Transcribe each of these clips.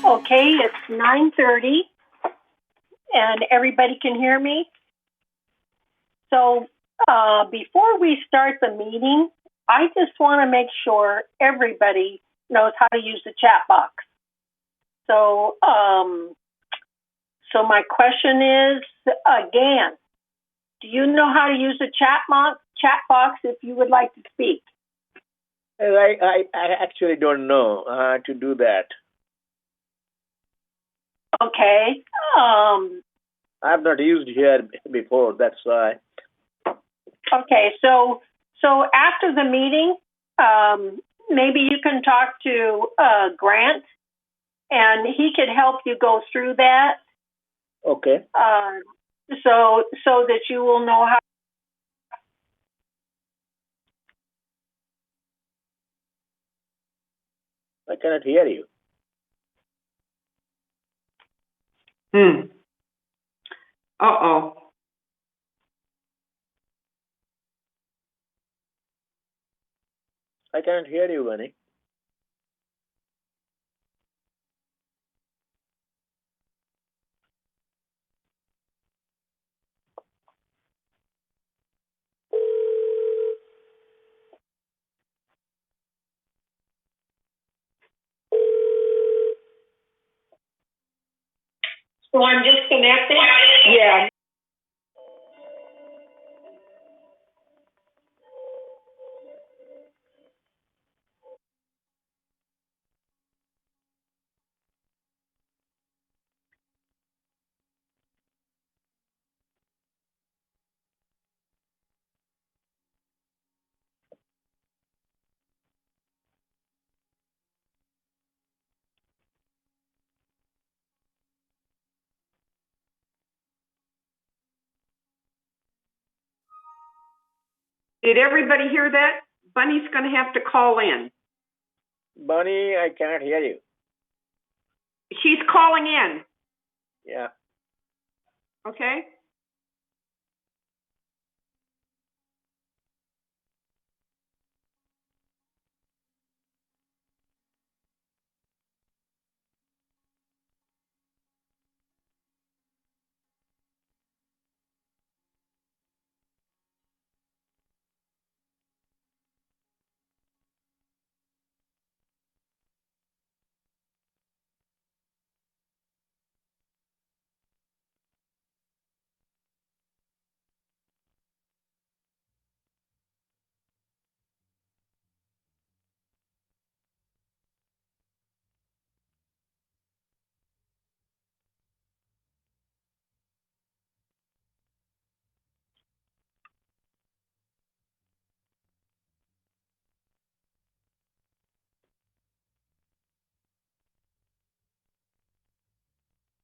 Okay, it's 9:30 and everybody can hear me. So before we start the meeting, I just want to make sure everybody knows how to use the chat box. So, so my question is, again, do you know how to use the chat box if you would like to speak? I actually don't know how to do that. Okay. I've not used here before, that's why. Okay, so after the meeting, maybe you can talk to Grant, and he could help you go through that. Okay. So that you will know how. I cannot hear you. Uh-oh. I cannot hear you, Bunny. So I'm disconnected? Yeah. Did everybody hear that? Bunny's going to have to call in. Bunny, I cannot hear you. She's calling in. Yeah. Okay?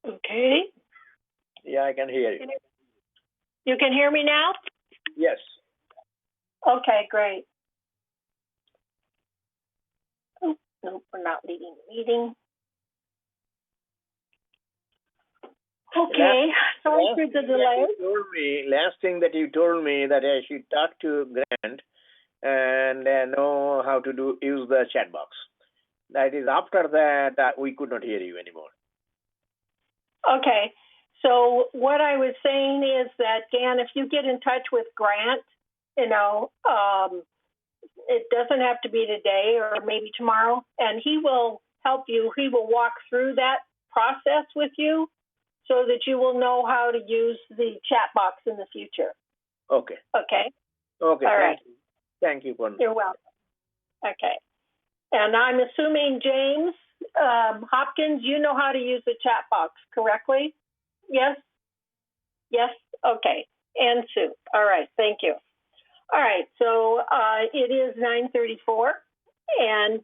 Okay. Yeah, I can hear you. You can hear me now? Yes. Okay, great. Oh, no, we're not leaving the meeting. Okay, sorry for the delay. Last thing that you told me that I should talk to Grant and know how to use the chat box. That is after that we could not hear you anymore. Okay, so what I was saying is that, Dan, if you get in touch with Grant, you know, it doesn't have to be today or maybe tomorrow, and he will help you. He will walk through that process with you so that you will know how to use the chat box in the future. Okay. Okay? Okay. All right. Thank you. You're welcome. Okay. And I'm assuming, James Hopkins, you know how to use the chat box correctly? Yes? Yes? Okay. And Sue. All right. Thank you. All right. So it is 9:34, and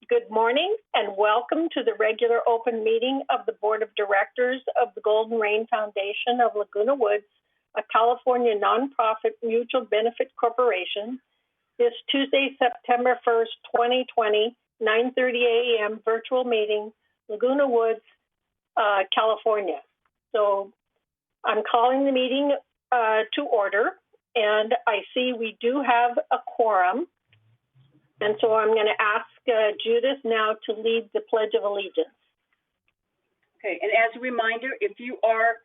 good morning and welcome to the regular open meeting of the Board of Directors of the Golden Rain Foundation of Laguna Woods, a California nonprofit mutual benefit corporation. This Tuesday, September 1st, 2020, 9:30 a.m. virtual meeting, Laguna Woods, California. So I'm calling the meeting to order, and I see we do have a quorum. And so I'm going to ask Judith now to lead the Pledge of Allegiance. Okay, and as a reminder, if you are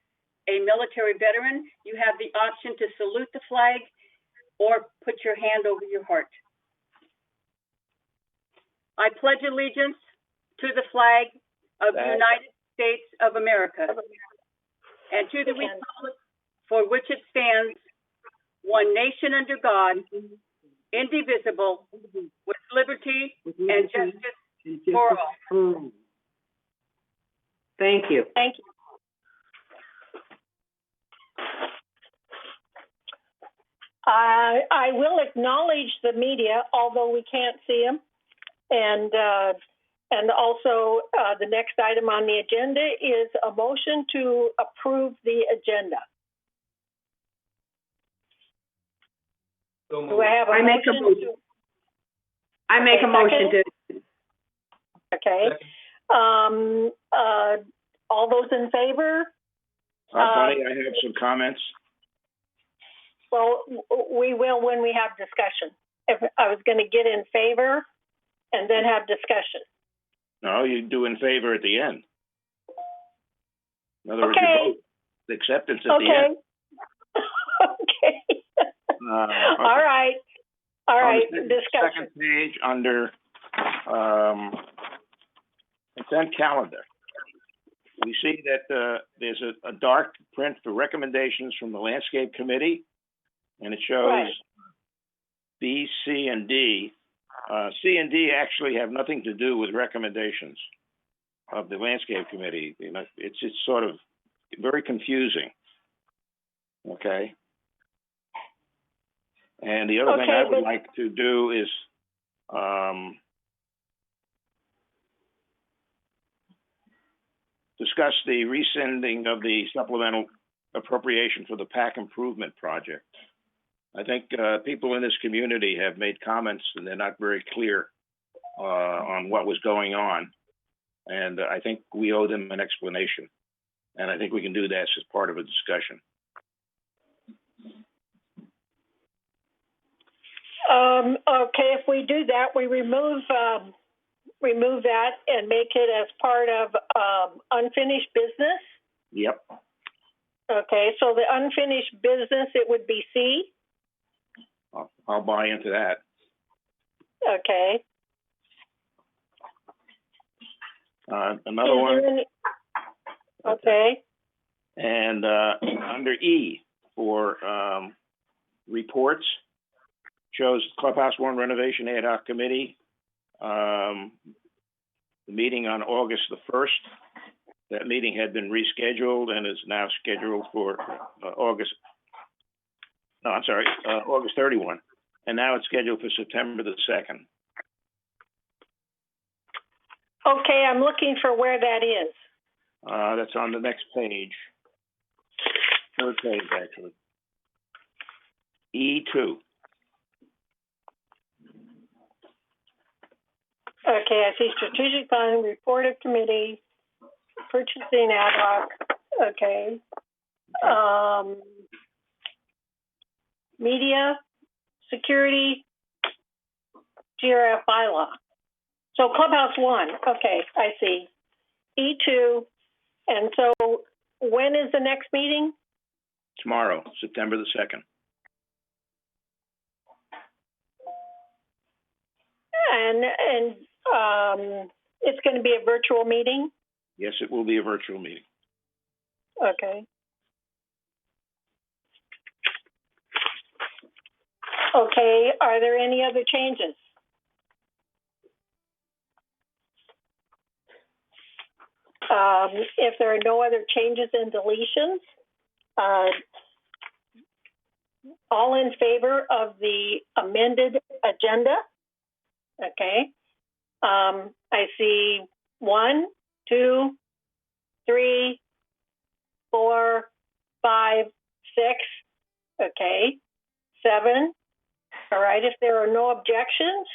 a military veteran, you have the option to salute the flag or put your hand over your heart. I pledge allegiance to the flag of the United States of America and to the republic for which it stands, one nation under God, indivisible, with liberty and justice for all. Thank you. Thank you. I will acknowledge the media, although we can't see them. And also the next item on the agenda is a motion to approve the agenda. Do I have a motion? I make a motion to. Okay. All those in favor? Bonnie, I have some comments. Well, we will when we have discussion. If I was going to get in favor and then have discussion. No, you do in favor at the end. In other words, Okay. you vote the acceptance at the end. Okay. Okay. All right. All right. On the Discussion. second page under consent calendar, we see that there's a dark print for recommendations from the landscape committee, and it shows Right. B, C, and D. C and D actually have nothing to do with recommendations of the landscape committee. You know, it's sort of very confusing. Okay. And the other thing I would like to do is discuss the rescinding of the supplemental appropriation for the PAC improvement project. I think people in this community have made comments and they're not very clear on what was going on. And I think we owe them an explanation. And I think we can do this as part of a discussion. Okay, if we do that, we remove that and make it as part of unfinished business. Yep. Okay, so the unfinished business, it would be C. I'll buy into that. Okay. Another one. Okay. And under E for reports, shows Clubhouse One Renovation Ad Hoc Committee, the meeting on August the 1st. That meeting had been rescheduled and is now scheduled for August 31. And now it's scheduled for September the 2nd. Okay, I'm looking for where that is. That's on the next page. Third page, actually. E2. Okay, I see strategic planning, report of committee, purchasing ad hoc. Okay. Media, security, GRF bylaw. So Clubhouse One. Okay, I see. E2. And so when is the next meeting? Tomorrow, September the 2nd. And it's going to be a virtual meeting? Yes, it will be a virtual meeting. Okay. Okay, are there any other changes? If there are no other changes and deletions, all in favor of the amended agenda? Okay. I see 1, 2, 3, 4, 5, 6. Okay. 7. All right. If there are no objections,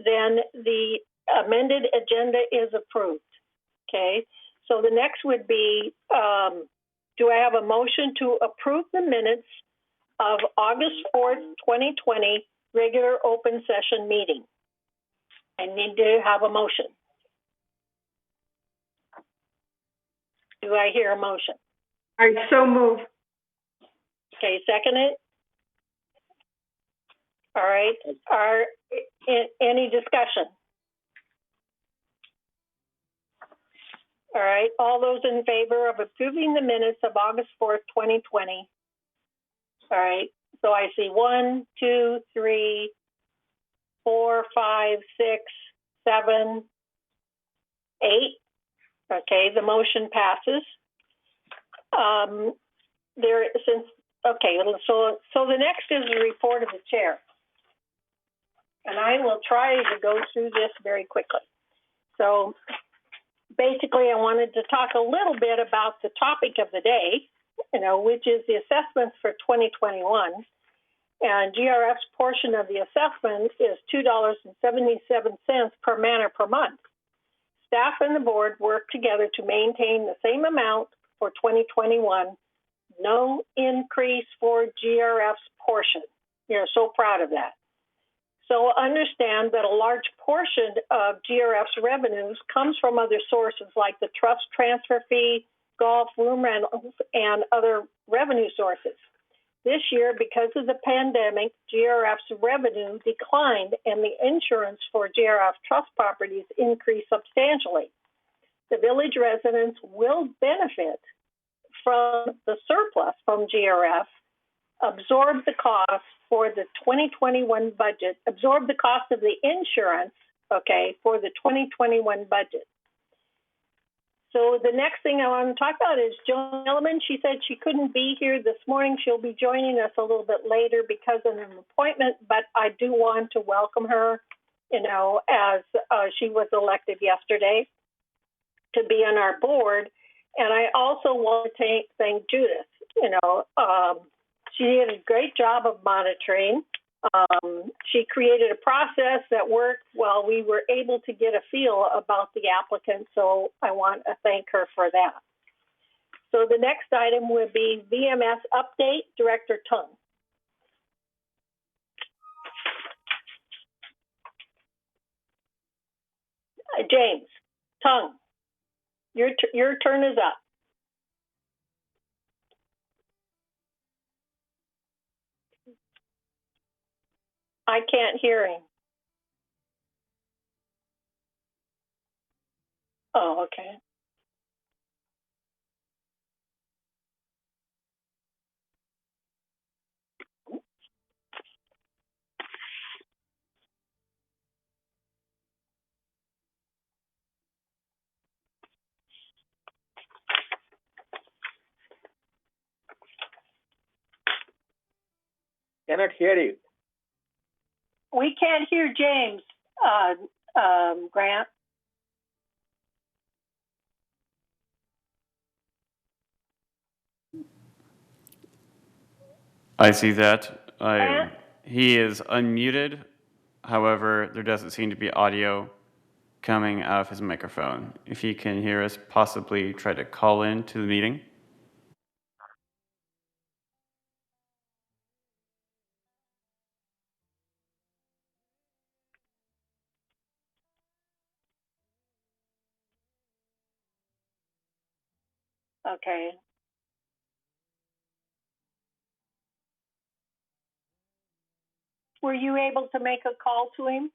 then the amended agenda is approved. Okay. So the next would be, do I have a motion to approve the minutes of August 4th, 2020, regular open session meeting? I need to have a motion. Do I hear a motion? I so move. Okay, second it? All right, any discussion? All right, all those in favor of approving the minutes of August 4th, 2020? All right, so I see 1, 2, 3, 4, 5, 6, 7, 8. Okay, the motion passes. So the next is the report of the chair. And I will try to go through this very quickly. So basically, I wanted to talk a little bit about the topic of the day, which is the assessments for 2021. And GRF's portion of the assessment is $2.77 per manor per month. Staff and the board work together to maintain the same amount for 2021. No increase for GRF's portion. We are so proud of that. So understand that a large portion of GRF's revenues comes from other sources like the trust transfer fee, golf, room rentals, and other revenue sources. This year, because of the pandemic, GRF's revenue declined and the insurance for GRF trust properties increased substantially. The village residents will benefit from the surplus from GRF, absorb the cost for the 2021 budget, absorb the cost of the insurance, for the 2021 budget. So the next thing I want to talk about is Joan Elliman. She said she couldn't be here this morning. She'll be joining us a little bit later because of an appointment, but I do want to welcome her, as she was elected yesterday to be on our board. And I also want to thank Judith. She did a great job of monitoring. She created a process that worked while we were able to get a feel about the applicant. So I want to thank her for that. So the next item would be VMS update, Director Tung. James Tung, your turn is up. I can't hear him. Oh, okay. Cannot hear you. We can't hear James, Grant. I see that. He is unmuted. However, there doesn't seem to be audio coming out of his microphone. If he can hear us, possibly try to call in to the meeting. Okay. Were you able to make a call to him?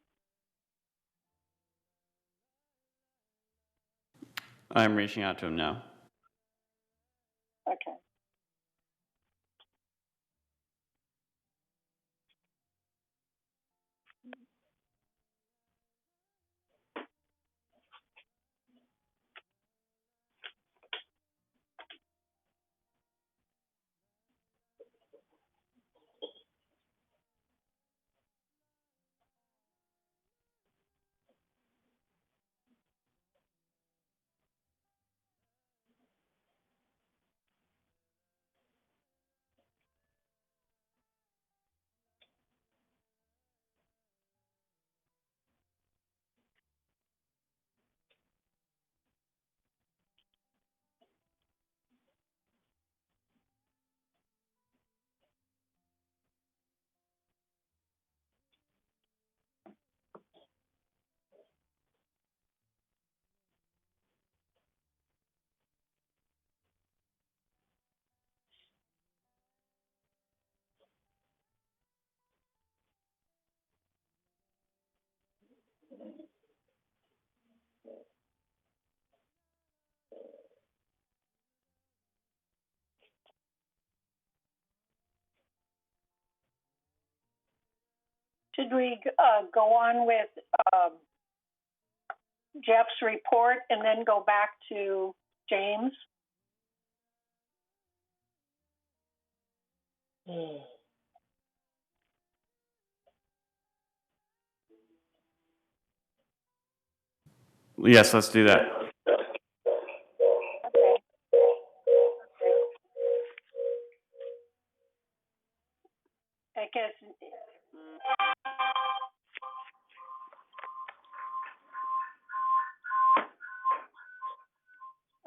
I'm reaching out to him now. Okay. Should we go on with Jeff's report and then go back to James? Yes, let's do that. Okay. I guess.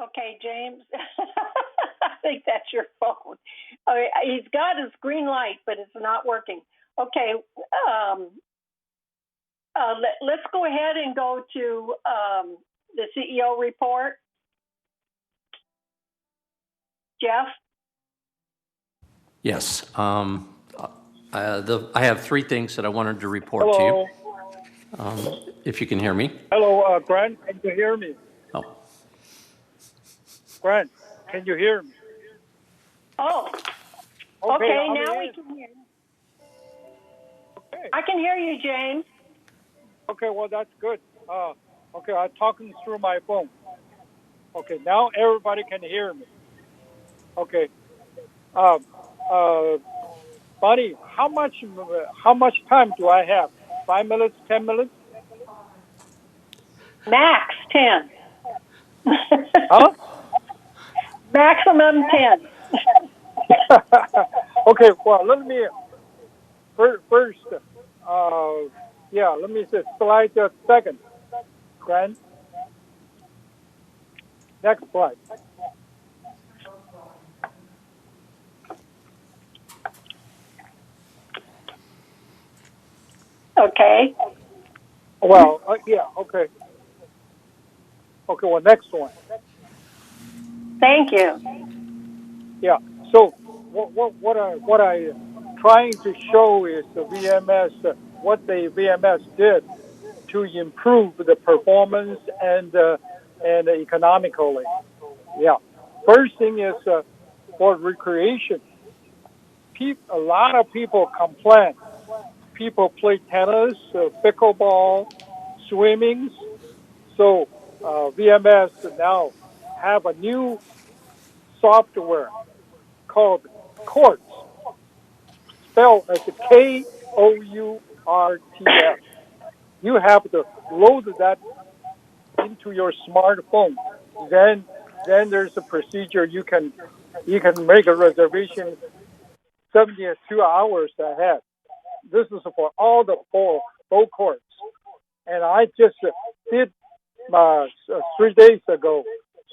Okay, James. I think that's your phone. Okay, he's got his green light, but it's not working. Okay. Let's go ahead and go to the CEO report. Jeff? Yes. I have three things that I wanted to report to you. If you can hear me. Hello, Grant, can you hear me? Oh, Grant, can you hear me? Oh, okay, now we can hear you. Okay. I can hear you, James. Okay, well, that's good. Okay, I'm talking through my phone. Okay, now everybody can hear me. Okay. Buddy, how much time do I have? 5 minutes, 10 minutes? Max 10. Huh? Maximum 10. Okay, well, let me first, let me say slide second. Grant. Next slide. Okay. Well, okay. Okay, well, next one. Thank you. Yeah. So what I trying to show is the VMS, what the VMS did to improve the performance and economically. Yeah. First thing is for recreation. A lot of people complain. People play tennis, pickleball, swimming. So VMS now have a new software called Courts, spelled as Kourts. You have to load that into your smartphone. Then there's a procedure you can make a reservation 72 hours ahead. This is for all the four courts, and I just did 3 days ago.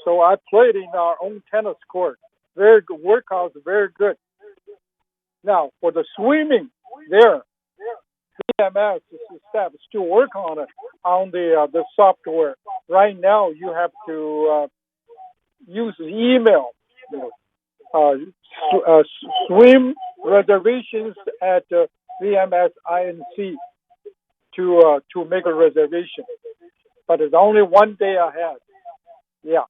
So I played in our own tennis court. Very good workouts, very good. Now for the swimming, there, CMS staff still work on it on the software. Right now, you have to use email. Swim reservations at VMS INC to make a reservation, but it's only 1 day ahead. Yeah.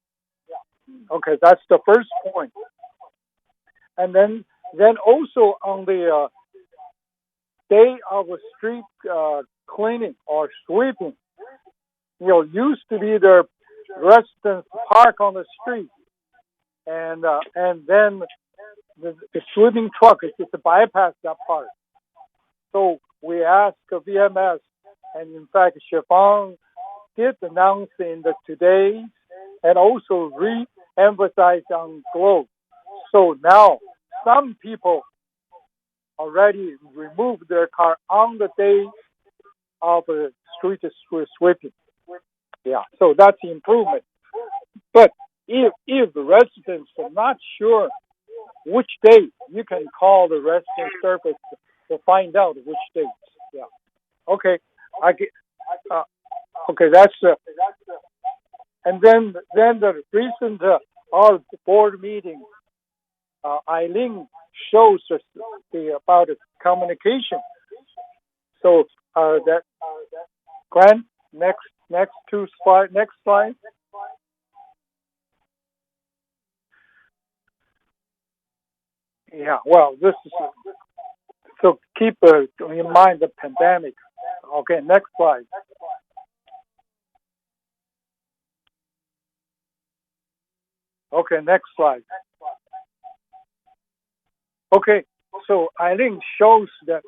Okay, that's the first point. And then also on the day of street cleaning or sweeping, used to be the residents park on the street, and then the sweeping truck is just to bypass that part. So we asked VMS, and in fact, Chiffon did announce in the today, and also re-emphasize on Globe. So now some people already removed their car on the day of street sweeping. Yeah, so that's the improvement. But if the residents are not sure which day, you can call the resident service to find out which dates. Yeah. Okay. Okay. That's and then the recent our board meeting, Eileen shows us about communication. So that Grant, next slide. Yeah, well, this is So keep in mind the pandemic. Okay, next slide. Okay, next slide. Okay, so Eileen shows that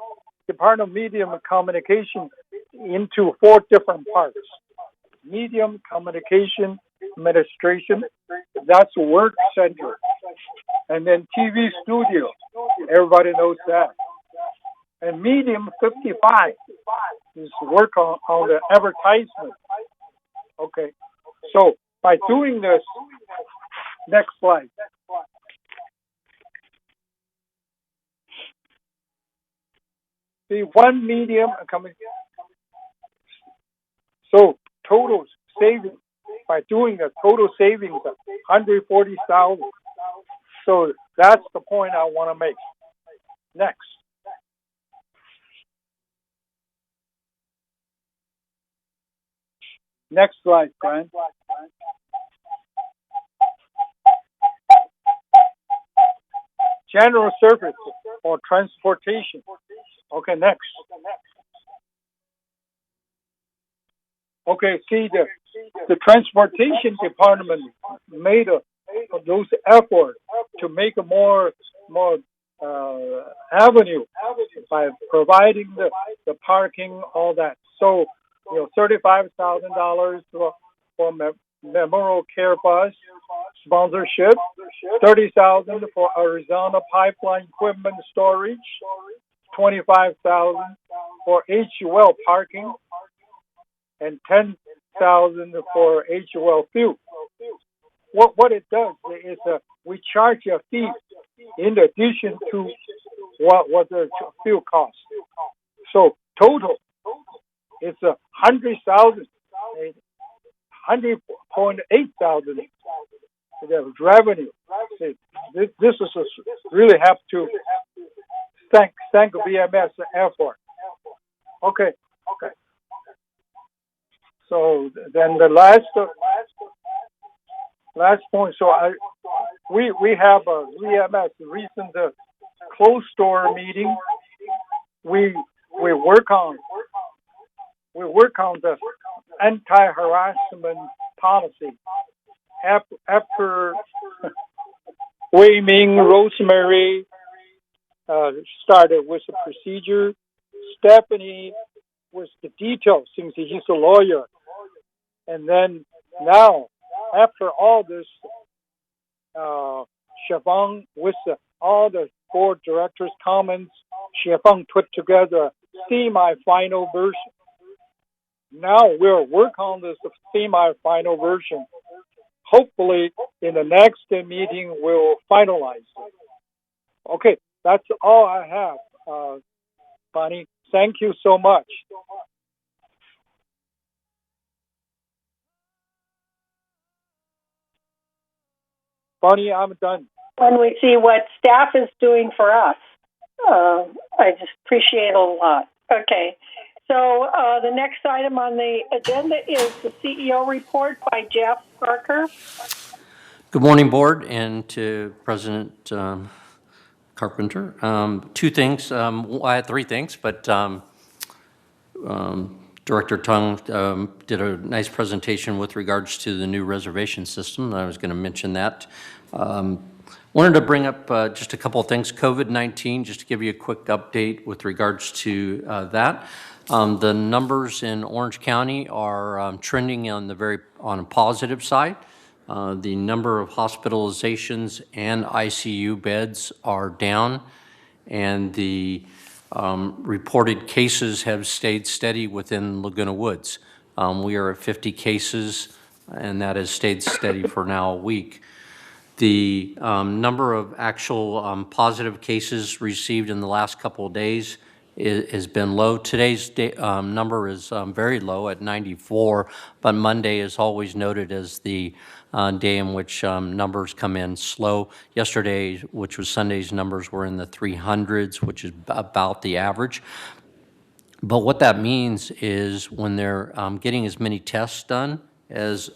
Department of Medium Communication into 4 different parts. Medium Communication Administration, that's work center. And then TV studio, everybody knows that. And Medium 55 is work on the advertisement. Okay, so by doing this, next slide. The one medium coming. So total savings by doing the total savings of 140,000. So that's the point I want to make. Next. Next slide, Brian. General service or transportation. Okay, next. Okay, see the transportation department made those efforts to make a more avenue by providing the parking, all that. So, $35,000 for Memorial Care Bus sponsorship, $30,000 for Arizona pipeline equipment storage, $25,000 for HUL parking, and $10,000 for HUL fuel. What it does is we charge a fee in addition to what the fuel costs. So total, it's 100,000, 100.8,000 the revenue. This is really have to thank BMS effort. Okay. So then the last point. So we have a VMS recent closed store meeting. We work on the anti-harassment policy. After Wei Ming, Rosemary started with the procedure, Stephanie with the details since he's a lawyer. And then now, after all this, Siobhan with all the board directors' comments, Siobhan put together semi-final version. Now we'll work on this semi-final version. Hopefully, in the next meeting, we'll finalize it. Okay, that's all I have, Bonnie. Thank you so much. Bonnie, I'm done. When we see what staff is doing for us, I just appreciate it a lot. Okay. So the next item on the agenda is the CEO report by Jeff Parker. Good morning, Board, and to President Carpenter. 2 things. I had 3 things, but Director Tung did a nice presentation with regards to the new reservation system. I was going to mention that. Wanted to bring up just a couple of things. COVID-19, just to give you a quick update with regards to that. The numbers in Orange County are trending on a positive side. The number of hospitalizations and ICU beds are down, and the reported cases have stayed steady within Laguna Woods. We are at 50 cases, and that has stayed steady for now a week. The number of actual positive cases received in the last couple of days has been low. Today's number is very low at 94, but Monday is always noted as the day in which numbers come in slow. Yesterday, which was Sunday's numbers, were in the 300s, which is about the average. But what that means is when they're getting as many tests done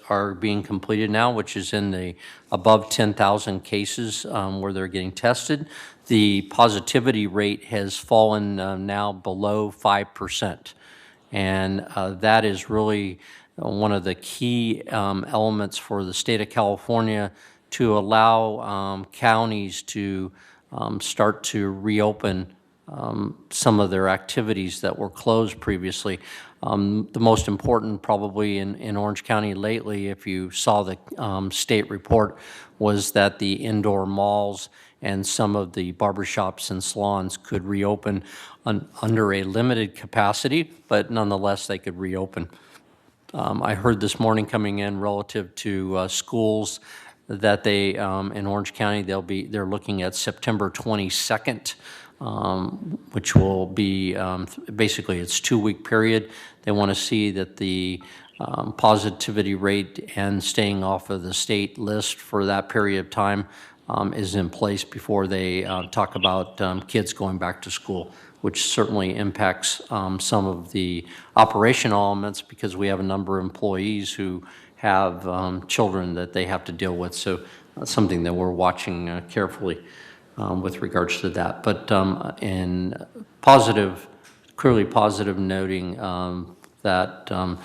are being completed now, which is in the above 10,000 cases where they're getting tested. The positivity rate has fallen now below 5%. And that is really one of the key elements for the state of California to allow counties to start to reopen some of their activities that were closed previously. The most important probably in Orange County lately, if you saw the state report, was that the indoor malls and some of the barbershops and salons could reopen under a limited capacity, but nonetheless they could reopen. I heard this morning coming in relative to schools that they in Orange County they're looking at September 22nd, which will be basically it's 2-week period. They want to see that the positivity rate and staying off of the state list for that period of time is in place before they talk about kids going back to school, which certainly impacts some of the operational elements because we have a number of employees who have children that they have to deal with. So that's something that we're watching carefully with regards to that. But in positive, clearly positive noting that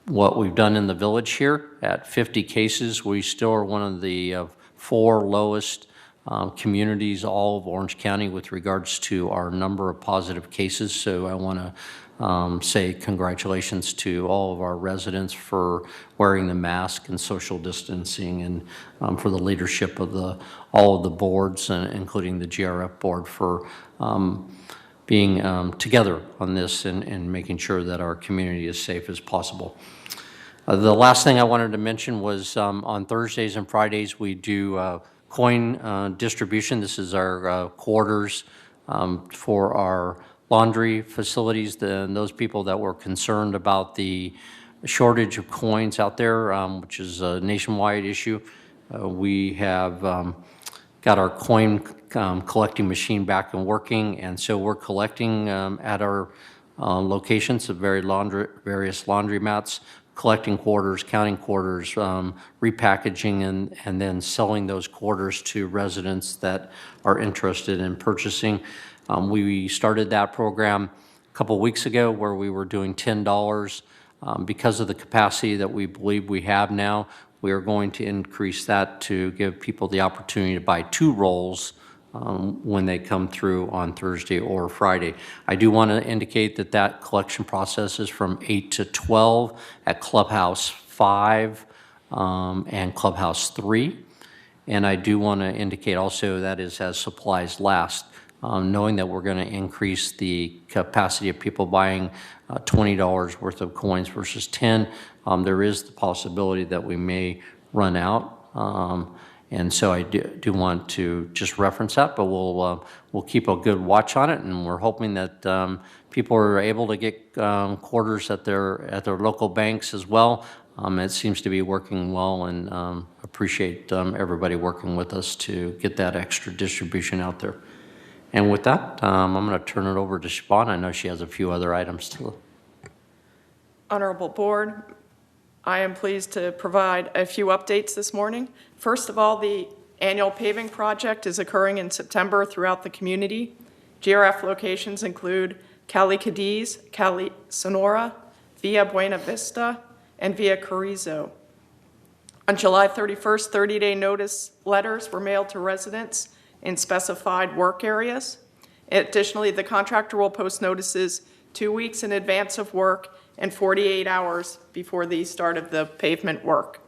what we've done in the village here at 50 cases, we still are one of the 4 lowest communities all of Orange County with regards to our number of positive cases. So I want to say congratulations to all of our residents for wearing the mask and social distancing, and for the leadership of all of the boards, including the GRF board, for being together on this and making sure that our community is safe as possible. The last thing I wanted to mention was on Thursdays and Fridays we do coin distribution. This is our quarters for our laundry facilities, those people that were concerned about the shortage of coins out there, which is a nationwide issue. We have got our coin collecting machine back and working, and so we're collecting at our locations of various laundromats, collecting quarters, counting quarters, repackaging, and then selling those quarters to residents that are interested in purchasing. We started that program a couple weeks ago where we were doing $10. Because of the capacity that we believe we have now, we are going to increase that to give people the opportunity to buy 2 rolls when they come through on Thursday or Friday. I do want to indicate that that collection process is from 8 to 12 at Clubhouse 5 and Clubhouse 3. And I do want to indicate also that is as supplies last, knowing that we're going to increase the capacity of people buying $20 worth of coins versus 10. There is the possibility that we may run out. And so I do want to just reference that, but we'll keep a good watch on it, and we're hoping that people are able to get quarters at their local banks as well. It seems to be working well, and appreciate everybody working with us to get that extra distribution out there. And with that, I'm going to turn it over to Siobhan. I know she has a few other items to look. Honorable Board, I am pleased to provide a few updates this morning. First of all, the annual paving project is occurring in September throughout the community. GRF locations include Cali Cadiz, Cali Sonora, Villa Buena Vista, and Villa Carrizo. On July 31st, 30-day notice letters were mailed to residents in specified work areas. Additionally, the contractor will post notices 2 weeks in advance of work and 48 hours before the start of the pavement work.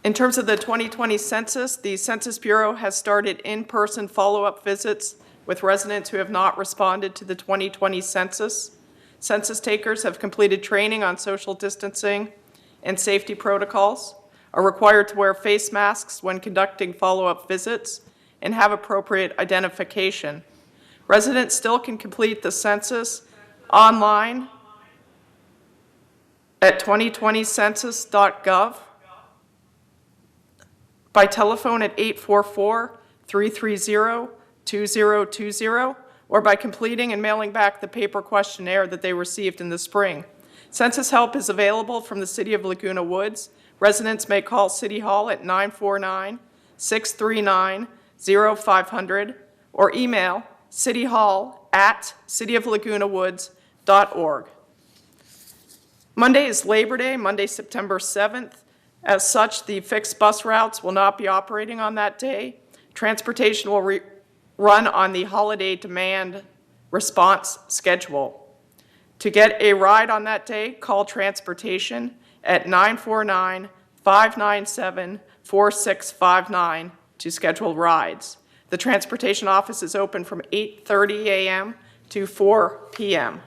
In terms of the 2020 census, the Census Bureau has started in-person follow-up visits with residents who have not responded to the 2020 census. Census takers have completed training on social distancing and safety protocols, are required to wear face masks when conducting follow-up visits, and have appropriate identification. Residents still can complete the census online at 2020census.gov, by telephone at 844-330-2020, or by completing and mailing back the paper questionnaire that they received in the spring. Census help is available from the City of Laguna Woods. Residents may call City Hall at 949-639-0500 or email cityhall@cityoflagunawoods.org. Monday is Labor Day, Monday, September 7th. As such, the fixed bus routes will not be operating on that day. Transportation will run on the holiday demand response schedule. To get a ride on that day, call transportation at 949-597-4659 to schedule rides. The transportation office is open from 8:30 a.m. to 4 p.m.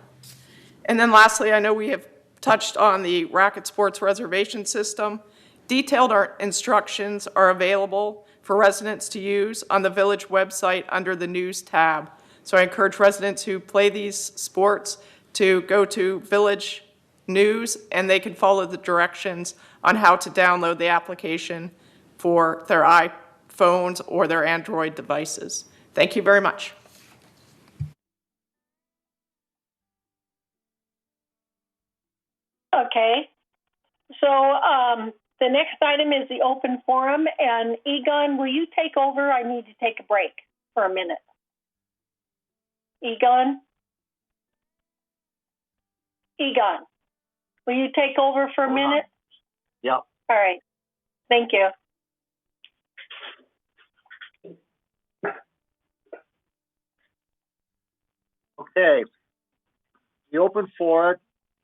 And then lastly, I know we have touched on the racket sports reservation system. Detailed instructions are available for residents to use on the village website under the news tab. So I encourage residents who play these sports to go to Village News, and they can follow the directions on how to download the application for their iPhones or their Android devices. Thank you very much. Okay. So the next item is the open forum, and Egon, will you take over? I need to take a break for a minute. Egon? Egon, will you take over for a minute? Yeah. All right. Thank you. Okay. The open forum,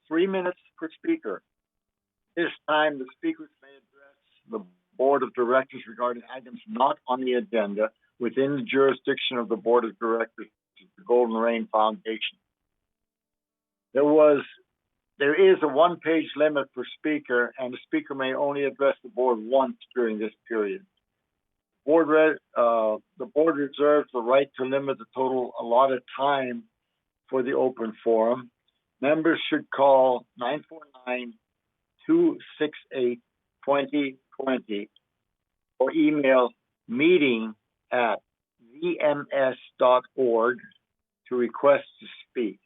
3 minutes per speaker. This time, the speakers may address the Board of Directors regarding items not on the agenda within the jurisdiction of the Board of Directors, the Golden Rain Foundation. There is a one-page limit per speaker, and the speaker may only address the board once during this period. The board reserves the right to limit the total allotted time for the open forum. Members should call 949-268-2020 or email meeting@vms.org to request to speak.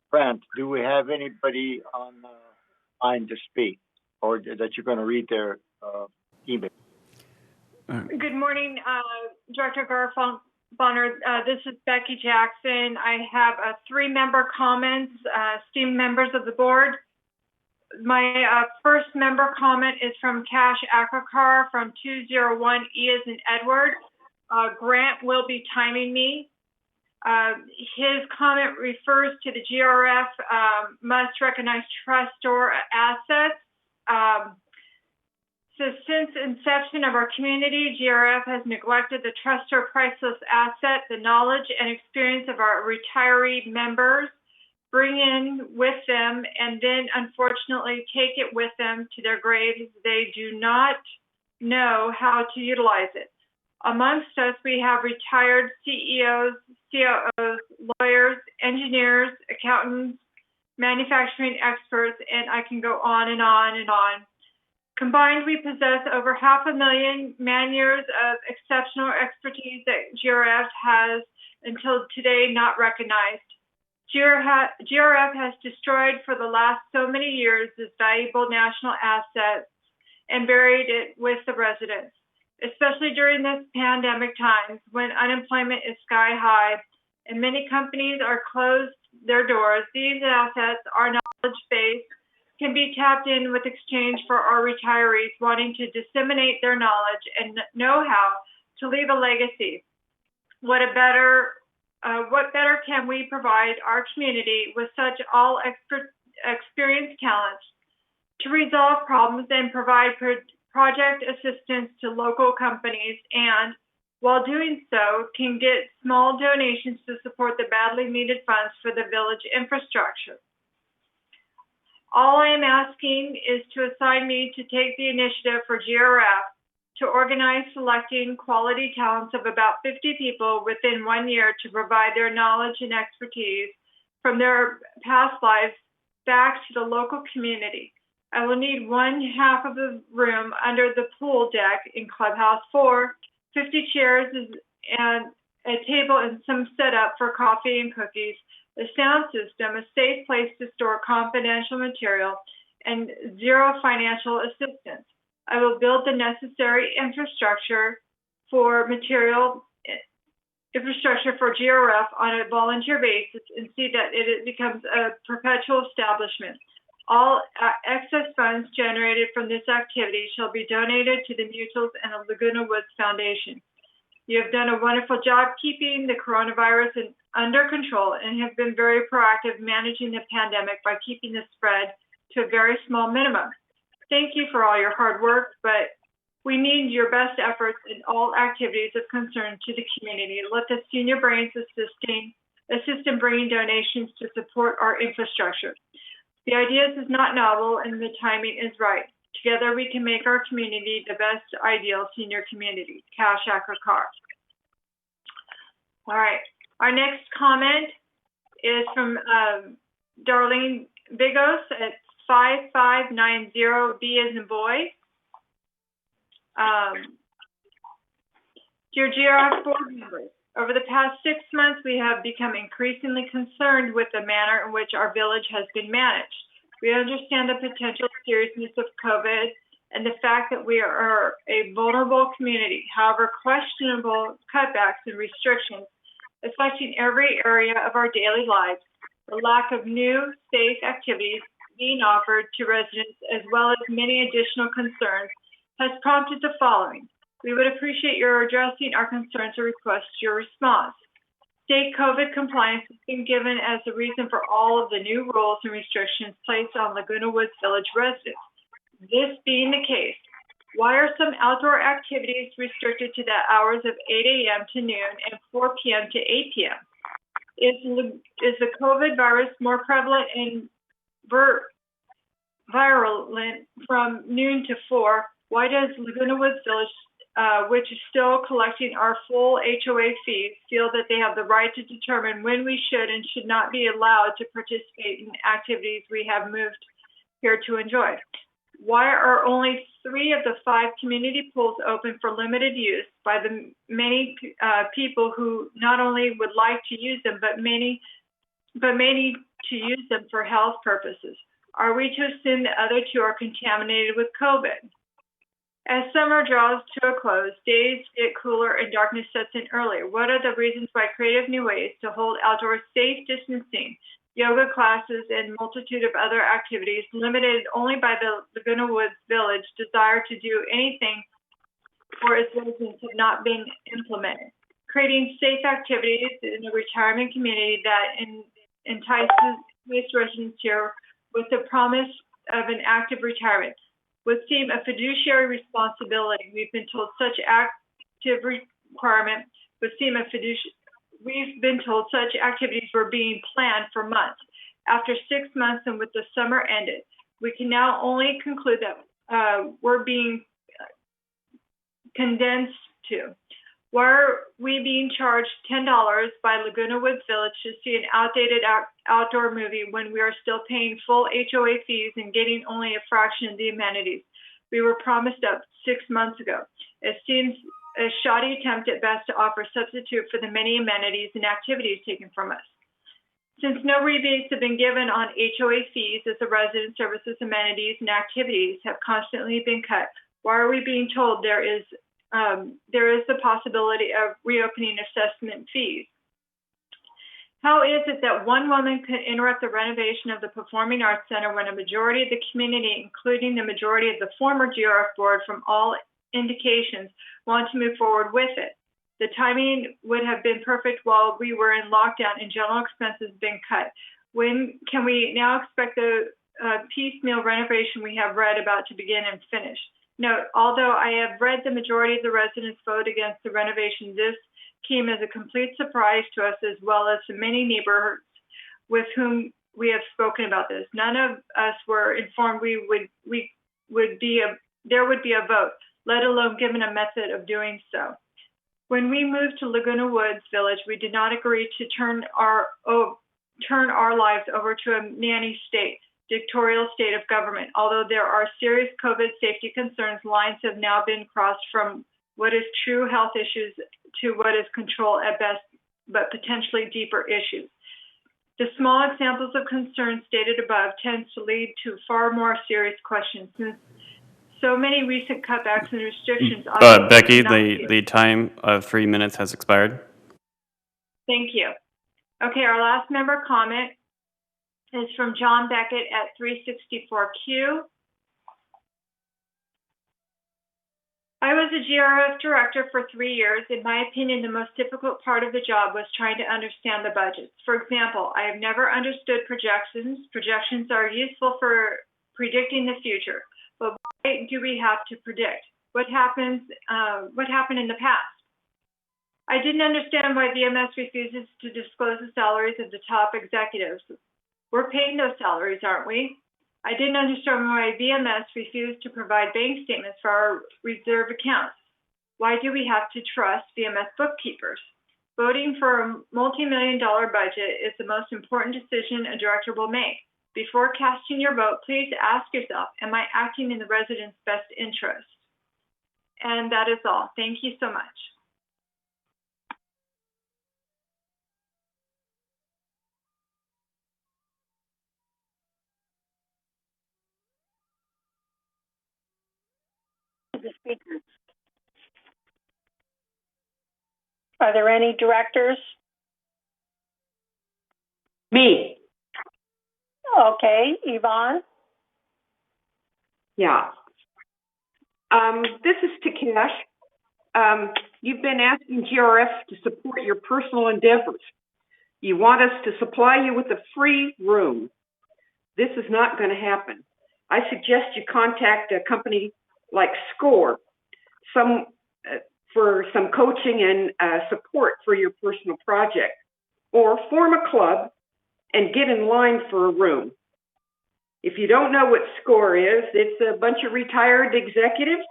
Brent, do we have anybody on line to speak, or that you're going to read their email? Good morning, Director Garfunkel. This is Becky Jackson. I have 3-member comments, esteemed members of the board. My first member comment is from Cash Akakar from 201 E as in Edward. Grant will be timing me. His comment refers to the GRF must recognize trustor assets. So since inception of our community, GRF has neglected the trustor priceless asset, the knowledge and experience of our retiree members, bring in with them, and then unfortunately take it with them to their graves. They do not know how to utilize it. Amongst us, we have retired CEOs, COOs, lawyers, engineers, accountants, manufacturing experts, and I can go on and on and on. Combined, we possess over 500,000 man-years of exceptional expertise that GRF has until today not recognized. GRF has destroyed for the last so many years this valuable national asset and buried it with the residents. Especially during this pandemic times when unemployment is sky high and many companies are closed their doors, these assets, our knowledge base, can be tapped in with exchange for our retirees wanting to disseminate their knowledge and know-how to leave a legacy. What better can we provide our community with such all experienced talents to resolve problems and provide project assistance to local companies, and while doing so, can get small donations to support the badly needed funds for the village infrastructure. All I am asking is to assign me to take the initiative for GRF to organize selecting quality talents of about 50 people within 1 year to provide their knowledge and expertise from their past lives back to the local community. I will need 1/2 of the room under the pool deck in Clubhouse 4, 50 chairs and a table and some setup for coffee and cookies, a sound system, a safe place to store confidential material, and zero financial assistance. I will build the necessary infrastructure for GRF on a volunteer basis and see that it becomes a perpetual establishment. All excess funds generated from this activity shall be donated to the Mutuals and the Laguna Woods Foundation. You have done a wonderful job keeping the coronavirus under control and have been very proactive managing the pandemic by keeping the spread to a very small minimum. Thank you for all your hard work, but we need your best efforts in all activities of concern to the community. Let the senior brains assist in bringing donations to support our infrastructure. The ideas is not novel and the timing is right. Together we can make our community the best ideal senior community, cash or car. All right, our next comment is from Darlene Bigos at 5590 B as in boy. Dear GRF board members, over the past 6 months, we have become increasingly concerned with the manner in which our village has been managed. We understand the potential seriousness of COVID and the fact that we are a vulnerable community. However, questionable cutbacks and restrictions affecting every area of our daily lives, the lack of new, safe activities being offered to residents, as well as many additional concerns, has prompted the following. We would appreciate your addressing our concerns or request your response. State COVID compliance has been given as the reason for all of the new rules and restrictions placed on Laguna Woods Village residents. This being the case, why are some outdoor activities restricted to the hours of 8 a.m. to noon and 4 p.m. to 8 p.m.? Is the COVID virus more prevalent and virulent from noon to 4? Why does Laguna Woods Village, which is still collecting our full HOA fees, feel that they have the right to determine when we should and should not be allowed to participate in activities we have moved here to enjoy? Why are only 3 of the 5 community pools open for limited use by the many people who not only would like to use them, but may need to use them for health purposes? Are we to assume the other 2 are contaminated with COVID? As summer draws to a close, days get cooler and darkness sets in earlier. What are the reasons why creative new ways to hold outdoor safe distancing, yoga classes, and multitude of other activities limited only by the Laguna Woods Village desire to do anything for its residents have not been implemented? Creating safe activities in a retirement community that entices residents here with the promise of an active retirement would seem a fiduciary responsibility. We've been told such active requirement would seem a fiduciary. We've been told such activities were being planned for months. After 6 months and with the summer ended, we can now only conclude that we're being condensed to. Why are we being charged $10 by Laguna Woods Village to see an outdated outdoor movie when we are still paying full HOA fees and getting only a fraction of the amenities we were promised up 6 months ago? It seems a shoddy attempt at best to offer substitute for the many amenities and activities taken from us. Since no rebates have been given on HOA fees as the resident services, amenities, and activities have constantly been cut, why are we being told there is the possibility of reopening assessment fees? How is it that one woman could interrupt the renovation of the Performing Arts Center when a majority of the community, including the majority of the former GRF board, from all indications, want to move forward with it? The timing would have been perfect while we were in lockdown and general expenses been cut. When can we now expect the piecemeal renovation we have read about to begin and finish? Note, although I have read the majority of the residents vote against the renovation, this came as a complete surprise to us, as well as to many neighbors with whom we have spoken about this. None of us were informed there would be a vote, let alone given a method of doing so. When we moved to Laguna Woods Village, we did not agree to turn our lives over to a nanny state, dictatorial state of government. Although there are serious COVID safety concerns, lines have now been crossed from what is true health issues to what is control at best, but potentially deeper issues. The small examples of concern stated above tends to lead to far more serious questions since so many recent cutbacks and restrictions. Becky, the time of 3 minutes has expired. Thank you. Okay, our last member comment is from John Beckett at 364Q. I was a GRF director for 3 years. In my opinion, the most difficult part of the job was trying to understand the budgets. For example, I have never understood projections. Projections are useful for predicting the future, but why do we have to predict? What happened in the past? I didn't understand why VMS refuses to disclose the salaries of the top executives. We're paying those salaries, aren't we? I didn't understand why VMS refused to provide bank statements for our reserve accounts. Why do we have to trust VMS bookkeepers? Voting for a multi-million-dollar budget is the most important decision a director will make. Before casting your vote, please ask yourself, am I acting in the residents' best interest? And that is all. Thank you so much. The speakers. Are there any directors? Me. Okay, Yvonne? Yeah. This is Takesh. You've been asking GRF to support your personal endeavors. You want us to supply you with a free room. This is not going to happen. I suggest you contact a company like SCORE for some coaching and support for your personal project, or form a club and get in line for a room. If you don't know what SCORE is, it's a bunch of retired executives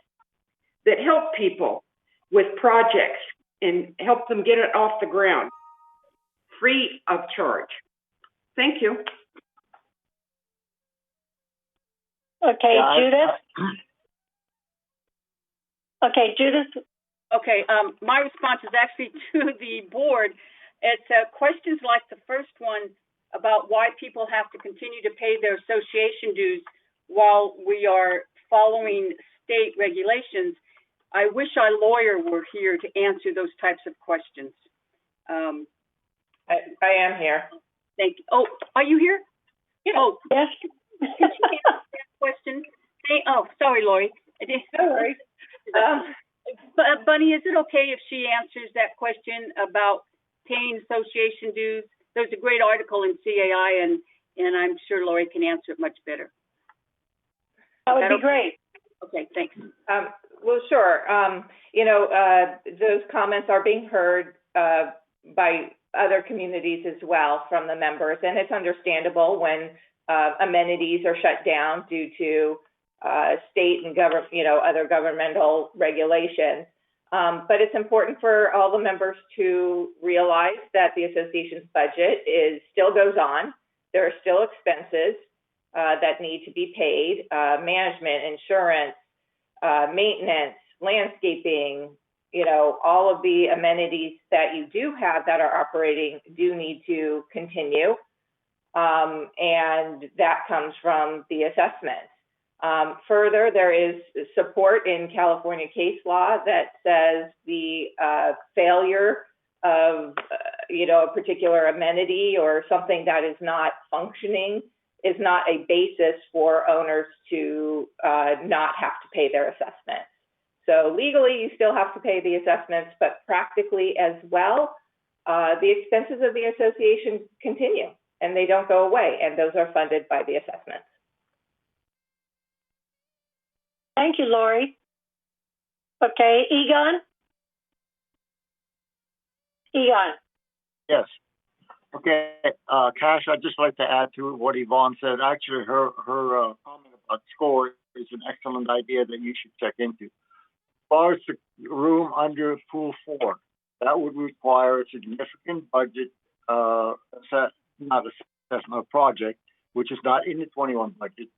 that help people with projects and help them get it off the ground, free of charge. Thank you. Okay, Judith? Okay, Judith? Okay, my response is actually to the board. It's questions like the first one about why people have to continue to pay their association dues while we are following state regulations. I wish our lawyer were here to answer those types of questions. I am here. Thank you. Oh, are you here? Yeah. Oh, yes. Can you answer that question? Oh, sorry, Lori. No worries. Bunny, is it okay if she answers that question about paying association dues? There's a great article in CAI, and I'm sure Lori can answer it much better. That would be great. Okay, thanks. Well, sure. Those comments are being heard by other communities as well from the members, and it's understandable when amenities are shut down due to state and other governmental regulations. But it's important for all the members to realize that the association's budget still goes on. There are still expenses that need to be paid, management, insurance, maintenance, landscaping, all of the amenities that you do have that are operating do need to continue. And that comes from the assessment. Further, there is support in California case law that says the failure of a particular amenity or something that is not functioning is not a basis for owners to not have to pay their assessments. So legally, you still have to pay the assessments, but practically as well, the expenses of the association continue and they don't go away, and those are funded by the assessments. Thank you, Lori. Okay, Egon? Egon. Yes. Okay, Cash, I'd just like to add to what Yvonne said. Actually, her comment about SCORE is an excellent idea that you should check into. As far as the room under Pool 4, that would require a significant budget, not assessment, a project, which is not in the 21 budget.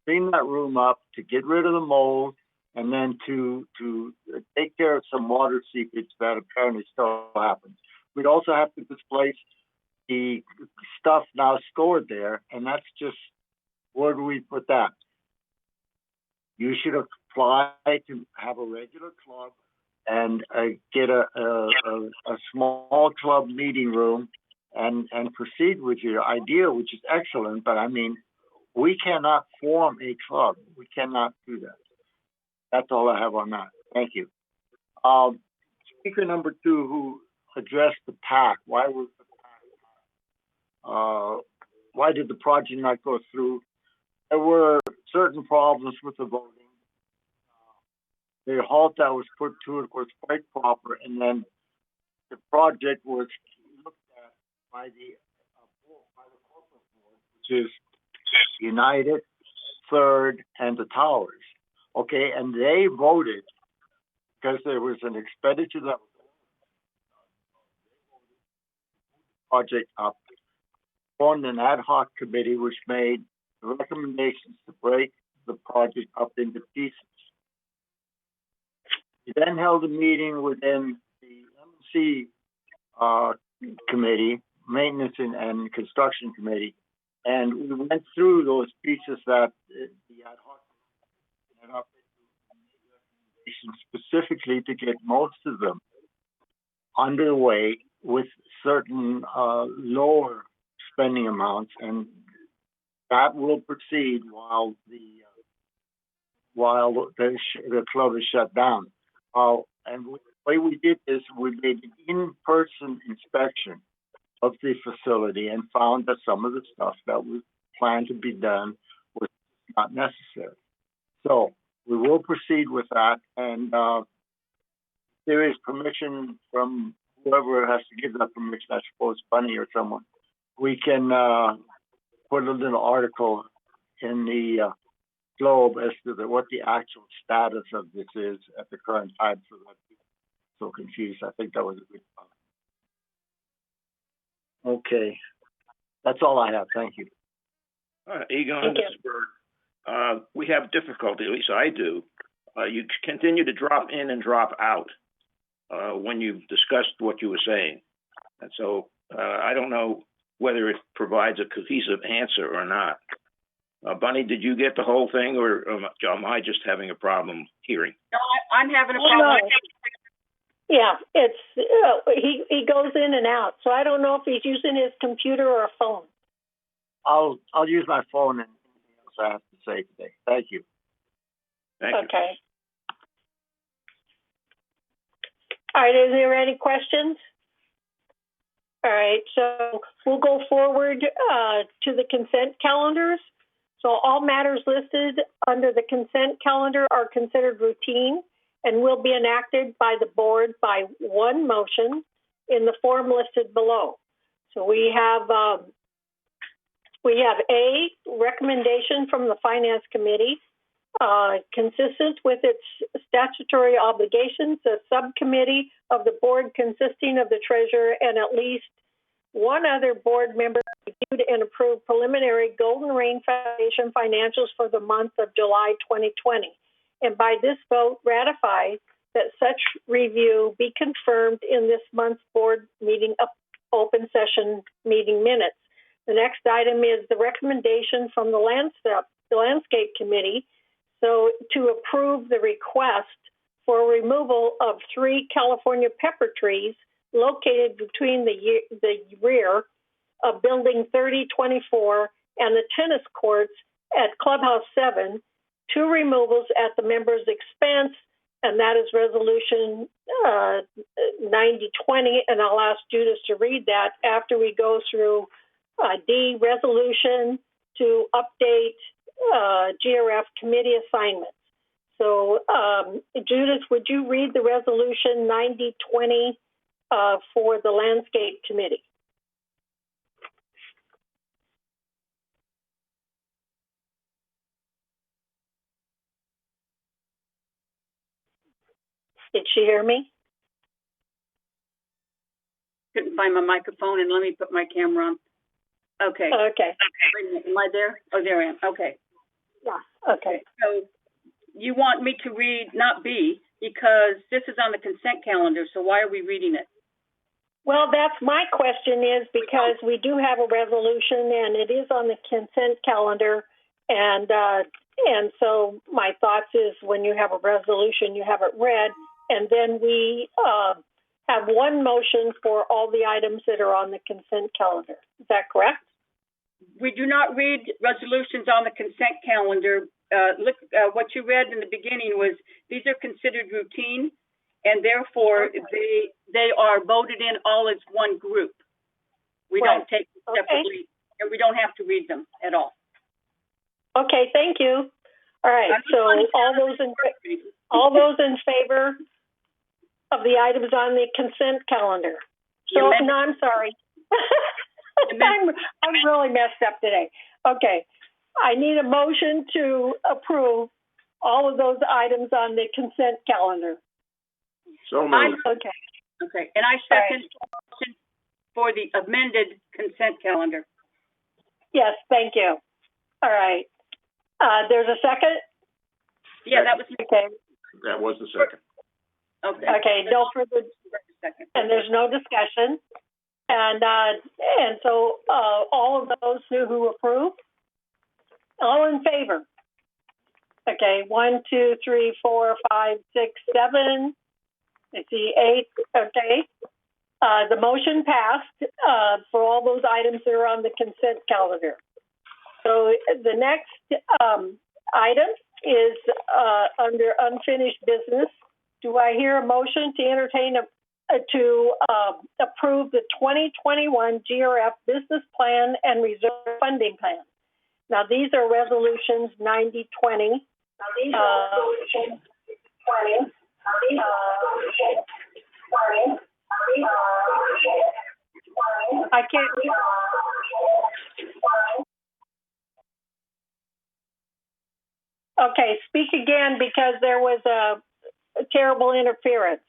Clean that room up to get rid of the mold, and then to take care of some water seepage that apparently still happens. We'd also have to displace the stuff now stored there, and that's just, where do we put that? You should apply to have a regular club and get a small club meeting room and proceed with your idea, which is excellent. But I mean, we cannot form a club. We cannot do that. That's all I have on that. Thank you. Speaker number 2, who addressed the PAC. Why was the PAC? Why did the project not go through? There were certain problems with the voting. The halt that was put to it was quite proper, and then the project was looked at by the corporate board, which is United, Third, and the Towers. Okay, and they voted because there was an expenditure that was project up, formed an ad hoc committee which made recommendations to break the project up into pieces. We then held a meeting within the MC committee, maintenance and construction committee, and we went through those pieces that the ad hoc set up specifically to get most of them underway with certain lower spending amounts, and that will proceed while the club is shut down. And the way we did this, we made an in-person inspection of the facility and found that some of the stuff that was planned to be done was not necessary. So we will proceed with that, and there is permission from whoever has to give that permission, I suppose Bunny or someone. We can put a little article in the Globe as to what the actual status of this is at the current time, so that people are so confused. I think that was a good point. Okay, that's all I have. Thank you. Egon, this is Bert. We have difficulty, at least I do. You continue to drop in and drop out when you've discussed what you were saying. And so I don't know whether it provides a cohesive answer or not. Bunny, did you get the whole thing, or am I just having a problem hearing? No, I'm having a problem. Yeah, it's he goes in and out, so I don't know if he's using his computer or a phone. I'll use my phone and anything else I have to say today. Thank you. Thank you. Okay. All right, is there any questions? All right, so we'll go forward to the consent calendars. So all matters listed under the consent calendar are considered routine and will be enacted by the board by one motion in the form listed below. So we have a recommendation from the Finance Committee, consistent with its statutory obligations, a subcommittee of the board consisting of the treasurer and at least one other board member reviewed and approved preliminary Golden Rain Foundation financials for the month of July 2020. And by this vote, ratify that such review be confirmed in this month's board meeting open session meeting minutes. The next item is the recommendation from the Landscape Committee, so to approve the request for removal of 3 California pepper trees located between the rear of Building 3024 and the tennis courts at Clubhouse 7, 2 removals at the members' expense, and that is Resolution 9020, and I'll ask Judith to read that after we go through D, resolution to update GRF committee assignments. So Judith, would you read the Resolution 9020 for the Landscape Committee? Did she hear me? Couldn't find my microphone, and let me put my camera on. Okay. Okay. Wait a minute. Am I there? Oh, there I am. Okay. Yeah. Okay. So you want me to read not B, because this is on the consent calendar, so why are we reading it? Well, that's my question is because we do have a resolution and it is on the consent calendar. And so my thoughts is when you have a resolution, you have it read, and then we have one motion for all the items that are on the consent calendar. Is that correct? We do not read resolutions on the consent calendar. Look, what you read in the beginning was these are considered routine, and therefore they are voted in all as one group. We don't take them separately, and we don't have to read them at all. Okay, thank you. All right, so all those in favor of the items on the consent calendar. So no, I'm sorry. I'm really messed up today. Okay, I need a motion to approve all of those items on the consent calendar. So moved. Okay, and I second the motion for the amended consent calendar. Yes, thank you. All right. There's a second? Yeah, that was okay. That was the second. Okay. Okay, no further, and there's no discussion. And so all of those who approve, all in favor? Okay, 1, 2, 3, 4, 5, 6, 7. I see 8. Okay. The motion passed for all those items that are on the consent calendar. So the next item is under unfinished business. Do I hear a motion to entertain to approve the 2021 GRF business plan and reserve funding plan? Now, these are resolutions 9020. I can't. Okay, speak again because there was a terrible interference.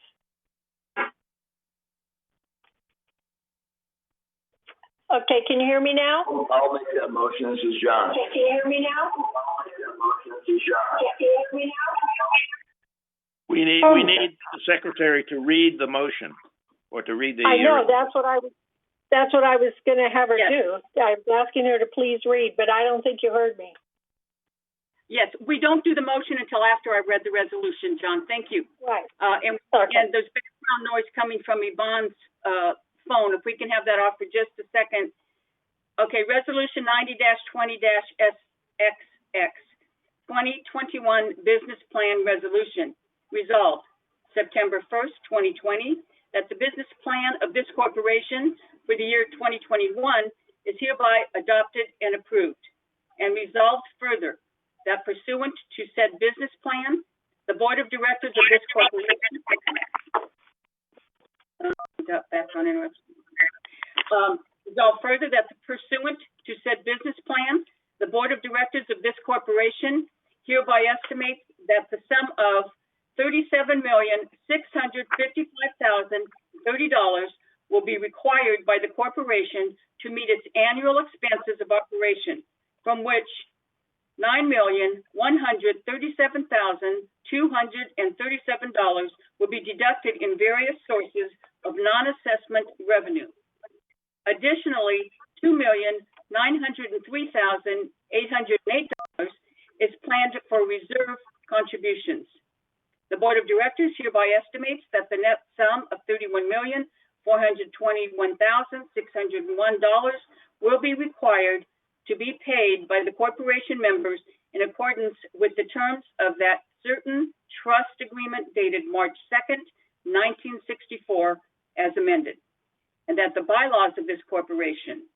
Okay, can you hear me now? I'll make that motion. This is John. Okay, can you hear me now? I'll make that motion. This is John. Okay, can you hear me now? We need the secretary to read the motion or to read the. I know that's what I was going to have her do. I was asking her to please read, but I don't think you heard me. Yes, we don't do the motion until after I read the resolution, John. Thank you. Right. And there's background noise coming from Yvonne's phone. If we can have that off for just a second. Okay, resolution 90-20-SXX, 2021 business plan resolution. Resolved, September 1st, 2020, that the business plan of this corporation for the year 2021 is hereby adopted and approved. And resolved further, that pursuant to said business plan, the board of directors of this corporation resolved further that pursuant to said business plan, the board of directors of this corporation hereby estimates that the sum of $37,655,030 will be required by the corporation to meet its annual expenses of operation, from which $9,137,237 will be deducted in various sources of non-assessment revenue. Additionally, $2,903,808 is planned for reserve contributions. The board of directors hereby estimates that the net sum of $31,421,601 will be required to be paid by the corporation members in accordance with the terms of that certain trust agreement dated March 2nd, 1964, as amended, and that the bylaws of this corporation,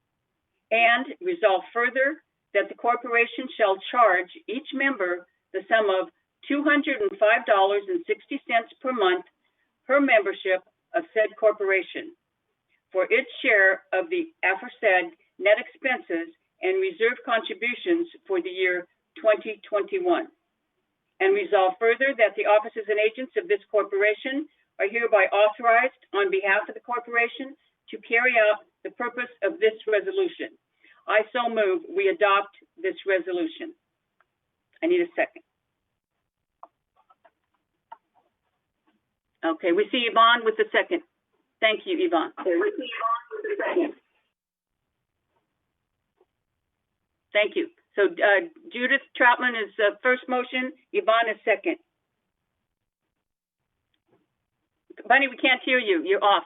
and resolve further that the corporation shall charge each member the sum of $205.60 per month per membership of said corporation for its share of the aforesaid net expenses and reserve contributions for the year 2021. And resolve further that the officers and agents of this corporation are hereby authorized on behalf of the corporation to carry out the purpose of this resolution. I so move we adopt this resolution. I need a second. Okay, we see Yvonne with the second. Thank you, Yvonne. Thank you. So Judith Troutman is first motion, Yvonne is second. Bunny, we can't hear you. You're off.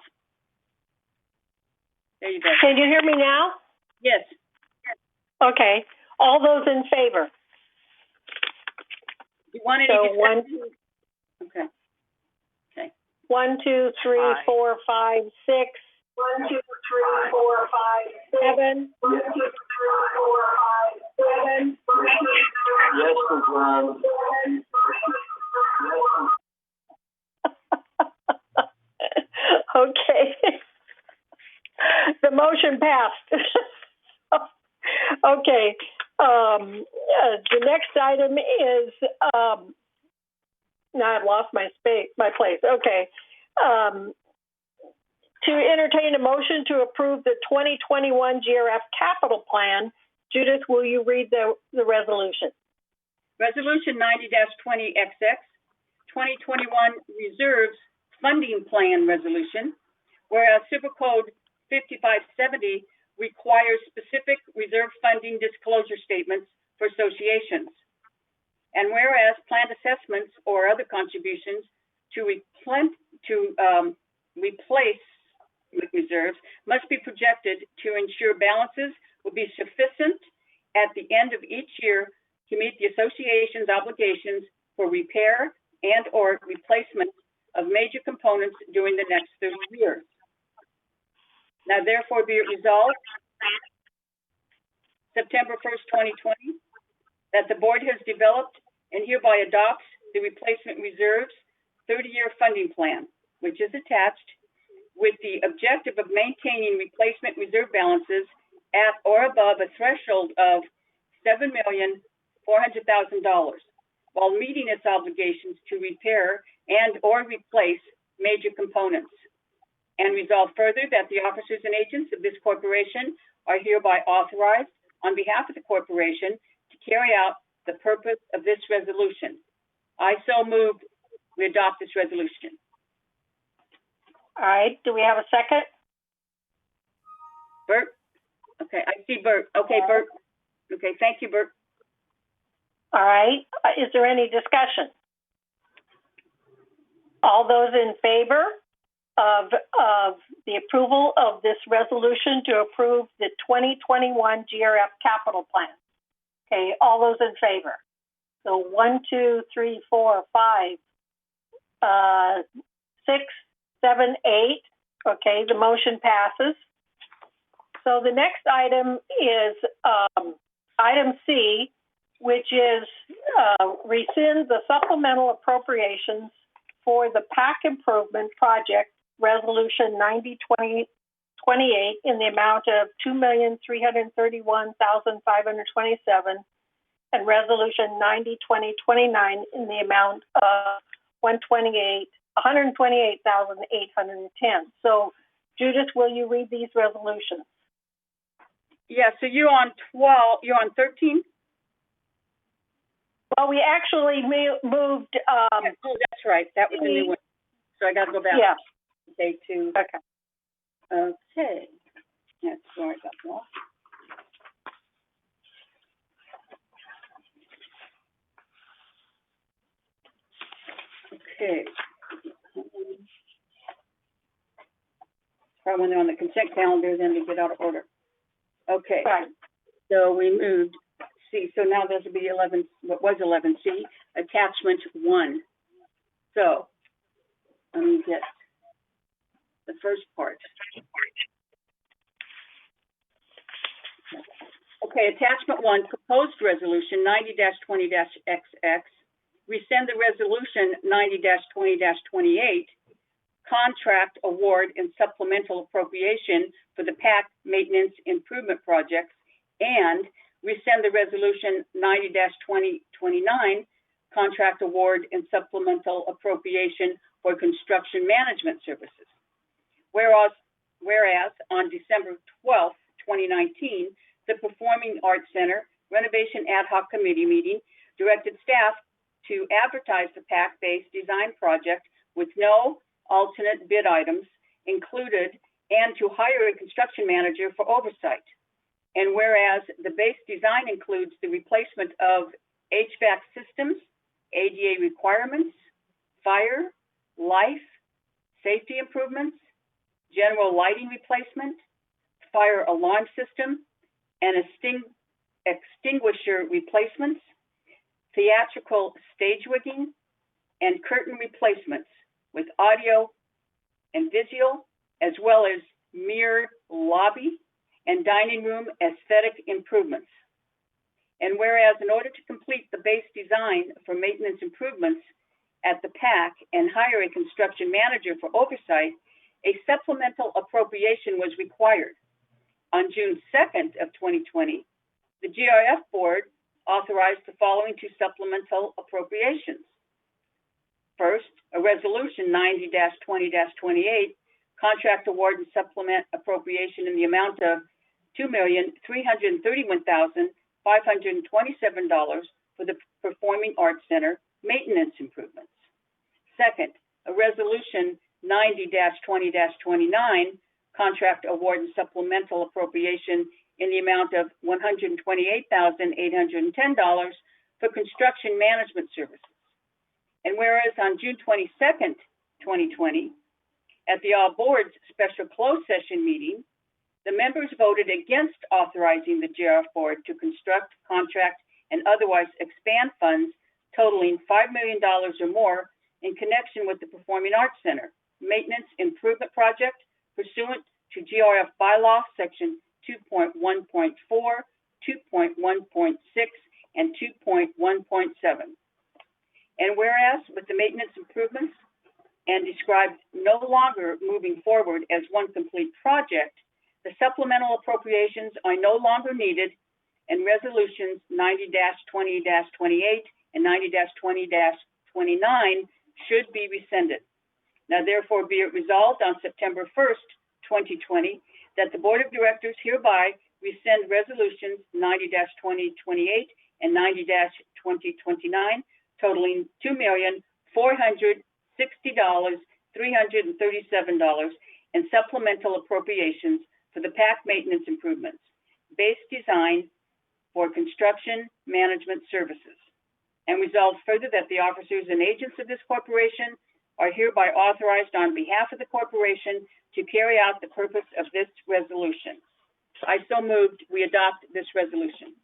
There you go. Can you hear me now? Yes. Okay. All those in favor? You want any So discussion? Okay. Okay. 1, 2, 3, 4, 5, 6. 1, 2, 3, 4, 5, 7. 1, 2, 3, 4, 5, 7. Yes, John. Okay. The motion passed. Okay. The next item is, now I've lost my place. Okay. To entertain a motion to approve the 2021 GRF capital plan. Judith, will you read the resolution? Resolution 90-20XX, 2021 Reserves Funding Plan Resolution, whereas Super Code 5570 requires specific reserve funding disclosure statements for associations. And whereas planned assessments or other contributions to replace reserves must be projected to ensure balances will be sufficient at the end of each year to meet the association's obligations for repair and or replacement of major components during the next 30 years. Now therefore be it resolved, September 1st, 2020, that the board has developed and hereby adopts the replacement reserves 30-year funding plan, which is attached with the objective of maintaining replacement reserve balances at or above a threshold of $7,400,000 while meeting its obligations to repair and or replace major components. And resolve further that the officers and agents of this corporation are hereby authorized on behalf of the corporation to carry out the purpose of this resolution. I so move we adopt this resolution. All right. Do we have a second? Bert? Okay, I see Bert. Okay, Bert. Okay, thank you, Bert. All right. Is there any discussion? All those in favor of the approval of this resolution to approve the 2021 GRF capital plan? Okay, all those in favor. So 1, 2, 3, 4, 5, 6, 7, 8. Okay, the motion passes. So the next item is item C, which is rescind the supplemental appropriations for the PAC improvement project resolution 90-2028 in the amount of $2,331,527 and resolution 90-2029 in the amount of $128,810. So Judith, will you read these resolutions? Yeah, so you're on 12, you're on 13? Well, we actually moved. Oh, that's right. That was the new one. So I got to go back. Yeah. Okay, to. Okay. Okay. That's sorry about that. Okay. Probably when they're on the consent calendar, then they get out of order. Okay. Right. So we moved C. So now this will be 11. What was 11C? Attachment 1. So let me get the first part. Okay, attachment 1, proposed resolution 90-20-XX, rescind the resolution 90-20-28, contract award and supplemental appropriation for the PAC maintenance improvement projects, and rescind the resolution 90-2029, contract award and supplemental appropriation for construction management services. Whereas on December 12th, 2019, the Performing Arts Center Renovation Ad Hoc Committee meeting directed staff to advertise the PAC-based design project with no alternate bid items included and to hire a construction manager for oversight. And whereas the base design includes the replacement of HVAC systems, ADA requirements, fire, life, safety improvements, general lighting replacement, fire alarm system, and extinguisher replacements, theatrical stage rigging, and curtain replacements with audio and visual, as well as mirror lobby and dining room aesthetic improvements. And whereas in order to complete the base design for maintenance improvements at the PAC and hire a construction manager for oversight, a supplemental appropriation was required. On June 2nd of 2020, the GRF board authorized the following two supplemental appropriations. First, a resolution 90-20-28, contract award and supplement appropriation in the amount of $2,331,527 for the Performing Arts Center maintenance improvements. Second, a resolution 90-20-29, contract award and supplemental appropriation in the amount of $128,810 for construction management services. And whereas on June 22nd, 2020, at the All Boards special closed session meeting, the members voted against authorizing the GRF board to construct, contract, and otherwise expand funds totaling $5 million or more in connection with the Performing Arts Center maintenance improvement project pursuant to GRF bylaw section 2.1.4, 2.1.6, and 2.1.7. And whereas with the maintenance improvements and described no longer moving forward as one complete project, the supplemental appropriations are no longer needed, and resolutions 90-20-28 and 90-20-29 should be rescinded. Now therefore be it resolved on September 1st, 2020, that the Board of Directors hereby rescind resolutions 90-2028 and 90-2029, totaling $2,460,337 and supplemental appropriations for the PAC maintenance improvements, base design for construction management services. And resolved further that the officers and agents of this corporation are hereby authorized on behalf of the corporation to carry out the purpose of this resolution. I so moved we adopt this resolution.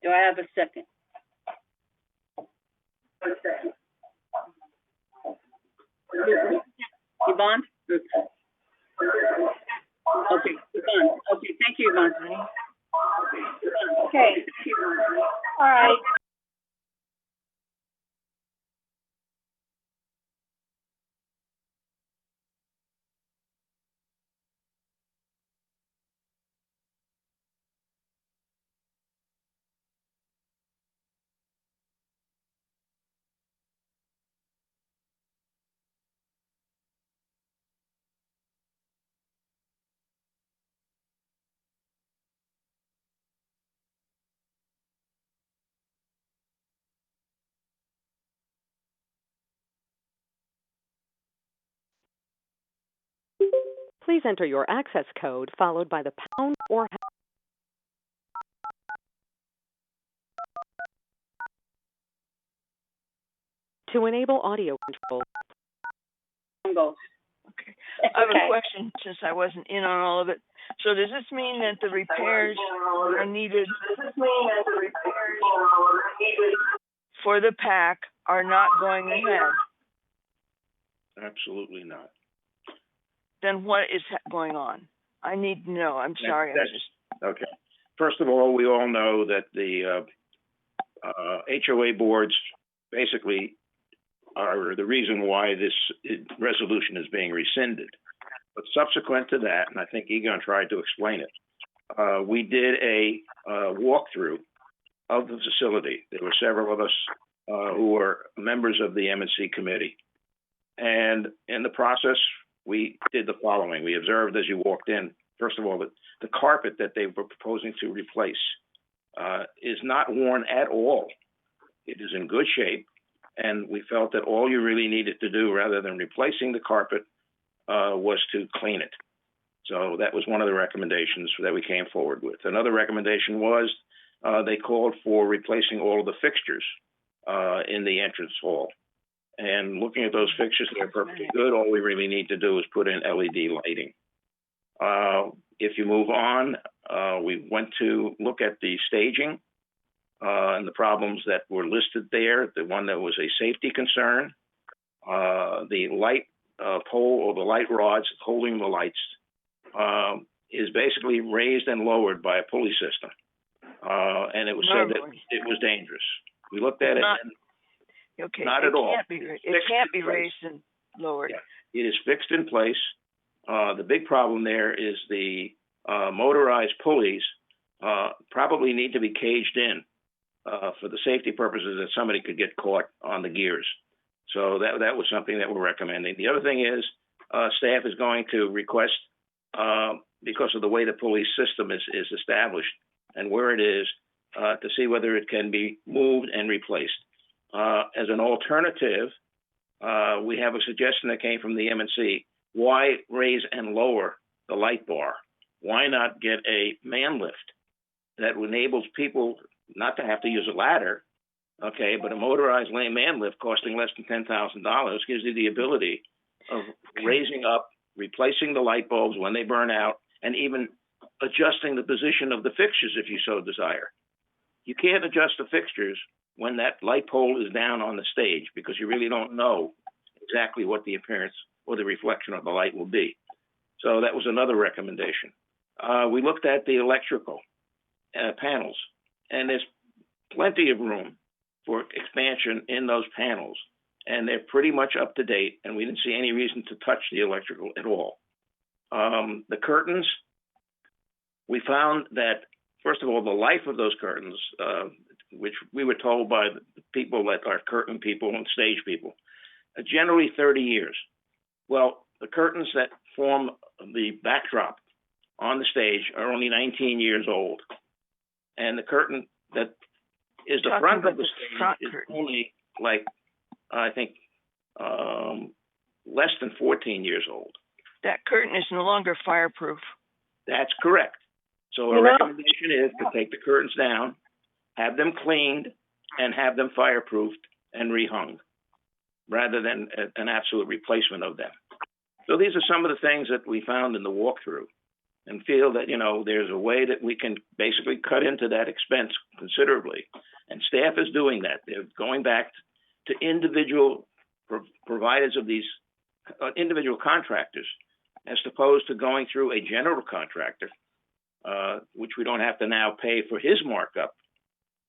Do I have a second? Yvonne? Okay, Yvonne. Okay, thank you, Yvonne. Okay. All right. Please enter your access code followed by the pound or hash. To enable audio control. Okay. I have a question since I wasn't in on all of it. So does this mean that the repairs are needed for the PAC are not going ahead? Absolutely not. Then what is going on? I need to know. I'm sorry. Okay. First of all, we all know that the HOA boards basically are the reason why this resolution is being rescinded. But subsequent to that, and I think Egon tried to explain it, we did a walkthrough of the facility. There were several of us who were members of the M&C committee. And in the process, we did the following. We observed as you walked in, first of all, that the carpet that they were proposing to replace is not worn at all. It is in good shape. and we felt that all you really needed to do, rather than replacing the carpet, was to clean it. So that was one of the recommendations that we came forward with. Another recommendation was they called for replacing all of the fixtures in the entrance hall. And looking at those fixtures, they're perfectly good. All we really need to do is put in LED lighting. If you move on, we went to look at the staging and the problems that were listed there. The one that was a safety concern, the light pole or the light rods holding the lights is basically raised and lowered by a pulley system. And it was said that it was dangerous. We looked at it. Okay. Not at all. It can't be raised and lowered. Yeah. It is fixed in place. The big problem there is the motorized pulleys probably need to be caged in for the safety purposes that somebody could get caught on the gears. So that was something that we're recommending. The other thing is staff is going to request, because of the way the pulley system is established and where it is, to see whether it can be moved and replaced. As an alternative, we have a suggestion that came from the MNC. Why raise and lower the light bar? Why not get a man lift that enables people not to have to use a ladder, okay, but a motorized man lift costing less than $10,000 gives you the ability of raising up, replacing the light bulbs when they burn out, and even adjusting the position of the fixtures if you so desire. You can't adjust the fixtures when that light pole is down on the stage because you really don't know exactly what the appearance or the reflection of the light will be. So that was another recommendation. We looked at the electrical panels, and there's plenty of room for expansion in those panels, and they're pretty much up to date, and we didn't see any reason to touch the electrical at all. The curtains, we found that, first of all, the life of those curtains, which we were told by the people that are curtain people and stage people, generally 30 years. Well, the curtains that form the backdrop on the stage are only 19 years old. And the curtain that is the front of the stage is only like, I think, less than 14 years old. That curtain is no longer fireproof. That's correct. So a recommendation is to take the curtains down, have them cleaned, and have them fireproofed and rehung, rather than an absolute replacement of them. So these are some of the things that we found in the walkthrough, and feel that, there's a way that we can basically cut into that expense considerably. And staff is doing that. They're going back to individual providers of these individual contractors, as opposed to going through a general contractor, which we don't have to now pay for his markup,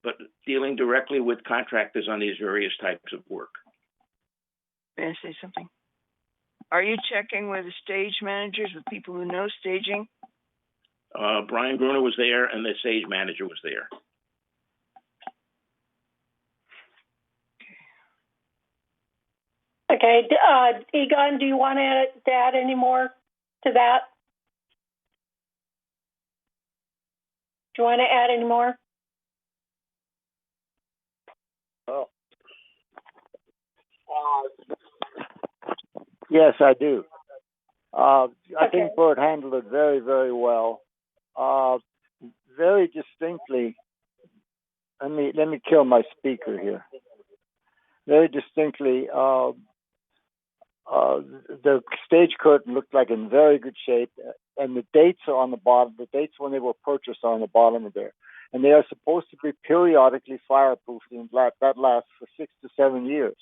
but dealing directly with contractors on these various types of work. May I say something? Are you checking with the stage managers, with people who know staging? Brian Gruner was there, and the stage manager was there. Okay, Egon, do you want to add any more to that? Do you want to add any more? Oh. Yes, I do. I think Bert handled it very, very well. Very distinctly. Let me kill my speaker here. Very distinctly, the stage curtain looked like in very good shape, and the dates are on the bottom. The dates when they were purchased are on the bottom of there, and they are supposed to be periodically fireproofed, and that lasts for 6 to 7 years,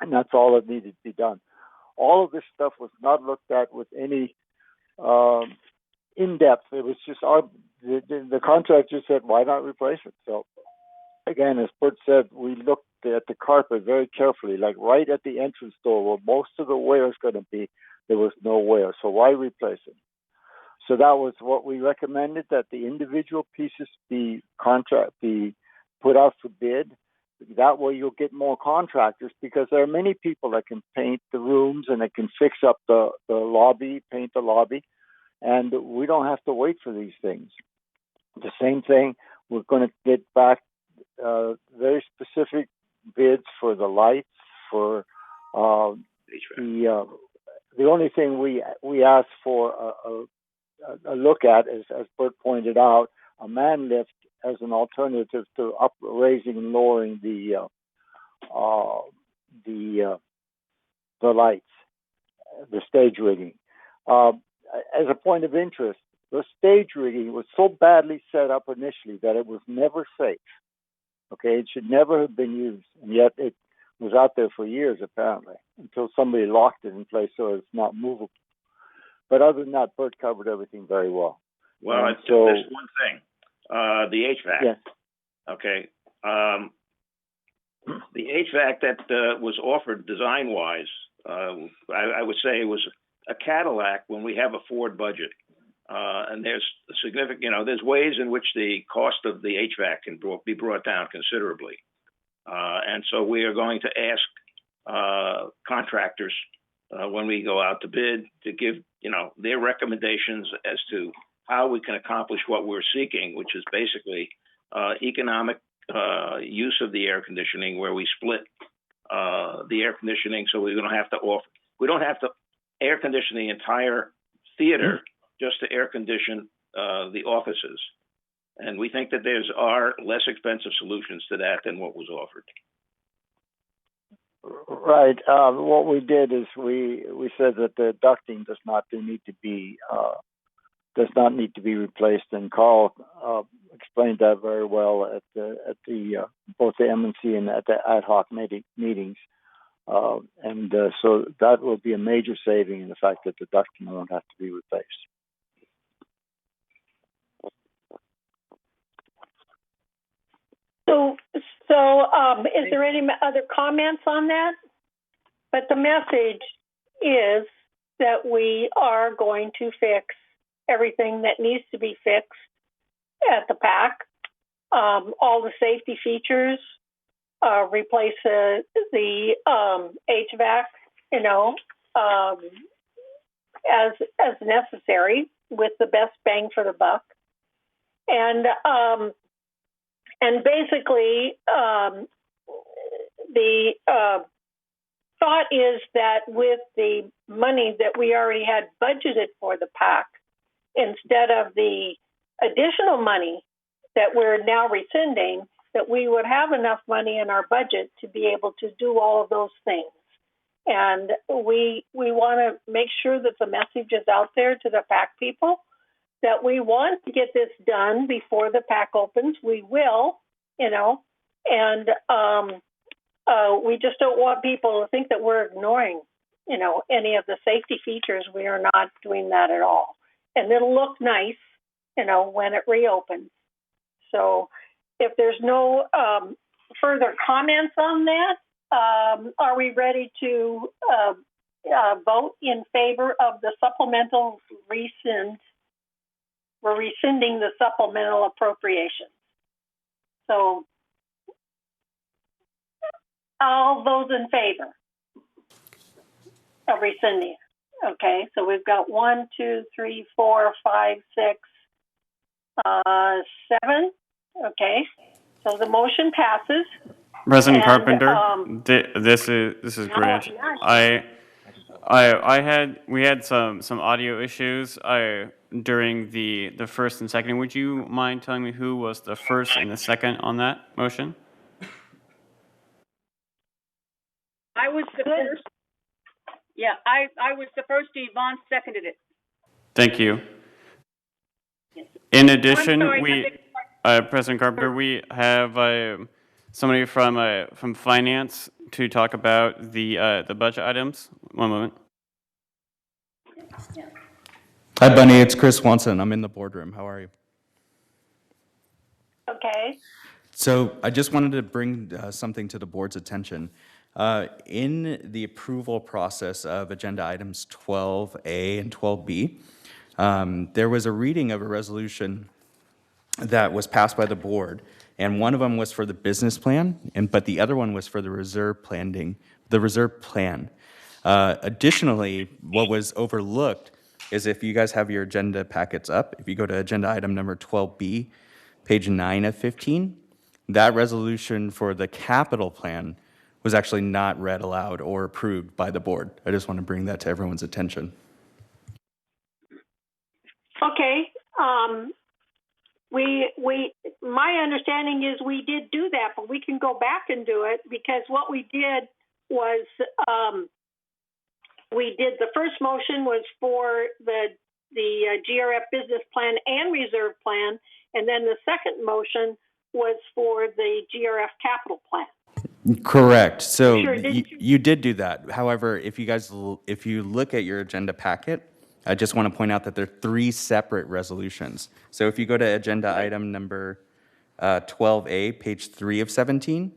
and that's all that needed to be done. All of this stuff was not looked at with any in depth. It was just the contractor said, "Why not replace it?" So again, as Bert said, we looked at the carpet very carefully, like right at the entrance door where most of the wear is going to be. There was no wear, so why replace it? So that was what we recommended, that the individual pieces be put out for bid. That way you'll get more contractors, because there are many people that can paint the rooms and they can fix up the lobby, paint the lobby, and we don't have to wait for these things. The same thing, we're going to get back very specific bids for the lights, for the only thing we asked for a look at is, as Bert pointed out, a man lift as an alternative to raising and lowering the lights, the stage rigging. As a point of interest, the stage rigging was so badly set up initially that it was never safe. Okay, it should never have been used, and yet it was out there for years apparently until somebody locked it in place so it's not movable. But other than that, Bert covered everything very well. Well, there's one thing, the HVAC. Yes. Okay. The HVAC that was offered design-wise, I would say it was a Cadillac when we have a Ford budget. And there's significant, there's ways in which the cost of the HVAC can be brought down considerably. And so we are going to ask contractors when we go out to bid to give, their recommendations as to how we can accomplish what we're seeking, which is basically economic use of the air conditioning, where we split the air conditioning, so we don't have to air condition the entire theater just to air condition the offices. And we think that are less expensive solutions to that than what was offered. Right. What we did is we said that the ducting does not need to be replaced, and Carl explained that very well at both the M&C and at the ad hoc meetings. And so that will be a major saving in the fact that the ducting won't have to be replaced. So is there any other comments on that? But the message is that we are going to fix everything that needs to be fixed at the PAC, all the safety features, replace the HVAC, as necessary with the best bang for the buck, and basically the thought is that with the money that we already had budgeted for the PAC, instead of the additional money that we're now rescinding, that we would have enough money in our budget to be able to do all of those things. And we want to make sure that the message is out there to the PAC people that we want to get this done before the PAC opens. We will, and we just don't want people to think that we're ignoring, any of the safety features. We are not doing that at all. And it'll look nice, when it reopens. So if there's no further comments on that, are we ready to vote in favor of the supplemental rescind? We're rescinding the supplemental appropriations. So all those in favor of rescinding. Okay, so we've got 1, 2, 3, 4, 5, 6, 7. Okay, so the motion passes. President Carpenter, this is Grant. We had some audio issues during the first and second. Would you mind telling me who was the first and the second on that motion? I was the first. Yeah, I was the first. Yvonne seconded it. Thank you. In addition, President Carpenter, we have somebody from finance to talk about the budget items. One moment. Hi, Bunny. It's Chris Swanson. I'm in the boardroom. How are you? Okay. So I just wanted to bring something to the board's attention. In the approval process of agenda items 12A and 12B, there was a reading of a resolution that was passed by the board, and one of them was for the business plan, but the other one was for the reserve plan. Additionally, what was overlooked is, if you guys have your agenda packets up, if you go to agenda item number 12B, page 9 of 15, That resolution for the capital plan was actually not read aloud or approved by the board. I just want to bring that to everyone's attention. Okay, my understanding is we did do that, but we can go back and do it because what we did was, the first motion was for the GRF business plan and reserve plan, and then the second motion was for the GRF capital plan. Correct. So Sure, you did do that. However, if you look at your agenda packet, I just want to point out that there are 3 separate resolutions. So if you go to agenda item number 12A, page 3 of 17,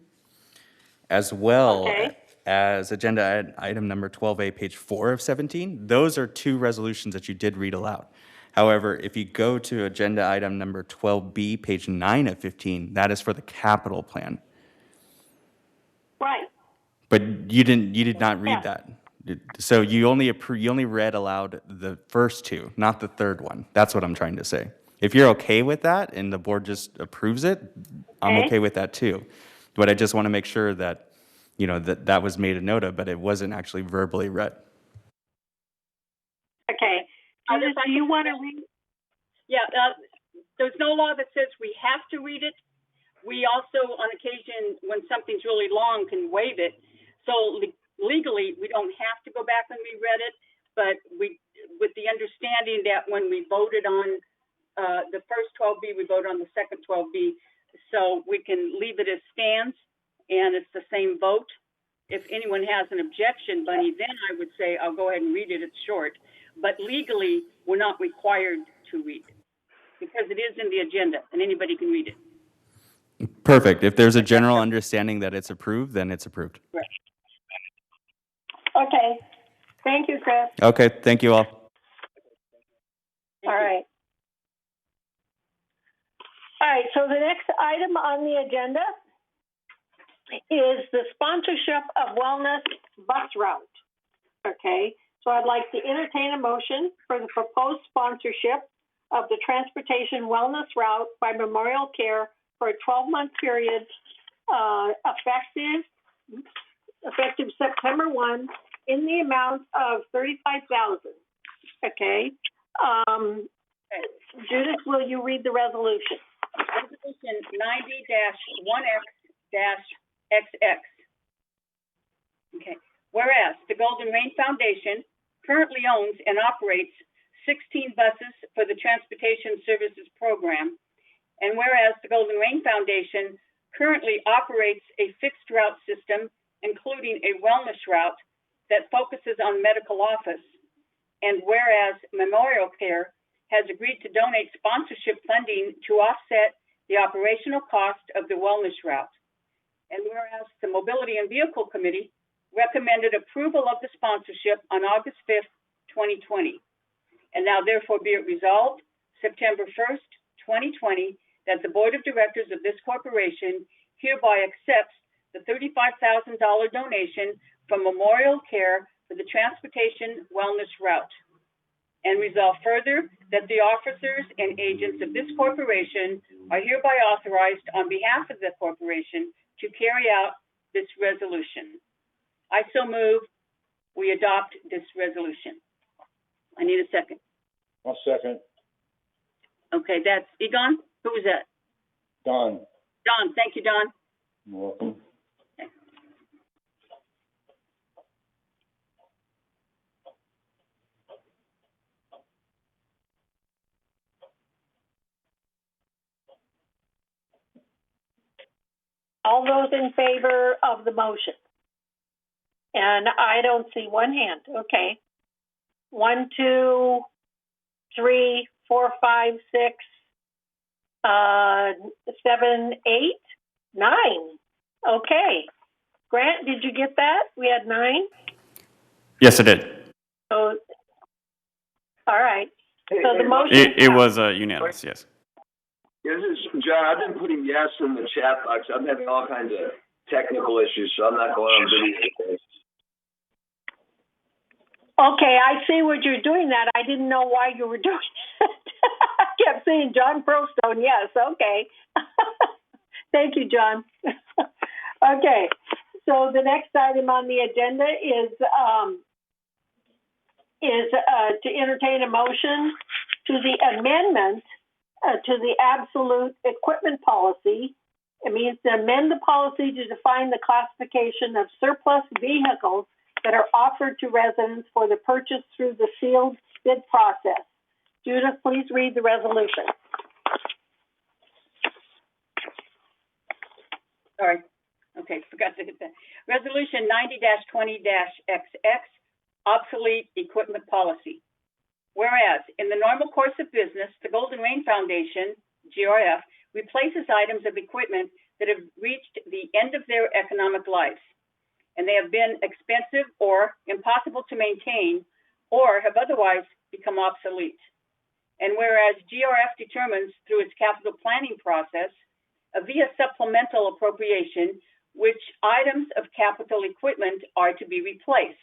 as well as agenda item number 12A, page 4 of 17, those are 2 resolutions that you did read aloud. However, if you go to agenda item number 12B, page 9 of 15, that is for the capital plan. Right. But you did not read that. So you only read aloud the first 2, not the third one. That's what I'm trying to say. If you're okay with that and the board just approves it, I'm okay with that too. But I just want to make sure that, that was made a note of, but it wasn't actually verbally read. Okay. Judith, do you want to read? Yeah, there's no law that says we have to read it. We also, on occasion, when something's really long, can waive it. So legally, we don't have to go back and reread it, but with the understanding that when we voted on the first 12B, we voted on the second 12B, so we can leave it as stands, and it's the same vote. If anyone has an objection, Bunny, then I would say I'll go ahead and read it. It's short, but legally, we're not required to read it because it is in the agenda, and anybody can read it. Perfect. If there's a general understanding that it's approved, then it's approved. Right. Okay. Thank you, Chris. Okay. Thank you all. All right. All right. So the next item on the agenda is the sponsorship of wellness bus route. Okay. So I'd like to entertain a motion for the proposed sponsorship of the transportation wellness route by Memorial Care for a 12-month period effective September 1 in the amount of $35,000. Okay. Judith, will you read the resolution? Resolution 90-1X-XX. Okay. Whereas the Golden Rain Foundation currently owns and operates 16 buses for the Transportation Services Program, and whereas the Golden Rain Foundation currently operates a fixed route system, including a wellness route that focuses on medical office, and whereas Memorial Care has agreed to donate sponsorship funding to offset the operational cost of the wellness route, and whereas the Mobility and Vehicle Committee recommended approval of the sponsorship on August 5th, 2020. And now therefore be it resolved, September 1st, 2020, that the Board of Directors of this corporation hereby accepts the $35,000 donation from Memorial Care for the Transportation Wellness Route. And resolve further that the officers and agents of this corporation are hereby authorized on behalf of the corporation to carry out this resolution. I so move we adopt this resolution. I need a second. I'll second. Okay, that's Egon. Who was that? Don. Don. Thank you, Don. You're welcome. Okay. All those in favor of the motion? And I don't see one hand. Okay. 1, 2, 3, 4, 5, 6, 7, 8, 9. Okay. Grant, did you get that? We had 9? Yes, I did. So, all right. So the motion. It was unanimous, yes. Yeah, this is John. I've been putting yes in the chat box. I'm having all kinds of technical issues, so I'm not going on video. Okay, I see what you're doing that. I didn't know why you were doing it. I kept seeing John Prostone. Yes, okay. Thank you, John. Okay, so the next item on the agenda is to entertain a motion to the amendment to the absolute equipment policy. It means to amend the policy to define the classification of surplus vehicles that are offered to residents for the purchase through the sealed bid process. Judith, please read the resolution. Sorry. Okay, forgot to hit that. Resolution 90-20-XX, obsolete equipment policy. Whereas, in the normal course of business, the Golden Rain Foundation, GRF, replaces items of equipment that have reached the end of their economic lives, and they have been expensive or impossible to maintain, or have otherwise become obsolete. And whereas GRF determines through its capital planning process, via supplemental appropriation, which items of capital equipment are to be replaced.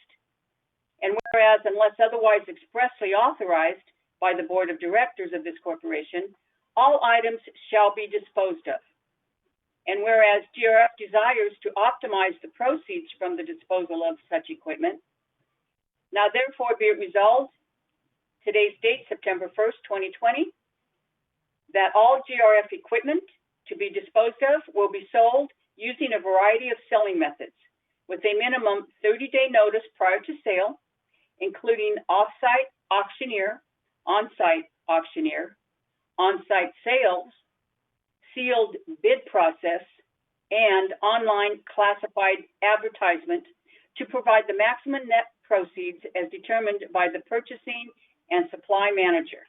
And whereas, unless otherwise expressly authorized by the board of directors of this corporation, all items shall be disposed of. And whereas GRF desires to optimize the proceeds from the disposal of such equipment, now therefore be it resolved, today's date, September 1st, 2020, that all GRF equipment to be disposed of will be sold using a variety of selling methods with a minimum 30-day notice prior to sale, including off-site auctioneer, on-site auctioneer, on-site sales, sealed bid process, and online classified advertisement to provide the maximum net proceeds as determined by the purchasing and supply manager.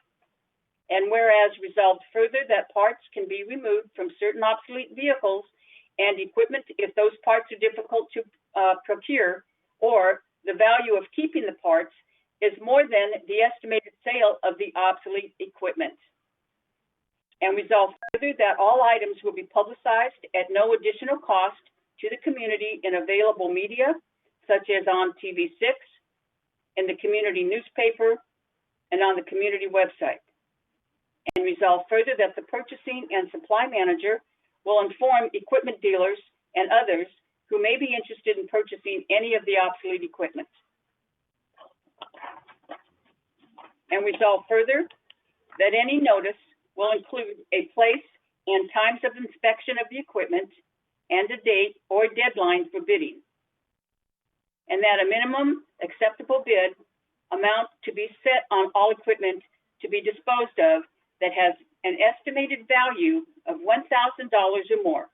And whereas resolved further that parts can be removed from certain obsolete vehicles and equipment if those parts are difficult to procure, or the value of keeping the parts is more than the estimated sale of the obsolete equipment. And resolve further that all items will be publicized at no additional cost to the community in available media, such as on TV6, in the community newspaper, and on the community website. And resolve further that the purchasing and supply manager will inform equipment dealers and others who may be interested in purchasing any of the obsolete equipment. And resolve further that any notice will include a place and times of inspection of the equipment and a date or deadline for bidding. And that a minimum acceptable bid amount to be set on all equipment to be disposed of that has an estimated value of $1,000 or more,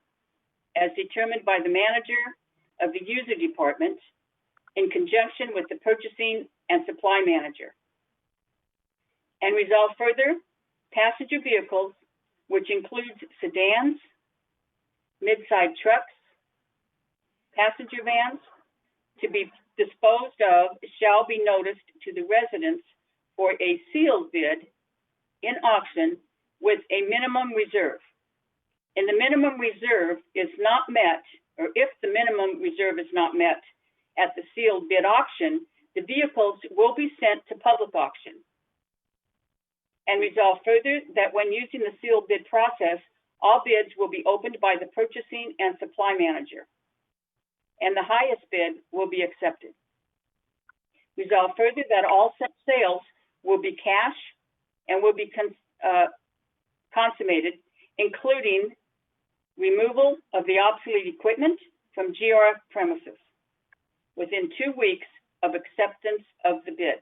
as determined by the manager of the user department in conjunction with the purchasing and supply manager. And resolve further, passenger vehicles, which includes sedans, mid-side trucks, passenger vans, to be disposed of shall be noticed to the residents for a sealed bid in auction with a minimum reserve. And the minimum reserve is not met, or if the minimum reserve is not met at the sealed bid auction, the vehicles will be sent to public auction. And resolve further that when using the sealed bid process, all bids will be opened by the purchasing and supply manager, and the highest bid will be accepted. Resolve further that all such sales will be cash and will be consummated, including removal of the obsolete equipment from GRF premises within 2 weeks of acceptance of the bid.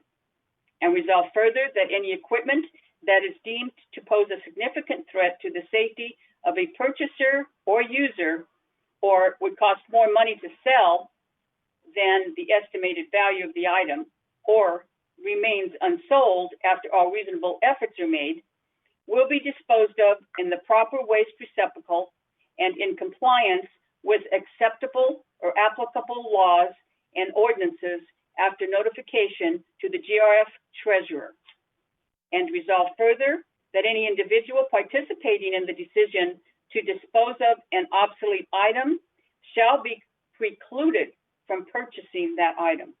And resolve further that any equipment that is deemed to pose a significant threat to the safety of a purchaser or user, or would cost more money to sell than the estimated value of the item, or remains unsold after all reasonable efforts are made, will be disposed of in the proper waste receptacle and in compliance with acceptable or applicable laws and ordinances after notification to the GRF treasurer. And resolve further that any individual participating in the decision to dispose of an obsolete item shall be precluded from purchasing that item.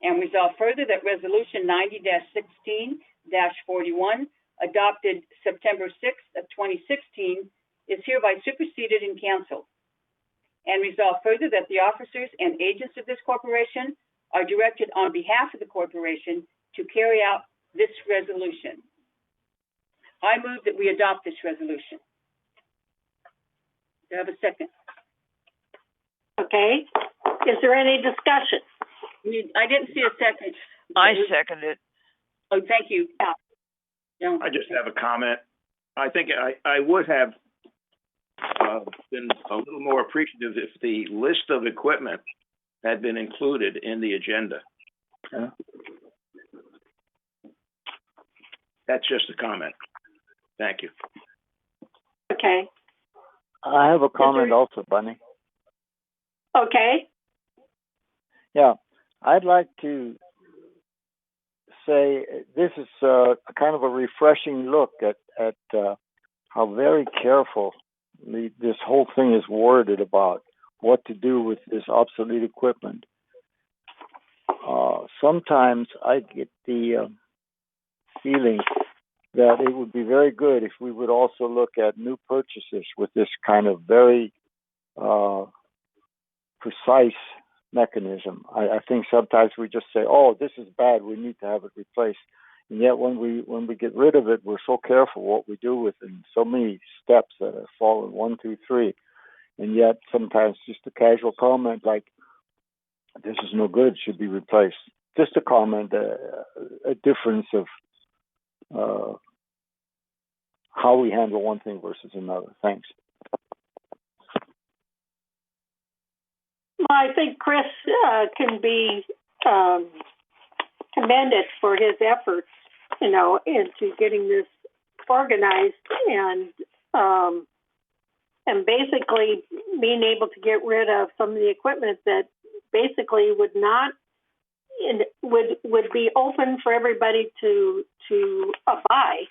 And resolve further that Resolution 90-16-41, adopted September 6th of 2016, is hereby superseded and canceled. And resolve further that the officers and agents of this corporation are directed on behalf of the corporation to carry out this resolution. I move that we adopt this resolution. Do I have a second? Okay. Is there any discussion? I didn't see a second. I second it. Oh, thank you. Yeah. I just have a comment. I think I would have been a little more appreciative if the list of equipment had been included in the agenda. Yeah. That's just a comment. Thank you. Okay. I have a comment also, Bunny. Okay. Yeah, I'd like to say this is a kind of a refreshing look at how very careful this whole thing is worded about what to do with this obsolete equipment. Sometimes I get the feeling that it would be very good if we would also look at new purchases with this kind of very precise mechanism. I think sometimes we just say, "Oh, this is bad. We need to have it replaced." And yet, when we get rid of it, we're so careful what we do with it. And so many steps that have fallen 1, 2, 3. And yet, sometimes just a casual comment like, "This is no good. Should be replaced." Just a comment, a difference of how we handle one thing versus another. Thanks. Well, I think Chris can be commended for his efforts, into getting this organized and basically being able to get rid of some of the equipment that basically would be open for everybody to buy,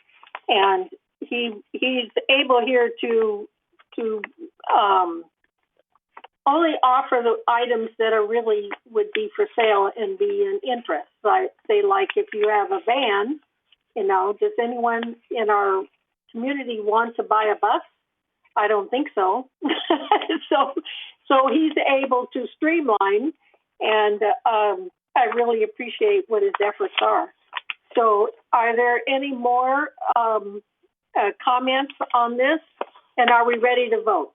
and he's able here to only offer the items that are really would be for sale and be in interest. Like, say, like if you have a van, does anyone in our community want to buy a bus? I don't think so. So he's able to streamline, and I really appreciate what his efforts are. So are there any more comments on this? And are we ready to vote?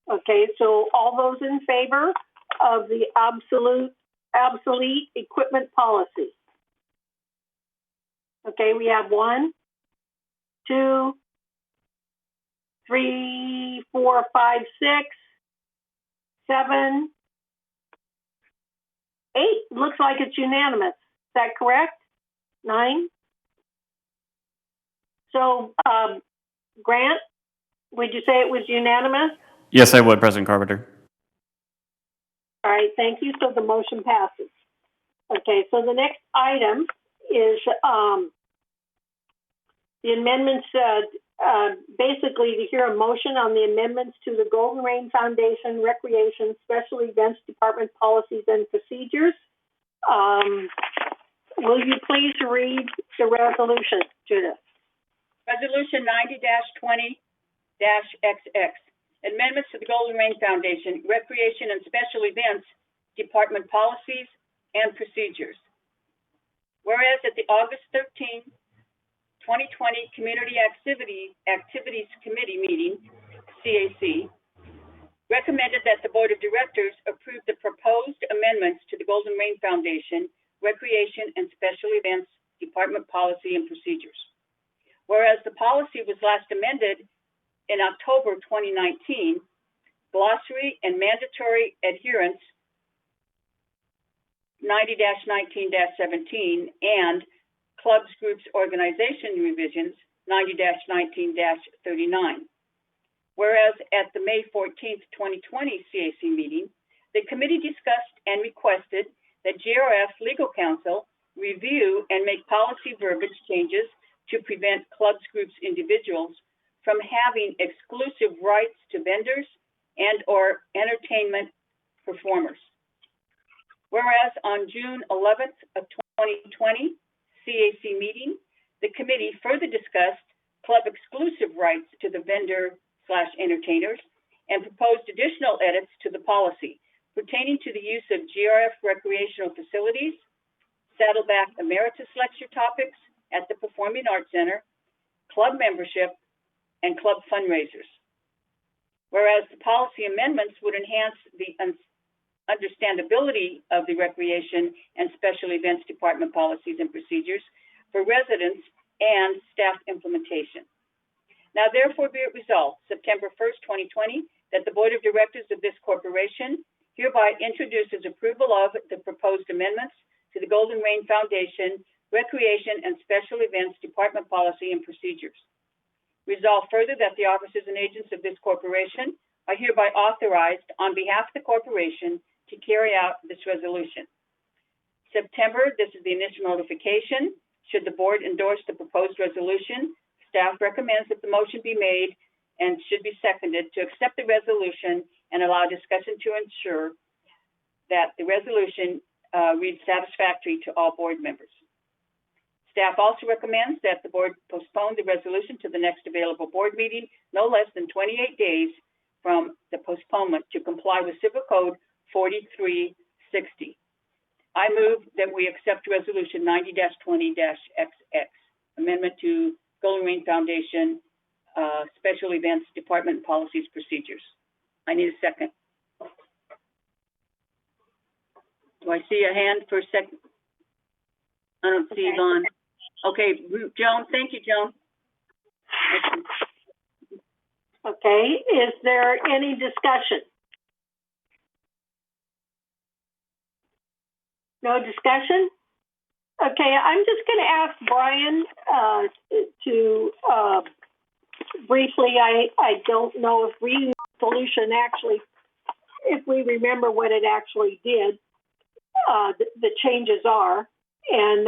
Okay, so all those in favor of the obsolete equipment policy? Okay, we have 1, 2, 3, 4, 5, 6, 7, 8. Looks like it's unanimous. Is that correct? 9. So, Grant, would you say it was unanimous? Yes, I would, President Carpenter. All right, thank you. So the motion passes. Okay, so the next item is the amendments, basically to hear a motion on the amendments to the Golden Rain Foundation Recreation Special Events Department Policies and Procedures. Will you please read the resolution, Judith? Resolution 90-20-XX. Amendments to the Golden Rain Foundation Recreation and Special Events Department Policies and Procedures. Whereas at the August 13, 2020 Community Activities Committee meeting, CAC, recommended that the Board of Directors approve the proposed amendments to the Golden Rain Foundation Recreation and Special Events Department Policy and Procedures. Whereas the policy was last amended in October 2019, glossary and mandatory adherence 90-19-17 and clubs, groups, organization revisions 90-19-39. Whereas at the May 14th, 2020 CAC meeting, the committee discussed and requested that GRF Legal Counsel review and make policy verbiage changes to prevent clubs, groups, individuals from having exclusive rights to vendors and or entertainment performers. Whereas on June 11th of 2020 CAC meeting, the committee further discussed club exclusive rights to the vendor/entertainers, and proposed additional edits to the policy pertaining to the use of GRF recreational facilities, Saddleback emeritus lecture topics at the Performing Arts Center, club membership, and club fundraisers. Whereas the policy amendments would enhance the understandability of the Recreation and Special Events Department policies and procedures for residents and staff implementation. Now therefore be it resolved, September 1st, 2020, that the Board of Directors of this corporation hereby introduces approval of the proposed amendments to the Golden Rain Foundation Recreation and Special Events Department policy and procedures. Resolve further that the officers and agents of this corporation are hereby authorized on behalf of the corporation to carry out this resolution. September, this is the initial notification. Should the board endorse the proposed resolution, staff recommends that the motion be made and should be seconded to accept the resolution and allow discussion to ensure that the resolution reads satisfactory to all board members. Staff also recommends that the board postpone the resolution to the next available board meeting, no less than 28 days from the postponement to comply with Civil Code 4360. I move that we accept Resolution 90-20-XX, Amendment to Golden Rain Foundation Special Events Department Policies Procedures. I need a second. Do I see a hand for a second? I don't see Yvonne. Okay, Joan, thank you, Joan. Okay, is there any discussion? No discussion? Okay, I'm just going to ask Brian to briefly, I don't know if resolution actually, if we remember what it actually did, the changes are. And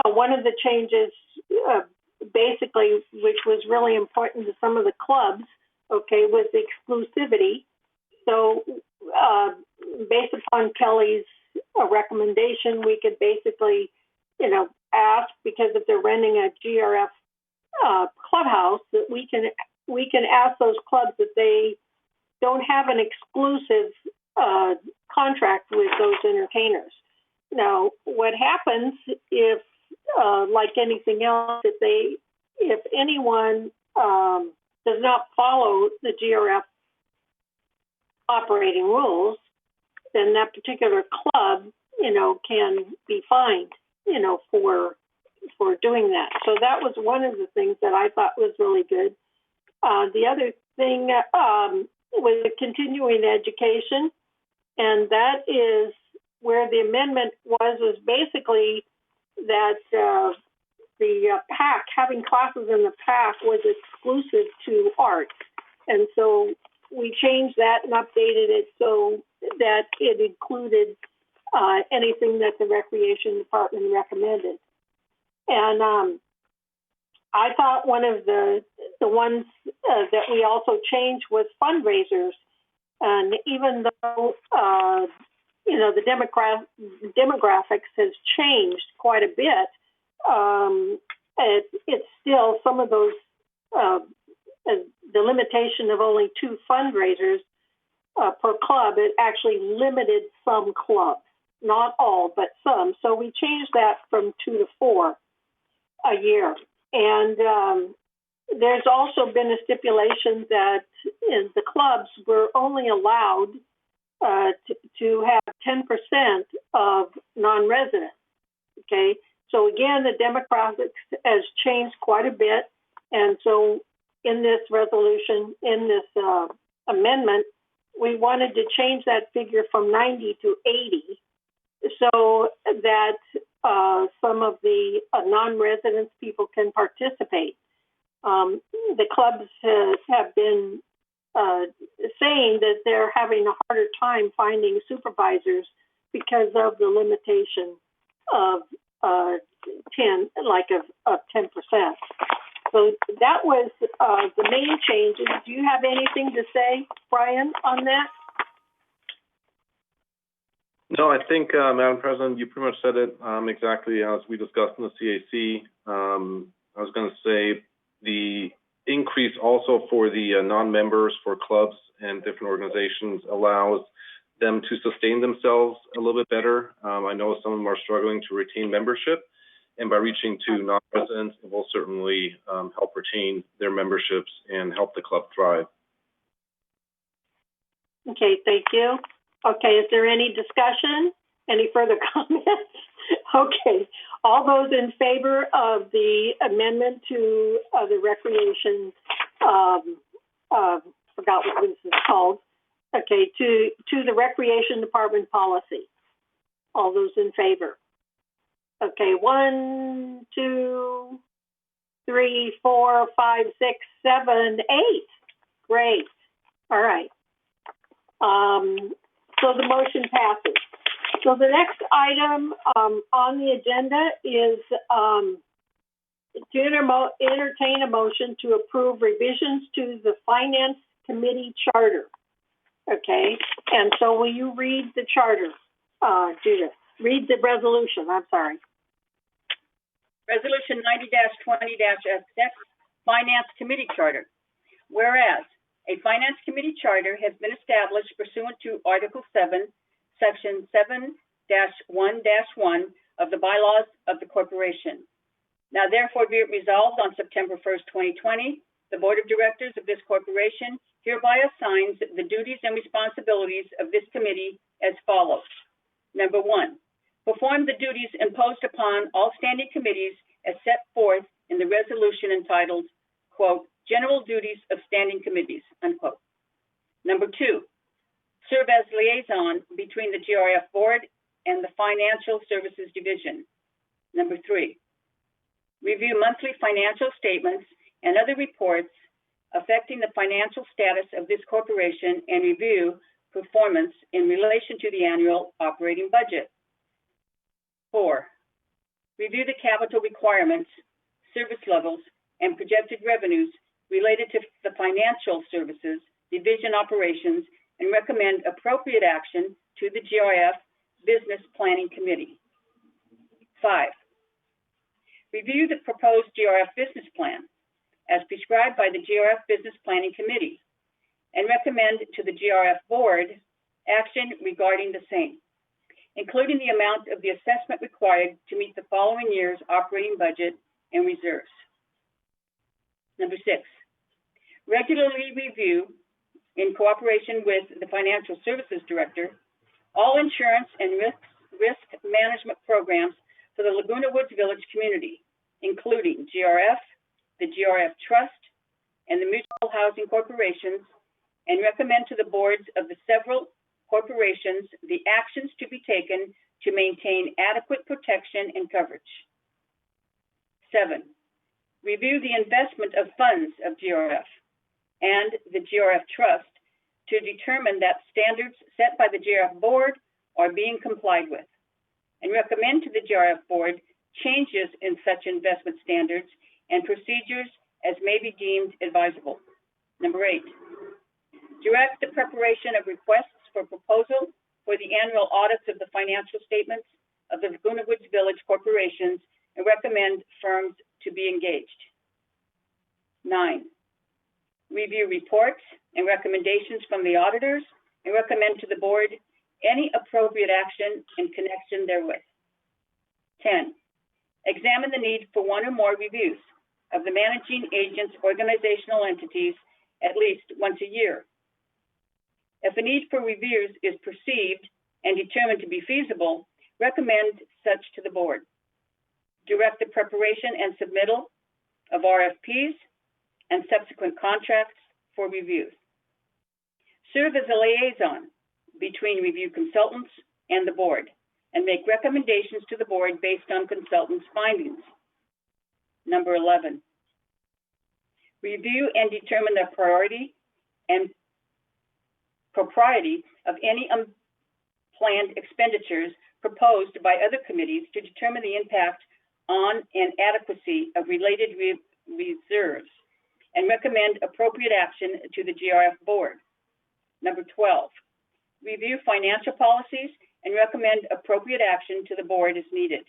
one of the changes, basically, which was really important to some of the clubs, okay, was the exclusivity. So based upon Kelly's recommendation, we could basically, ask, because if they're renting a GRF clubhouse, that we can ask those clubs that they don't have an exclusive contract with those entertainers. Now, what happens if, like anything else, if anyone does not follow the GRF operating rules, then that particular club, can be fined, for doing that. So that was one of the things that I thought was really good. The other thing was continuing education, and that is where the amendment was basically that the PAC, having classes in the PAC, was exclusive to art. And so we changed that and updated it so that it included anything that the Recreation Department recommended. And I thought one of the ones that we also changed was fundraisers. And even though, the demographics has changed quite a bit, it's still some of those, the limitation of only 2 fundraisers per club, it actually limited some clubs, not all, but some. So we changed that from 2 to 4 a year. And there's also been a stipulation that the clubs were only allowed to have 10% of non-residents. Okay, so again, the demographics has changed quite a bit, and so in this resolution, in this amendment, we wanted to change that figure from 90 to 80, so that some of the non-residents people can participate. The clubs have been saying that they're having a harder time finding supervisors because of the limitation of 10%. So that was the main changes. Do you have anything to say, Brian, on that? No, I think, Madam President, you pretty much said it exactly as we discussed in the CAC. I was going to say the increase also for the non-members, for clubs and different organizations, allows them to sustain themselves a little bit better. I know some of them are struggling to retain membership, and by reaching to non-residents, it will certainly help retain their memberships and help the club thrive. Okay, thank you. Okay, is there any discussion? Any further comments? Okay, all those in favor of the amendment to the recreation, forgot what this is called. Okay, to the recreation department policy. All those in favor. Okay, 1, 2, 3, 4, 5, 6, 7, 8. Great. All right. So the motion passes. So the next item on the agenda is to entertain a motion to approve revisions to the Finance Committee Charter. Okay, and so will you read the charter, Judith? Read the resolution, I'm sorry. Resolution 90-20-XX, Finance Committee Charter. Whereas a Finance Committee Charter has been established pursuant to Article 7, Section 7-1-1 of the bylaws of the corporation. Now therefore be it resolved on September 1st, 2020, the Board of Directors of this corporation hereby assigns the duties and responsibilities of this committee as follows. Number 1, perform the duties imposed upon all standing committees as set forth in the resolution entitled, quote, General Duties of Standing Committees, unquote. Number 2, serve as liaison between the GRF Board and the Financial Services Division. Number 3, review monthly financial statements and other reports affecting the financial status of this corporation and review performance in relation to the annual operating budget. 4, review the capital requirements, service levels, and projected revenues related to the financial services division operations and recommend appropriate action to the GRF Business Planning Committee. 5, review the proposed GRF business plan as prescribed by the GRF Business Planning Committee and recommend to the GRF Board action regarding the same, including the amount of the assessment required to meet the following year's operating budget and reserves. Number 6, regularly review, in cooperation with the Financial Services Director, all insurance and risk management programs for the Laguna Woods Village community, including GRF, the GRF Trust, and the Mutual Housing Corporations, and recommend to the boards of the several corporations the actions to be taken to maintain adequate protection and coverage. 7, review the investment of funds of GRF and the GRF Trust to determine that standards set by the GRF Board are being complied with, and recommend to the GRF Board changes in such investment standards and procedures as may be deemed advisable. Number 8, direct the preparation of requests for proposal for the annual audits of the financial statements of the Laguna Woods Village corporations and recommend firms to be engaged. 9, review reports and recommendations from the auditors and recommend to the board any appropriate action in connection therewith. 10, examine the need for one or more reviews of the managing agent's organizational entities at least once a year. If a need for reviews is perceived and determined to be feasible, recommend such to the board. Direct the preparation and submittal of RFPs and subsequent contracts for reviews. Serve as a liaison between review consultants and the board and make recommendations to the board based on consultants' findings. Number 11, review and determine the priority and propriety of any unplanned expenditures proposed by other committees to determine the impact on and adequacy of related reserves and recommend appropriate action to the GRF Board. Number 12, review financial policies and recommend appropriate action to the board as needed.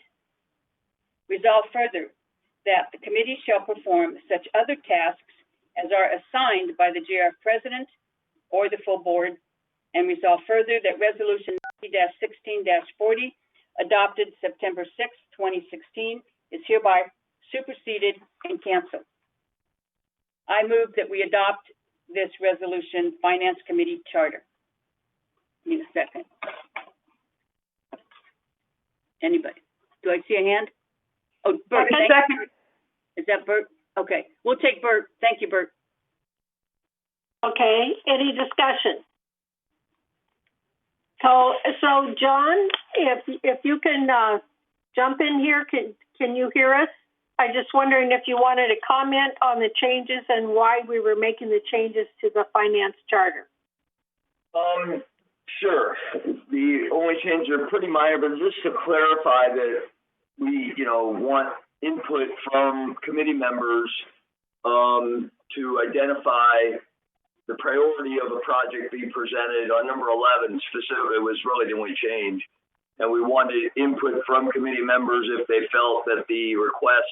Resolve further that the committee shall perform such other tasks as are assigned by the JRF president or the full board, and resolve further that Resolution 90-16-40, adopted September 6, 2016, is hereby superseded and canceled. I move that we adopt this resolution Finance Committee Charter. Need a second. Anybody? Do I see a hand? Oh, Bert. Second. Is that Bert? Okay, we'll take Bert. Thank you, Bert. Okay, any discussion? So John, if you can jump in here, can you hear us? I just wondering if you wanted to comment on the changes and why we were making the changes to the finance charter. Sure. The only changes are pretty minor, but just to clarify that we, want input from committee members to identify the priority of a project being presented. On number 11 specifically was really the only change. And we wanted input from committee members if they felt that the request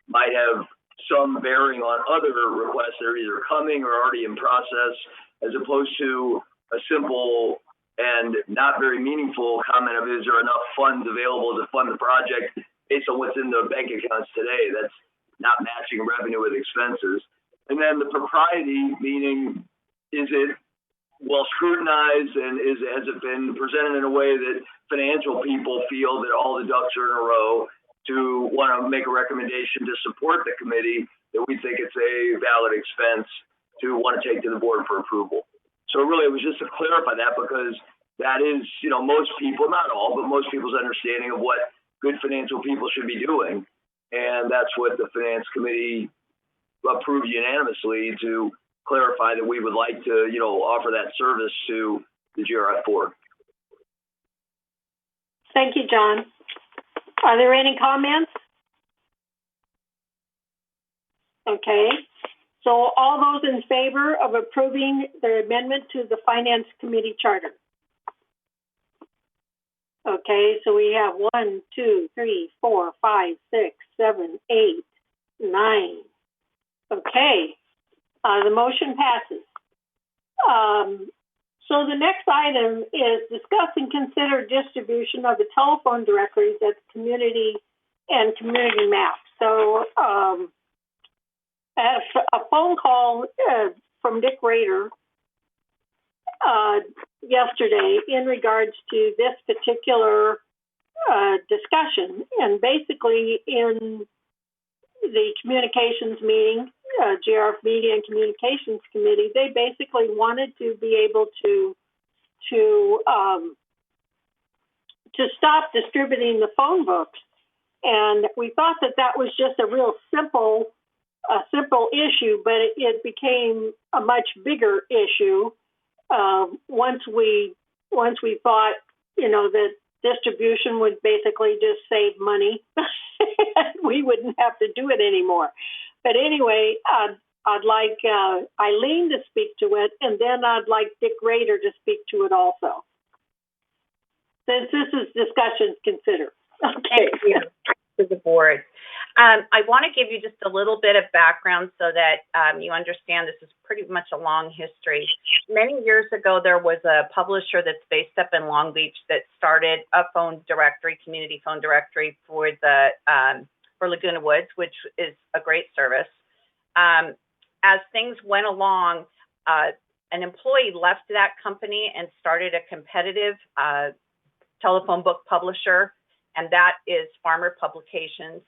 might have some bearing on other requests that are either coming or already in process, as opposed to a simple and not very meaningful comment of, is there enough funds available to fund the project based on what's in the bank accounts today? That's not matching revenue with expenses. And then the propriety, meaning, is it well scrutinized and has it been presented in a way that financial people feel that all the ducks are in a row to want to make a recommendation to support the committee that we think it's a valid expense to want to take to the board for approval. So really it was just to clarify that, because that is, most people, not all, but most people's understanding of what good financial people should be doing. And that's what the finance committee approved unanimously, to clarify that we would like to, offer that service to the GRF board. Thank you, John. Are there any comments? Okay. So all those in favor of approving the amendment to the Finance Committee Charter? Okay, so we have 1, 2, 3, 4, 5, 6, 7, 8, 9. Okay, the motion passes. So the next item is discuss and consider distribution of the telephone directories at the community and community maps. So I had a phone call from Dick Rader yesterday in regards to this particular discussion. And basically in the communications meeting, GRF Media and Communications Committee, they basically wanted to be able to stop distributing the phone books. And we thought that was just a real simple issue, but it became a much bigger issue once we thought, that distribution would basically just save money. We wouldn't have to do it anymore. But anyway, I'd like Eileen to speak to it, and then I'd like Dick Rader to speak to it also, since this is discussions considered. Okay. Thank you to the board. I want to give you just a little bit of background so that you understand this is pretty much a long history. Many years ago, there was a publisher that's based up in Long Beach that started a phone directory, community phone directory for the for Laguna Woods, which is a great service. As things went along, an employee left that company and started a competitive telephone book publisher, and that is Farmer Publications.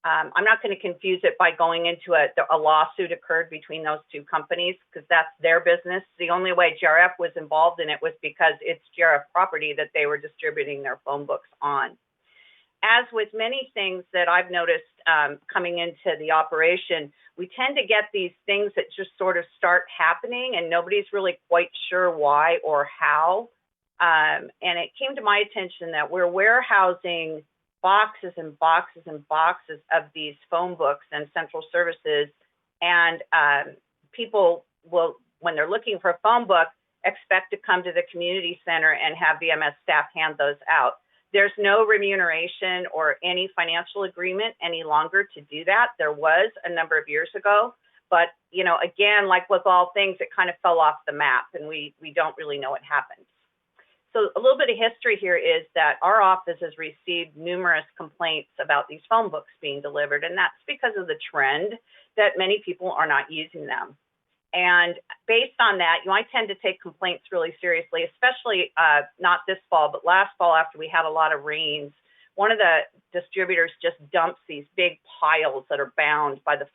I'm not going to confuse it by going into a lawsuit occurred between those two companies, because that's their business. The only way GRF was involved in it was because it's GRF property that they were distributing their phone books on. As with many things that I've noticed coming into the operation, we tend to get these things that just sort of start happening and nobody's really quite sure why or how. And it came to my attention that we're warehousing boxes and boxes and boxes of these phone books and central services. And people will, when they're looking for a phone book, expect to come to the community center and have VMS staff hand those out. There's no remuneration or any financial agreement any longer to do that. There was a number of years ago, but, you know, again, like with all things, it kind of fell off the map, and we don't really know what happened. So a little bit of history here is that our office has received numerous complaints about these phone books being delivered, and that's because of the trend that many people are not using them. And based on that, you know, I tend to take complaints really seriously, especially not this fall, but last fall after we had a lot of rains. One of the distributors just dumps these big piles that are bound by the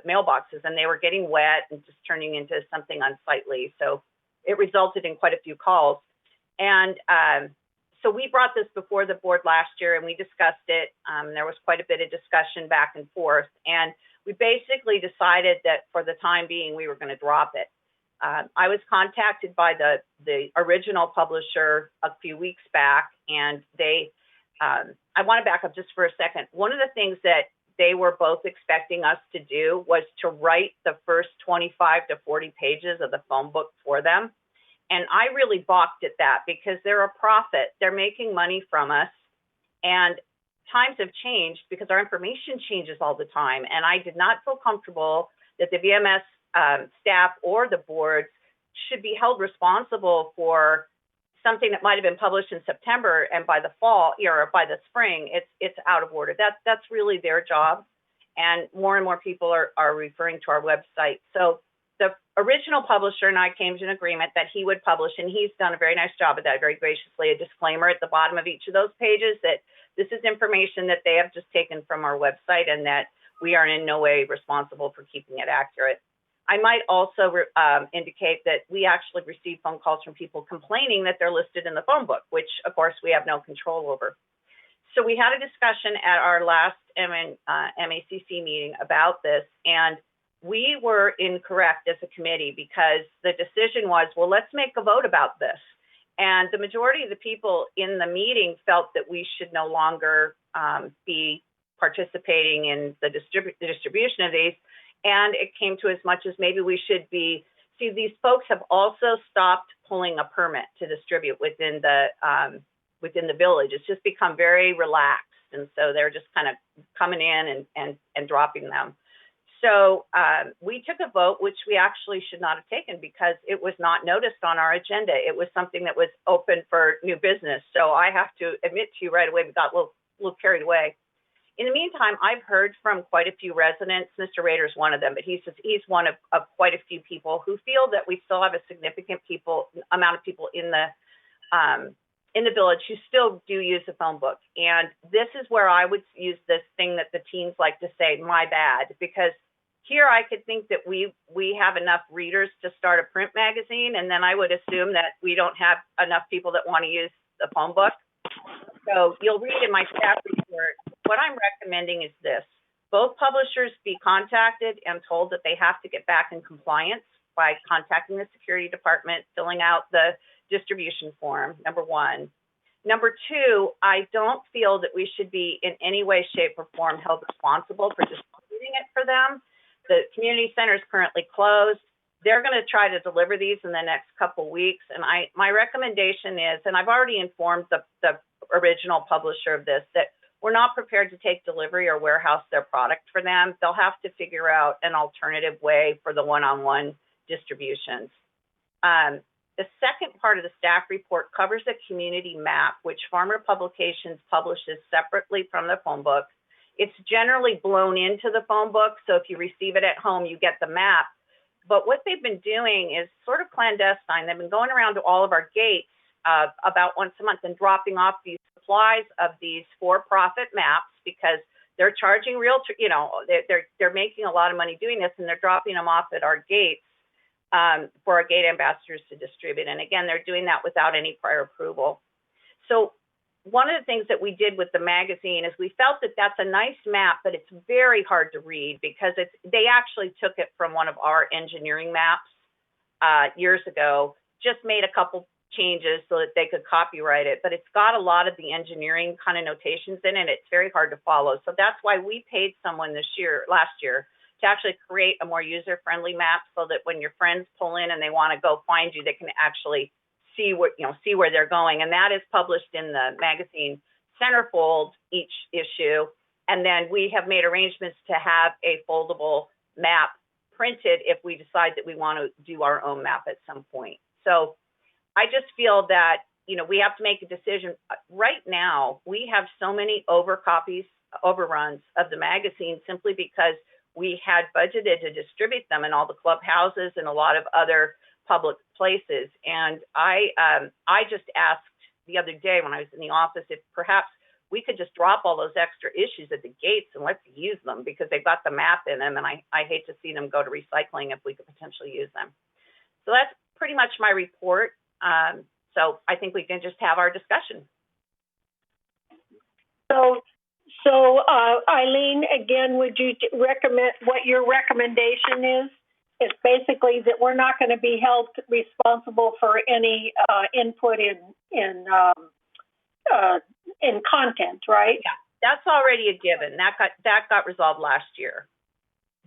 mailboxes, and they were getting wet and just turning into something unsightly. So it resulted in quite a few calls. And so we brought this before the board last year, and we discussed it. There was quite a bit of discussion back and forth, and we basically decided that for the time being, we were going to drop it. I was contacted by the original publisher a few weeks back, and they, I want to back up just for a second. One of the things that they were both expecting us to do was to write the first 25 to 40 pages of the phone book for them. And I really balked at that because they're a profit. They're making money from us. And times have changed because our information changes all the time. And I did not feel comfortable that the VMS staff or the boards should be held responsible for something that might have been published in September, and by the fall or by the spring, it's out of order. That's really their job. And more people are referring to our website. So the original publisher and I came to an agreement that he would publish, and he's done a very nice job of that, very graciously, a disclaimer at the bottom of each of those pages that this is information that they have just taken from our website and that we are in no way responsible for keeping it accurate. I might also indicate that we actually receive phone calls from people complaining that they're listed in the phone book, which of course we have no control over. So we had a discussion at our last MACC meeting about this, and we were incorrect as a committee because the decision was, well, let's make a vote about this. And the majority of the people in the meeting felt that we should no longer be participating in the distribution of these. And it came to as much as maybe we should be, see, these folks have also stopped pulling a permit to distribute within the village. It's just become very relaxed. And so they're just kind of coming in and dropping them. So we took a vote, which we actually should not have taken because it was not noticed on our agenda. It was something that was open for new business. So I have to admit to you right away, we got a little carried away. In the meantime, I've heard from quite a few residents. Mr. Rader's one of them, but he says he's one of quite a few people who feel that we still have a significant amount of people in the village who still do use the phone book. And this is where I would use this thing that the teens like to say, my bad, because here I could think that we have enough readers to start a print magazine, and then I would assume that we don't have enough people that want to use the phone book. So you'll read in my staff report, what I'm recommending is this. Both publishers be contacted and told that they have to get back in compliance by contacting the security department, filling out the distribution form, number one. Number two, I don't feel that we should be in any way, shape, or form held responsible for distributing it for them. The community center is currently closed. They're going to try to deliver these in the next couple weeks. And my recommendation is, and I've already informed the original publisher of this, that we're not prepared to take delivery or warehouse their product for them. They'll have to figure out an alternative way for the one-on-one distributions. The second part of the staff report covers a community map, which Farmer Publications publishes separately from the phone book. It's generally blown into the phone book, so if you receive it at home, you get the map. But what they've been doing is sort of clandestine. They've been going around to all of our gates about once a month and dropping off these supplies of these for-profit maps because they're charging they're making a lot of money doing this, and they're dropping them off at our gates for our gate ambassadors to distribute. And again, they're doing that without any prior approval. So one of the things that we did with the magazine is we felt that that's a nice map, but it's very hard to read because they actually took it from one of our engineering maps years ago, just made a couple changes so that they could copyright it, but it's got a lot of the engineering kind of notations in it. It's very hard to follow. So that's why we paid someone last year, to actually create a more user-friendly map so that when your friends pull in and they want to go find you, they can actually see where they're going. And that is published in the magazine centerfold each issue. And then we have made arrangements to have a foldable map printed if we decide that we want to do our own map at some point. So I just feel that, we have to make a decision. Right now, we have so many overruns of the magazine simply because we had budgeted to distribute them in all the clubhouses and a lot of other public places. And I just asked the other day when I was in the office if perhaps we could just drop all those extra issues at the gates and let's use them because they've got the map in them, and I hate to see them go to recycling if we could potentially use them. So that's pretty much my report. So I think we can just have our discussion. So Eileen, again, would you recommend what your recommendation is? It's basically that we're not going to be held responsible for any input in content, right? Yeah, that's already a given. That got resolved last year.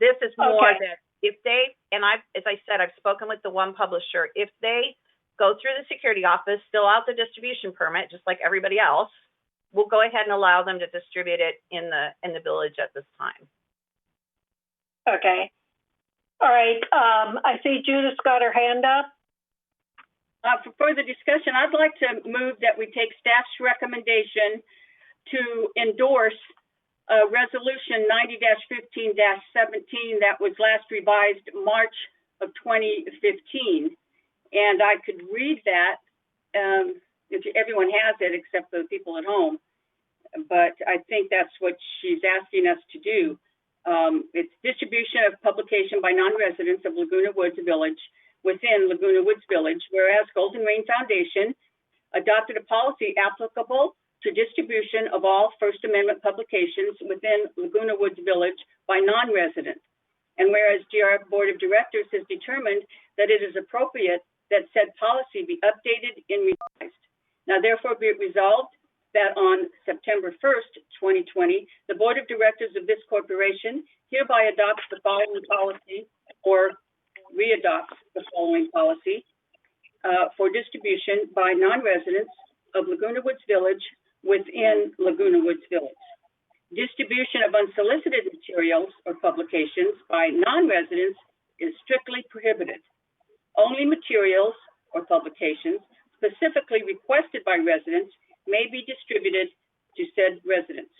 This is more that if they, and as I said, I've spoken with the one publisher, if they go through the security office, fill out the distribution permit, just like everybody else, we'll go ahead and allow them to distribute it in the village at this time. Okay. All right. I see Judith's got her hand up. For further discussion, I'd like to move that we take staff's recommendation to endorse Resolution 90-15-17 that was last revised March of 2015. And I could read that if everyone has it except for the people at home. But I think that's what she's asking us to do. It's distribution of publication by non-residents of Laguna Woods Village within Laguna Woods Village, whereas Golden Rain Foundation adopted a policy applicable to distribution of all First Amendment publications within Laguna Woods Village by non-residents. And whereas GRF Board of Directors has determined that it is appropriate that said policy be updated and revised. Now, therefore, be it resolved that on September 1st, 2020, the Board of Directors of this corporation hereby adopts the following policy or readopts the following policy for distribution by non-residents of Laguna Woods Village within Laguna Woods Village. Distribution of unsolicited materials or publications by non-residents is strictly prohibited. Only materials or publications specifically requested by residents may be distributed to said residents.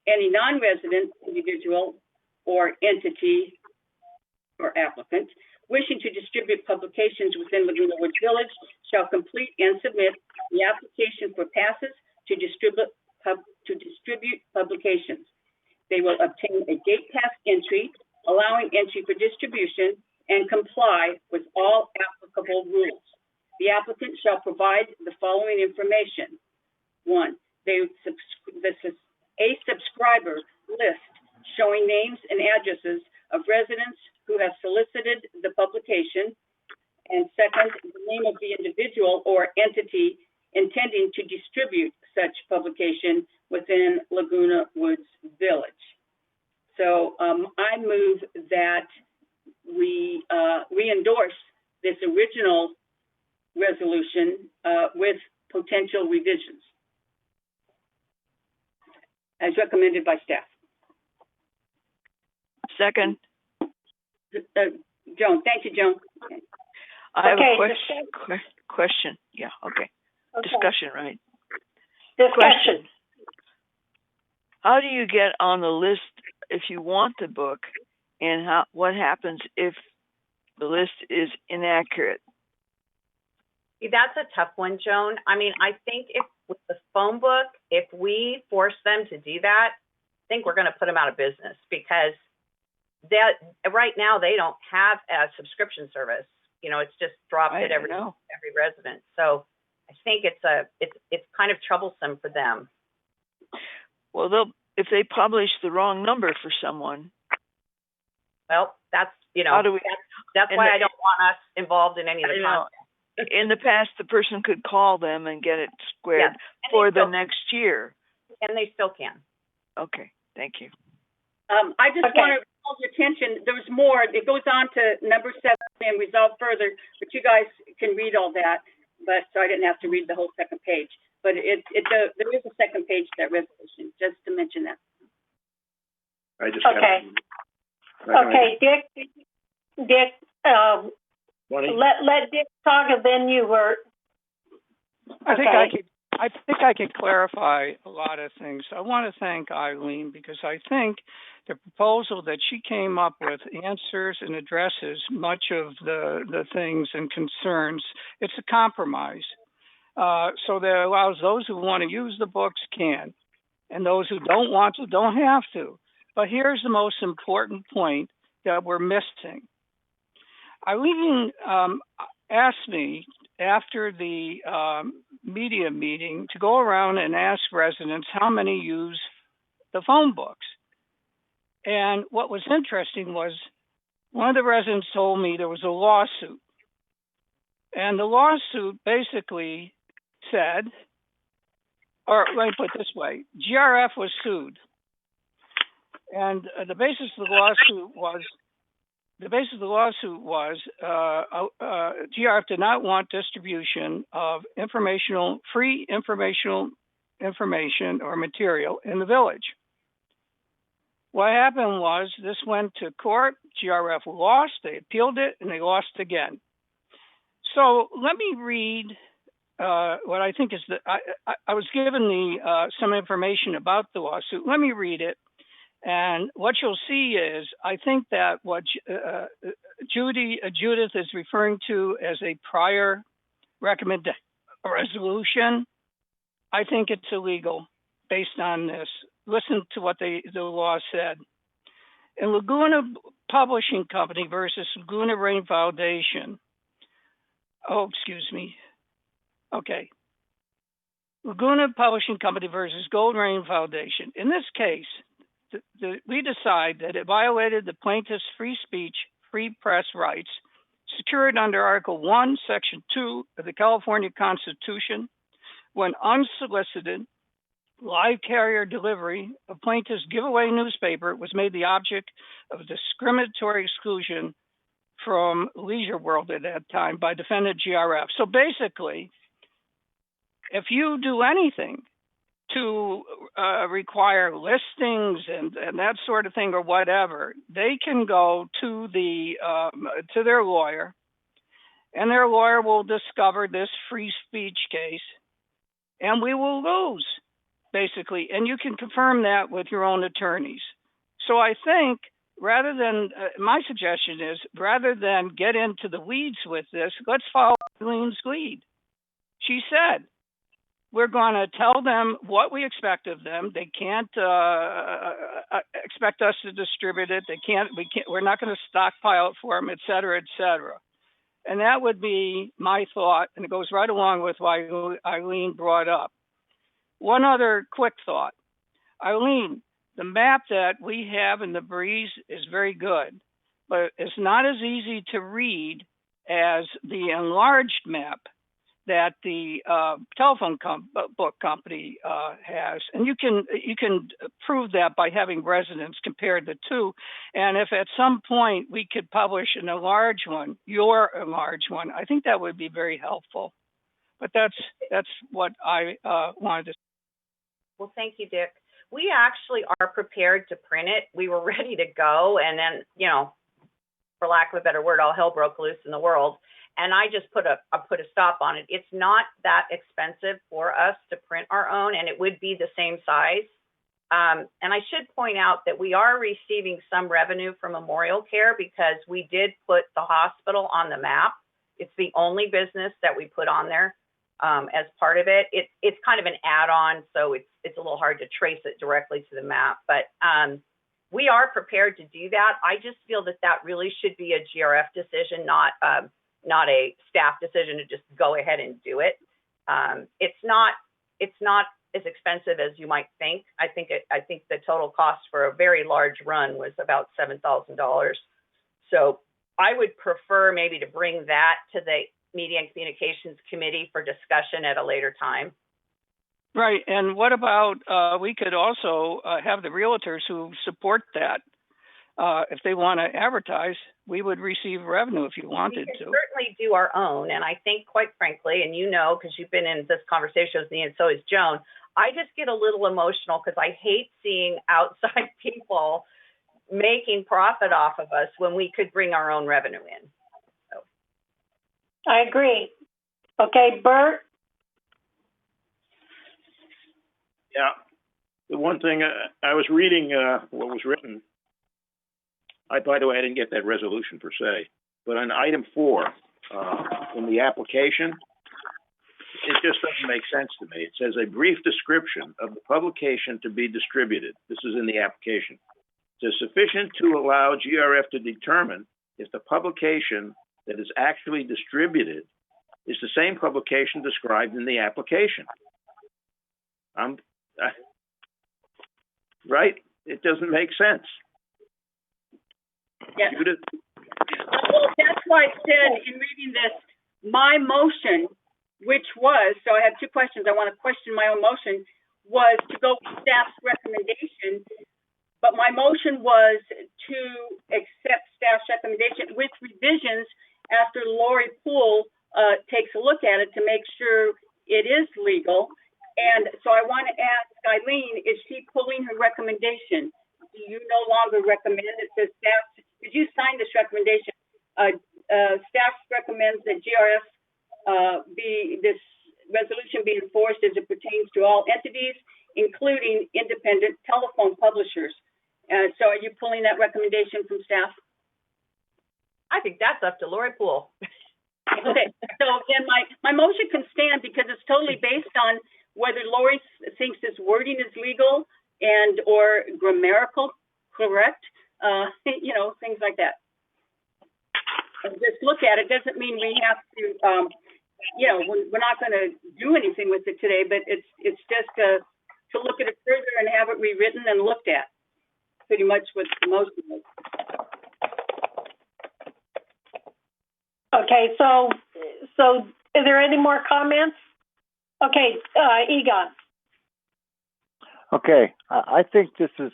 Any non-resident individual or entity or applicant wishing to distribute publications within Laguna Woods Village shall complete and submit the application for passes to distribute publications. They will obtain a gate pass entry, allowing entry for distribution, and comply with all applicable rules. The applicant shall provide the following information. 1, a subscriber list showing names and addresses of residents who have solicited the publication. And second, the name of the individual or entity intending to distribute such publication within Laguna Woods Village. So I move that we endorse this original resolution with potential revisions as recommended by staff. Second. Joan, thank you, Joan. Okay. I have a question. Yeah, okay. Discussion, right? Discussion. How do you get on the list if you want the book, and what happens if the list is inaccurate? That's a tough one, Joan. I mean, I think if with the phone book, if we force them to do that, I think we're going to put them out of business because that right now they don't have a subscription service. It's just dropped at every resident. So I think it's kind of troublesome for them. Well, if they publish the wrong number for someone. Well, that's that's why I don't want us involved in any of the content. In the past, the person could call them and get it squared for the next year. And they still can. Okay, thank you. I just want to call your attention. There's more. It goes on to number 7 and resolve further, but you guys can read all that. but so I didn't have to read the whole second page. But there is a second page to that resolution, just to mention that. I just Okay. Okay, Dick, let Dick talk, and then you were. I think I can clarify a lot of things. I want to thank Eileen because I think the proposal that she came up with answers and addresses much of the things and concerns. It's a compromise. So that allows those who want to use the books can, and those who don't want to don't have to. But here's the most important point that we're missing. Eileen asked me after the media meeting to go around and ask residents how many use the phone books. And what was interesting was one of the residents told me there was a lawsuit. And the lawsuit basically said, or let me put it this way, GRF was sued. And the basis of the lawsuit was GRF did not want distribution of free information or material in the village. What happened was this went to court, GRF lost, they appealed it, and they lost again. So let me read what I think is I was given some information about the lawsuit. Let me read it. And what you'll see is, I think that what Judith is referring to as a prior resolution, I think it's illegal based on this. Listen to what the law said. In Laguna Publishing Company versus Laguna Rain Foundation. Oh, excuse me. Okay. Laguna Publishing Company versus Gold Rain Foundation. In this case, we decide that it violated the plaintiff's free speech, free press rights secured under Article 1, Section 2 of the California Constitution when unsolicited live carrier delivery of plaintiff's giveaway newspaper was made the object of discriminatory exclusion from Leisure World at that time by defendant GRF. So basically, if you do anything to require listings and that sort of thing or whatever, they can go to their lawyer, and their lawyer will discover this free speech case, and we will lose, basically. And you can confirm that with your own attorneys. So I think rather than, my suggestion is, rather than get into the weeds with this, let's follow Eileen's lead. She said, we're going to tell them what we expect of them. They can't expect us to distribute it. We're not going to stockpile it for them, et cetera, et cetera. And that would be my thought, and it goes right along with what Eileen brought up. One other quick thought. Eileen, the map that we have in the Breeze is very good, but it's not as easy to read as the enlarged map that the telephone book company has, and you can prove that by having residents compare the two. And if at some point we could publish an enlarged one, your enlarged one, I think that would be very helpful. But that's what I wanted to say. Well, thank you, Dick. We actually are prepared to print it. We were ready to go, and then, for lack of a better word, all hell broke loose in the world. And I just put a stop on it. It's not that expensive for us to print our own, and it would be the same size. And I should point out that we are receiving some revenue from Memorial Care because we did put the hospital on the map. It's the only business that we put on there as part of it. It's kind of an add-on, so it's a little hard to trace it directly to the map. But we are prepared to do that. I just feel that really should be a GRF decision, not a staff decision to just go ahead and do it. It's not as expensive as you might think. I think the total cost for a very large run was about $7,000. So I would prefer maybe to bring that to the Media and Communications Committee for discussion at a later time. Right. And what about we could also have the realtors who support that if they want to advertise, we would receive revenue if you wanted We to. can certainly do our own, and I think, quite frankly, and you know, because you've been in this conversation with me, and so is Joan, I just get a little emotional because I hate seeing outside people making profit off of us when we could bring our own revenue in. So. I agree. Okay, Bert? Yeah. The one thing, I was reading what was written. By the way, I didn't get that resolution per se, but on item 4, in the application, it just doesn't make sense to me. It says a brief description of the publication to be distributed. This is in the application. It says sufficient to allow GRF to determine if the publication that is actually distributed is the same publication described in the application. Right? It doesn't make sense. Yes. Well, that's why I said in reading this, my motion, which was, so I have 2 questions. I want to question my own motion, was to go with staff's recommendation, but my motion was to accept staff's recommendation with revisions after Lori Poole takes a look at it to make sure it is legal. And so I want to ask Eileen, is she pulling her recommendation? Do you no longer recommend it? Says staff, did you sign this recommendation? Staff recommends that GRF this resolution be enforced as it pertains to all entities, including independent telephone publishers. So are you pulling that recommendation from staff? I think that's up to Lori Poole. Okay, so again, my motion can stand because it's totally based on whether Lori thinks this wording is legal and or grammatical correct, you know, things like that. And just look at it doesn't mean we have to, you know, we're not going to do anything with it today, but it's just to look at it further and have it rewritten and looked at. Pretty much what the motion is. Okay, so are there any more comments? Okay, Egon. Okay, I think this is,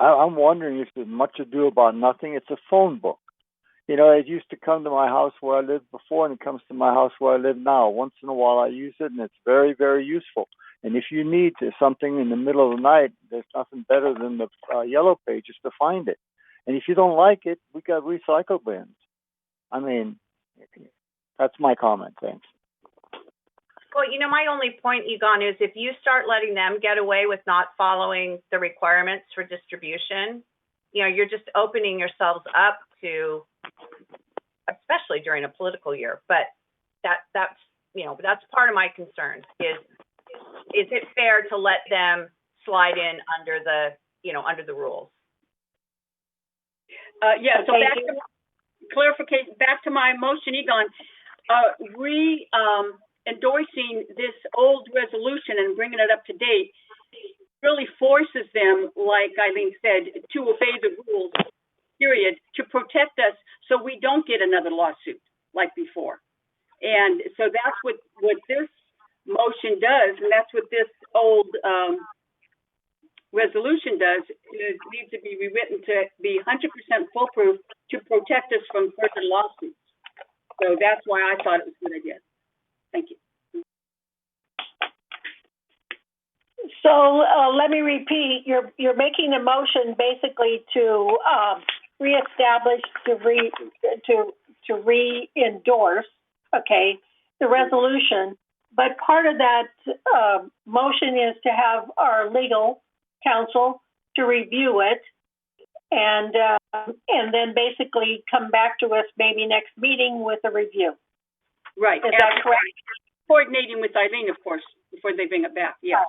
I'm wondering if there's much ado about nothing. It's a phone book. You know, it used to come to my house where I lived before, and it comes to my house where I live now. Once in a while I use it, and it's very, very useful. And if you need something in the middle of the night, there's nothing better than the yellow pages to find it. And if you don't like it, we got recycle bins. I mean, that's my comment. Thanks. Well, you know, my only point, Egon, is if you start letting them get away with not following the requirements for distribution, you know, you're just opening yourselves up to, especially during a political year. But that's you know, that's part of my concern is it fair to let them slide in under the, you know, under the rules? Yeah. So back to clarification, back to my motion, Egon, endorsing this old resolution and bringing it up to date really forces them, like Eileen said, to obey the rules, period, to protect us so we don't get another lawsuit like before. And so that's what this motion does, and that's what this old resolution does. It needs to be rewritten to be 100% foolproof to protect us from further lawsuits. So that's why I thought it was a good idea. Thank you. So let me repeat. You're making a motion basically to reestablish, to re-endorse, okay, the resolution. But part of that motion is to have our legal counsel to review it, and then basically come back to us maybe next meeting with a review. Right. Is that correct? Coordinating with Eileen, of course, before they bring it back. Yes.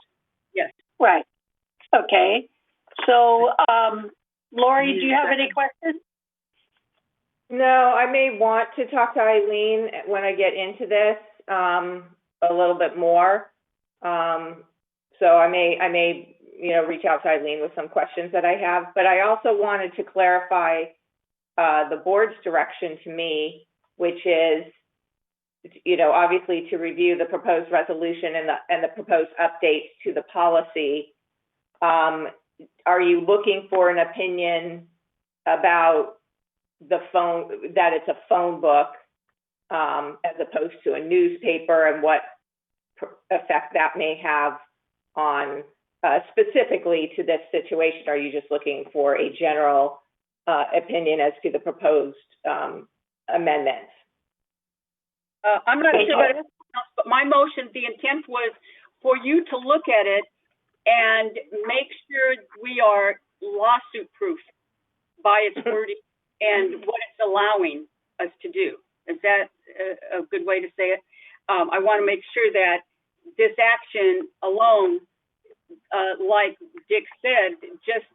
Yes. Right. Okay. So, Lori, do you have any questions? No, I may want to talk to Eileen when I get into this a little bit more. So I may, you know, reach out to Eileen with some questions that I have. But I also wanted to clarify the board's direction to me, which is, you know, obviously to review the proposed resolution and the proposed updates to the policy. Are you looking for an opinion about the phone, that it's a phone book as opposed to a newspaper, and what effect that may have on specifically to this situation. Are you just looking for a general opinion as to the proposed amendments? I'm not sure, but my motion, the intent was for you to look at it and make sure we are lawsuit proof by its wording and what it's allowing us to do. Is that a good way to say it? I want to make sure that this action alone, like Dick said, just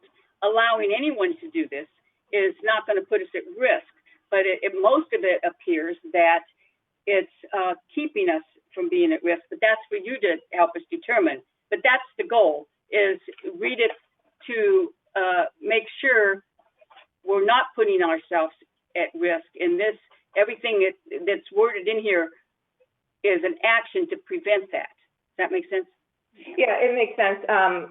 allowing anyone to do this is not going to put us at risk. But most of it appears that it's keeping us from being at risk. But that's for you to help us determine. But that's the goal, is read it to make sure we're not putting ourselves at risk. And this, everything that's worded in here is an action to prevent that. Does that make sense? Yeah, it makes sense.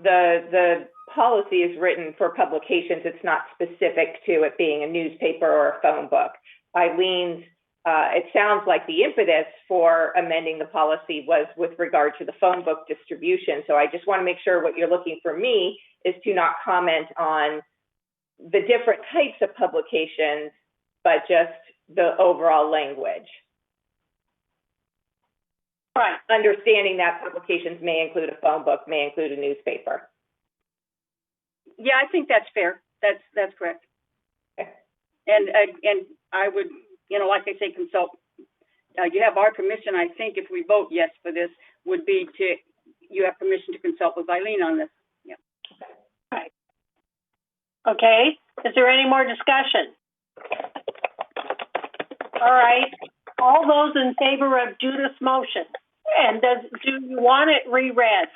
The policy is written for publications. It's not specific to it being a newspaper or a phone book. Eileen's, it sounds like the impetus for amending the policy was with regard to the phone book distribution. So I just want to make sure what you're looking for me is to not comment on the different types of publications, but just the overall language. Right. Understanding that publications may include a phone book, may include a newspaper. Yeah, I think that's fair. That's correct. Okay. And I would, like I say, consult. You have our permission. I think if we vote yes for this, would be you have permission to consult with Eileen on this. Yeah. Right. Okay. Is there any more discussion? All right. All those in favor of Judith's motion, and do you want it reread?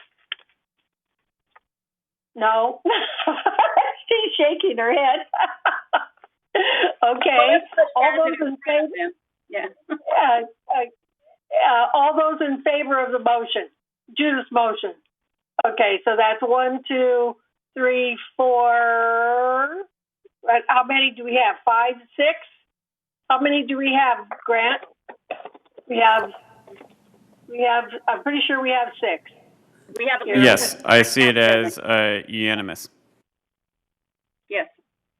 No. She's shaking her head. Okay. All those in favor. Yeah. All those in favor of the motion, Judith's motion. Okay, so that's 1, 2, 3, 4. How many do we have? 5, 6. How many do we have, Grant? We have. I'm pretty sure we have 6. We have Yes, I see it as unanimous. Yes.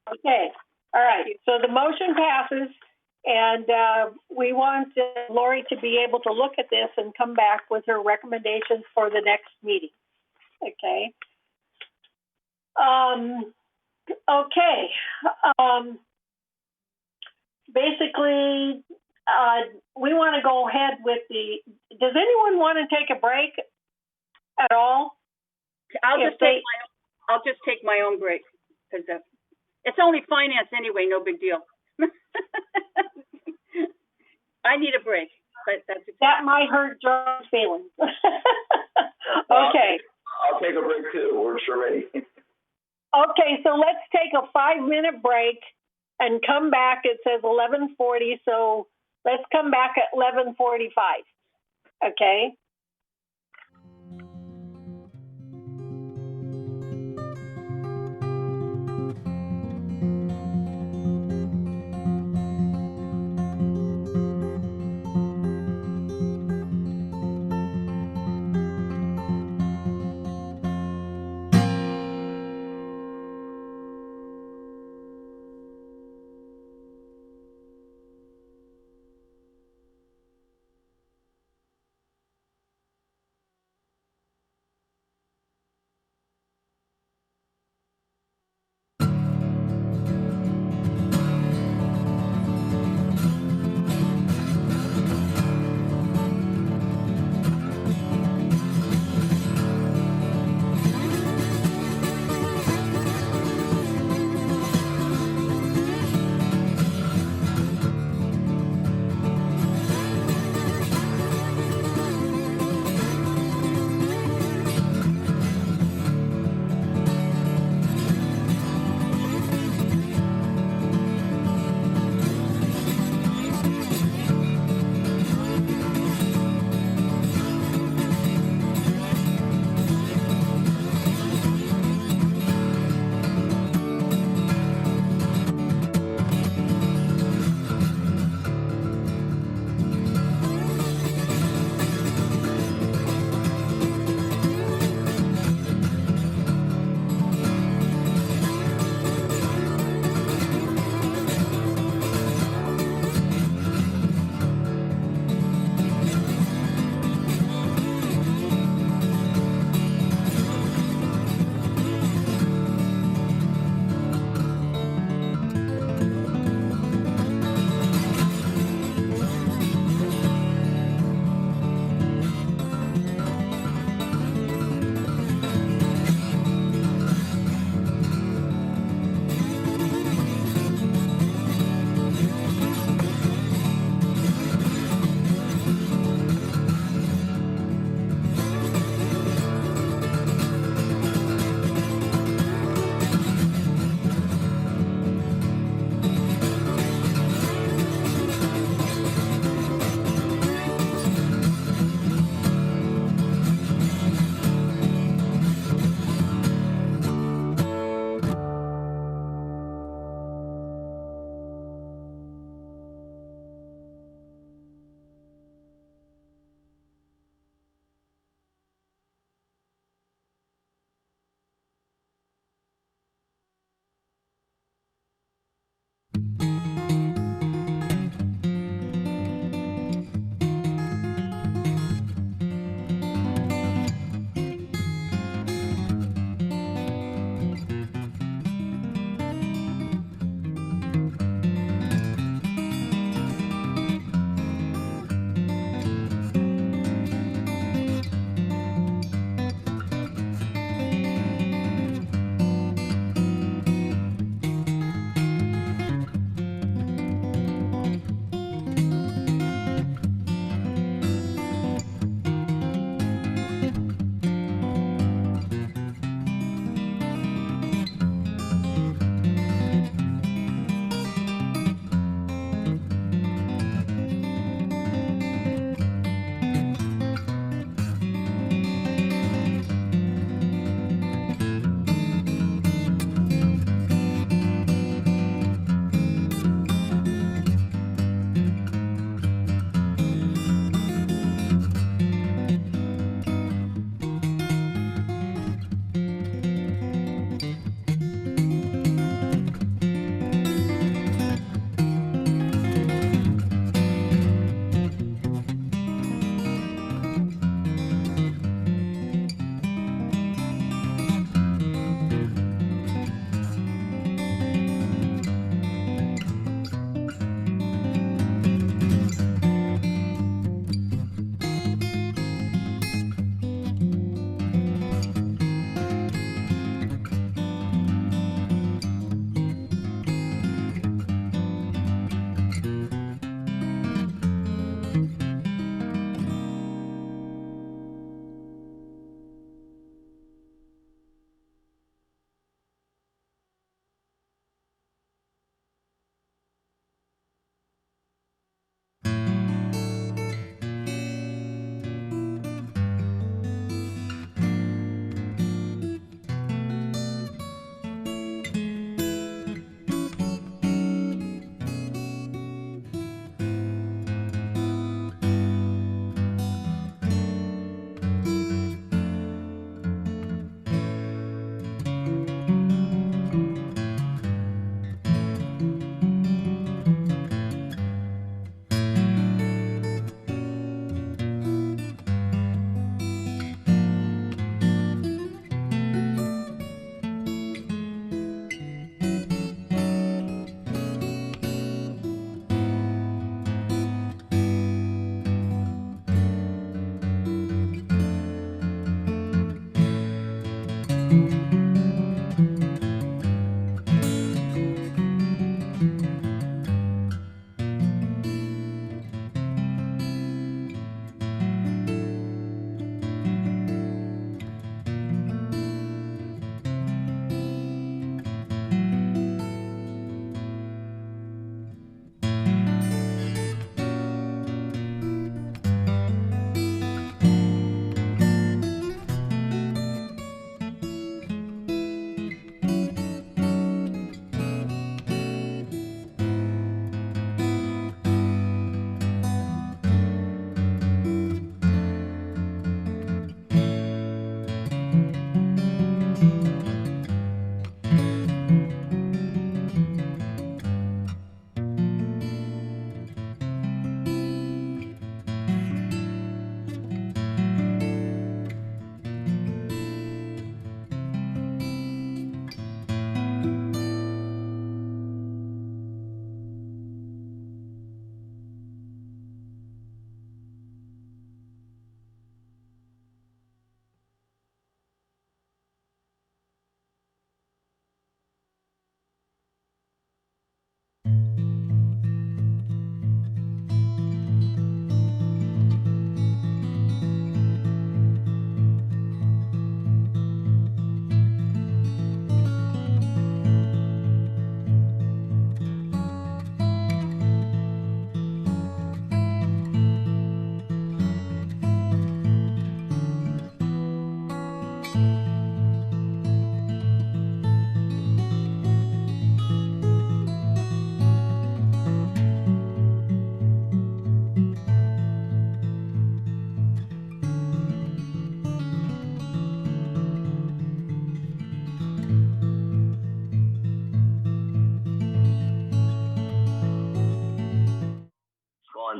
Okay. All right. So the motion passes, and we want Lori to be able to look at this and come back with her recommendations for the next meeting. Okay. Okay. Basically, we want to go ahead with does anyone want to take a break at all? I'll just take my own break, because it's only finance anyway, no big deal. I need a break, but that might hurt John's feelings. Okay. I'll take a break too. We're sure ready. Okay, so let's take a 5-minute break and come back. It says 11:40, so let's come back at 11:45. Okay.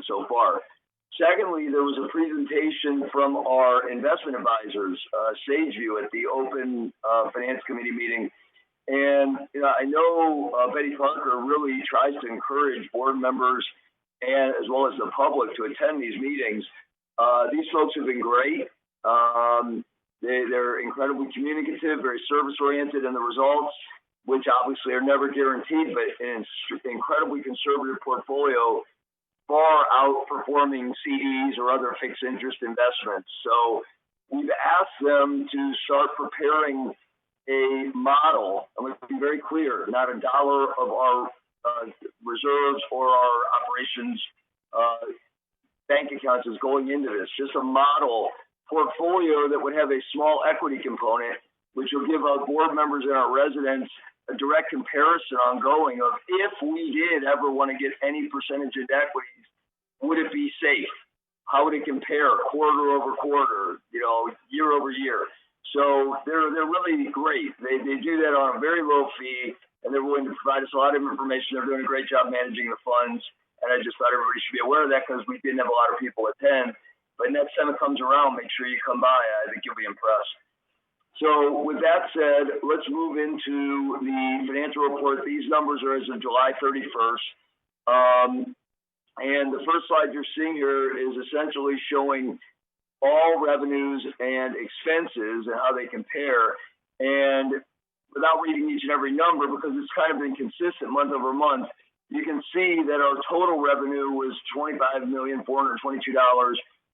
so far. Secondly, there was a presentation from our investment advisors, SageView, at the Open Finance Committee meeting. And I know Betty Parker really tries to encourage board members and as well as the public to attend these meetings. These folks have been great. They're incredibly communicative, very service-oriented, and the results, which obviously are never guaranteed, but an incredibly conservative portfolio, far outperforming CDs or other fixed interest investments. So we've asked them to start preparing a model, and let's be very clear, not a dollar of our reserves or our operations bank accounts is going into this, just a model portfolio that would have a small equity component, which will give our board members and our residents a direct comparison ongoing of if we did ever want to get any percentage of equities, would it be safe? How would it compare quarter over quarter, year over year? So they're really great. They do that on a very low fee, and they're willing to provide us a lot of information. They're doing a great job managing the funds, and I just thought everybody should be aware of that because we didn't have a lot of people attend. But next time it comes around, make sure you come by. I think you'll be impressed. So with that said, let's move into the financial report. These numbers are as of July 31st. And the first slide you're seeing here is essentially showing all revenues and expenses and how they compare. And without reading each and every number, because it's kind of been consistent month over month, you can see that our total revenue was $25,422.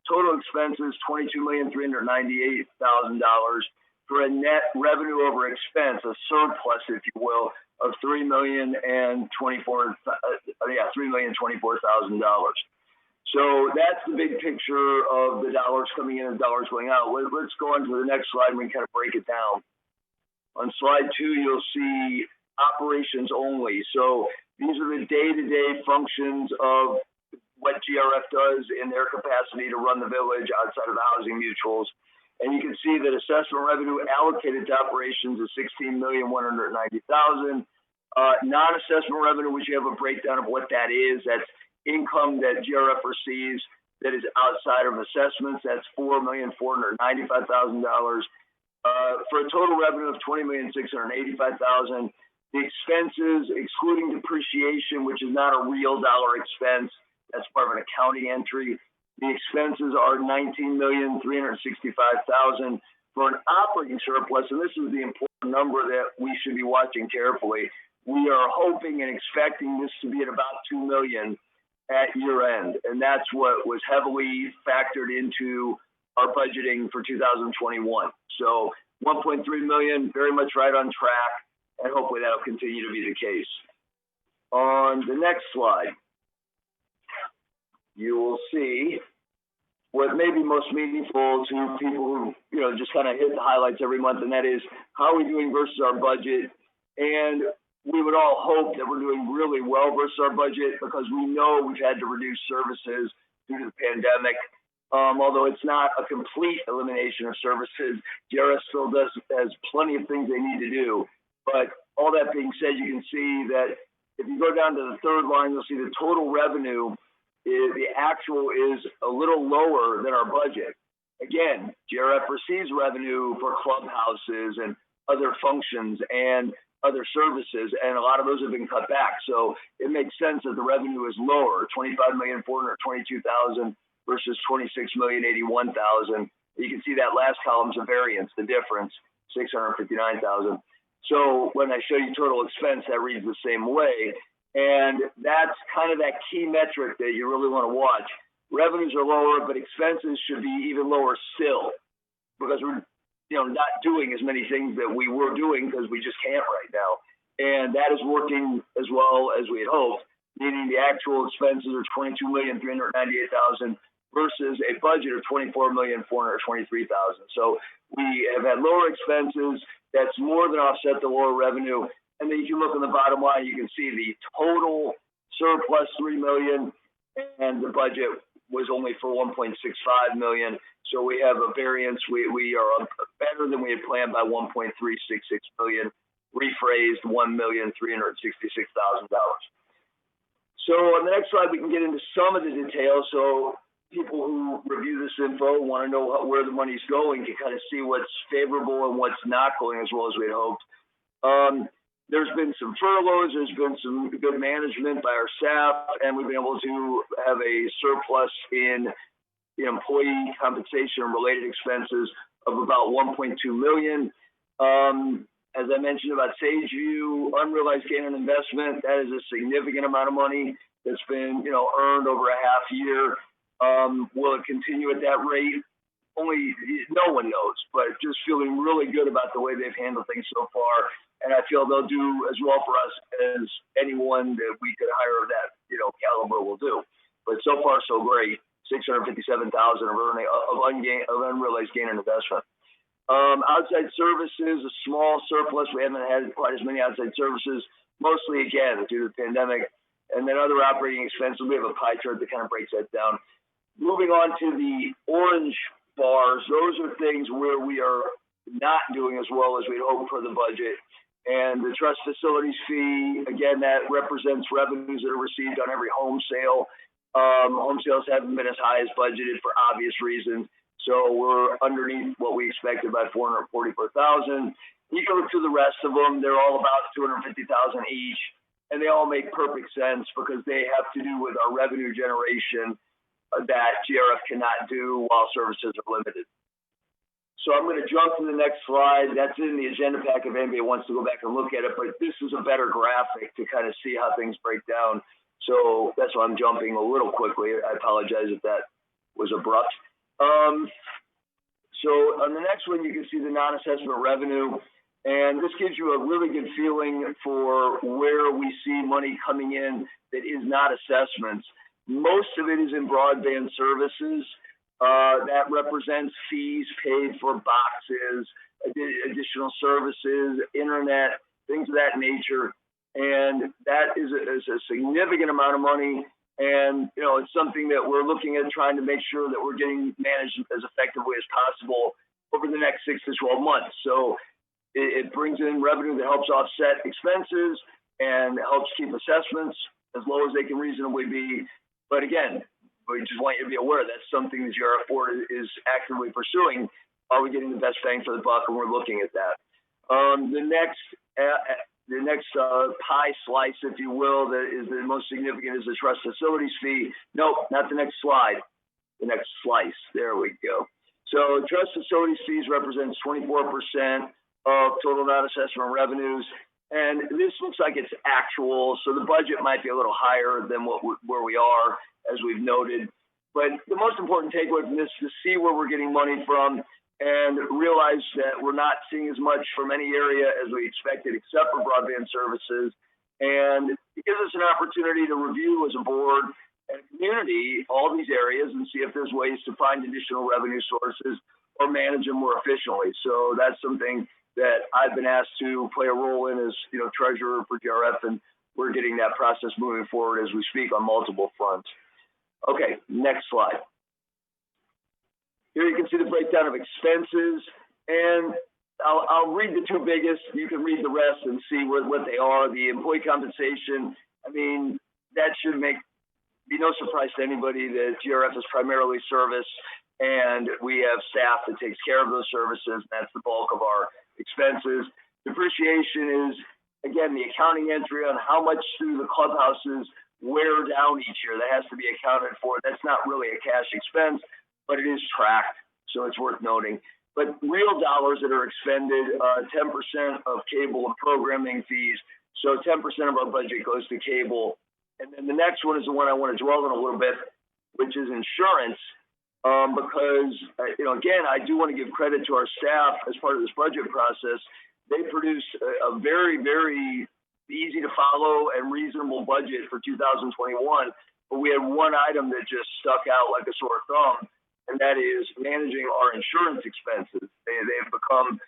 Total expenses, $22,398,000, for a net revenue over expense, a surplus, if you will, of $3,024,000. So that's the big picture of the dollars coming in and dollars going out. Let's go on to the next slide and we can kind of break it down. On slide 2, you'll see operations only. So these are the day-to-day functions of what GRF does in their capacity to run the village outside of the housing mutuals. And you can see that assessment revenue allocated to operations is $16,190,000. Non-assessment revenue, which you have a breakdown of what that is, that's income that GRF receives that is outside of assessments, that's $4,495,000. For a total revenue of $20,685,000. The expenses, excluding depreciation, which is not a real dollar expense, that's part of an accounting entry. The expenses are $19,365,000 for an operating surplus, and this is the important number that we should be watching carefully. We are hoping and expecting this to be at about $2 million at year end, and that's what was heavily factored into our budgeting for 2021. So 1.3 million, very much right on track, and hopefully that'll continue to be the case. On the next slide, you will see what may be most meaningful to people who, just kind of hit the highlights every month, and that is how are we doing versus our budget. And we would all hope that we're doing really well versus our budget because we know we've had to reduce services due to the pandemic. Although it's not a complete elimination of services, GRS still has plenty of things they need to do. But all that being said, you can see that if you go down to the third line, you'll see the total revenue. The actual is a little lower than our budget. Again, GRF receives revenue for clubhouses and other functions and other services, and a lot of those have been cut back. So it makes sense that the revenue is lower, $25,422,000 versus $26,081,000. You can see that last column's a variance, the difference, $659,000. So when I show you total expense, that reads the same way. And that's kind of that key metric that you really want to watch. Revenues are lower, but expenses should be even lower still because we're not doing as many things that we were doing because we just can't right now. And that is working as well as we had hoped, meaning the actual expenses are $22,398,000 versus a budget of $24,423,000. So we have had lower expenses. That's more than offset the lower revenue. And then if you look on the bottom line, you can see the total surplus $3 million, and the budget was only for $1.65 million. So we have a variance. We are better than we had planned by $1.366 million, rephrased $1,366,000. So on the next slide, we can get into some of the details. So people who review this info want to know where the money's going to kind of see what's favorable and what's not going as well as we'd hoped. There's been some furloughs, there's been some good management by our staff, and we've been able to have a surplus in employee compensation and related expenses of about $1.2 million. As I mentioned about Sageview, unrealized gain on investment, that is a significant amount of money that's been, earned over a half year. Will it continue at that rate? Only no one knows, but just feeling really good about the way they've handled things so far. And I feel they'll do as well for us as anyone that we could hire of that, caliber will do. But so far, so great. $657,000 of unrealized gain on investment. Outside services, a small surplus. We haven't had quite as many outside services, mostly again due to the pandemic. And then other operating expenses, we have a pie chart that kind of breaks that down. Moving on to the orange bars, those are things where we are not doing as well as we'd hoped for the budget. And the trust facilities fee, again, that represents revenues that are received on every home sale. Home sales haven't been as high as budgeted for obvious reasons. So we're underneath what we expected by $444,000. You can look through the rest of them. They're all about $250,000 each. And they all make perfect sense because they have to do with our revenue generation that GRF cannot do while services are limited. So I'm going to jump to the next slide. That's in the agenda pack if anybody wants to go back and look at it. But this is a better graphic to kind of see how things break down. So that's why I'm jumping a little quickly. I apologize if that was abrupt. So on the next one, you can see the non-assessment revenue. And this gives you a really good feeling for where we see money coming in that is not assessments. Most of it is in broadband services. That represents fees paid for boxes, additional services, internet, things of that nature. And that is a significant amount of money. And, it's something that we're looking at trying to make sure that we're getting managed as effectively as possible over the next 6 to 12 months. So it brings in revenue that helps offset expenses and helps keep assessments as low as they can reasonably be. But again, we just want you to be aware that's something that GRF Board is actively pursuing. Are we getting the best bang for the buck? And we're looking at that. The next pie slice, if you will, that is the most significant is the trust facilities fee. Nope, not the next slide. The next slice. There we go. So trust facilities fees represents 24% of total non-assessment revenues. And this looks like it's actual, so the budget might be a little higher than where we are, as we've noted. But the most important takeaway from this is to see where we're getting money from and realize that we're not seeing as much from any area as we expected, except for broadband services. And it gives us an opportunity to review as a board and community all these areas and see if there's ways to find additional revenue sources or manage them more efficiently. So that's something that I've been asked to play a role in as, treasurer for GRF, and we're getting that process moving forward as we speak on multiple fronts. Okay, next slide. Here you can see the breakdown of expenses, and I'll read the two biggest. You can read the rest and see what they are. The employee compensation, that should be no surprise to anybody that GRF is primarily service, and we have staff that takes care of those services. That's the bulk of our expenses. Depreciation is, again, the accounting entry on how much do the clubhouses wear down each year. That has to be accounted for. That's not really a cash expense, but it is tracked, so it's worth noting. But real dollars that are expended, 10% of cable and programming fees. So 10% of our budget goes to cable. And then the next one is the one I want to dwell on a little bit, which is insurance. Because, again, I do want to give credit to our staff as part of this budget process. They produced a very, very easy to follow and reasonable budget for 2021. But we had one item that just stuck out like a sore thumb, and that is managing our insurance expenses. They've become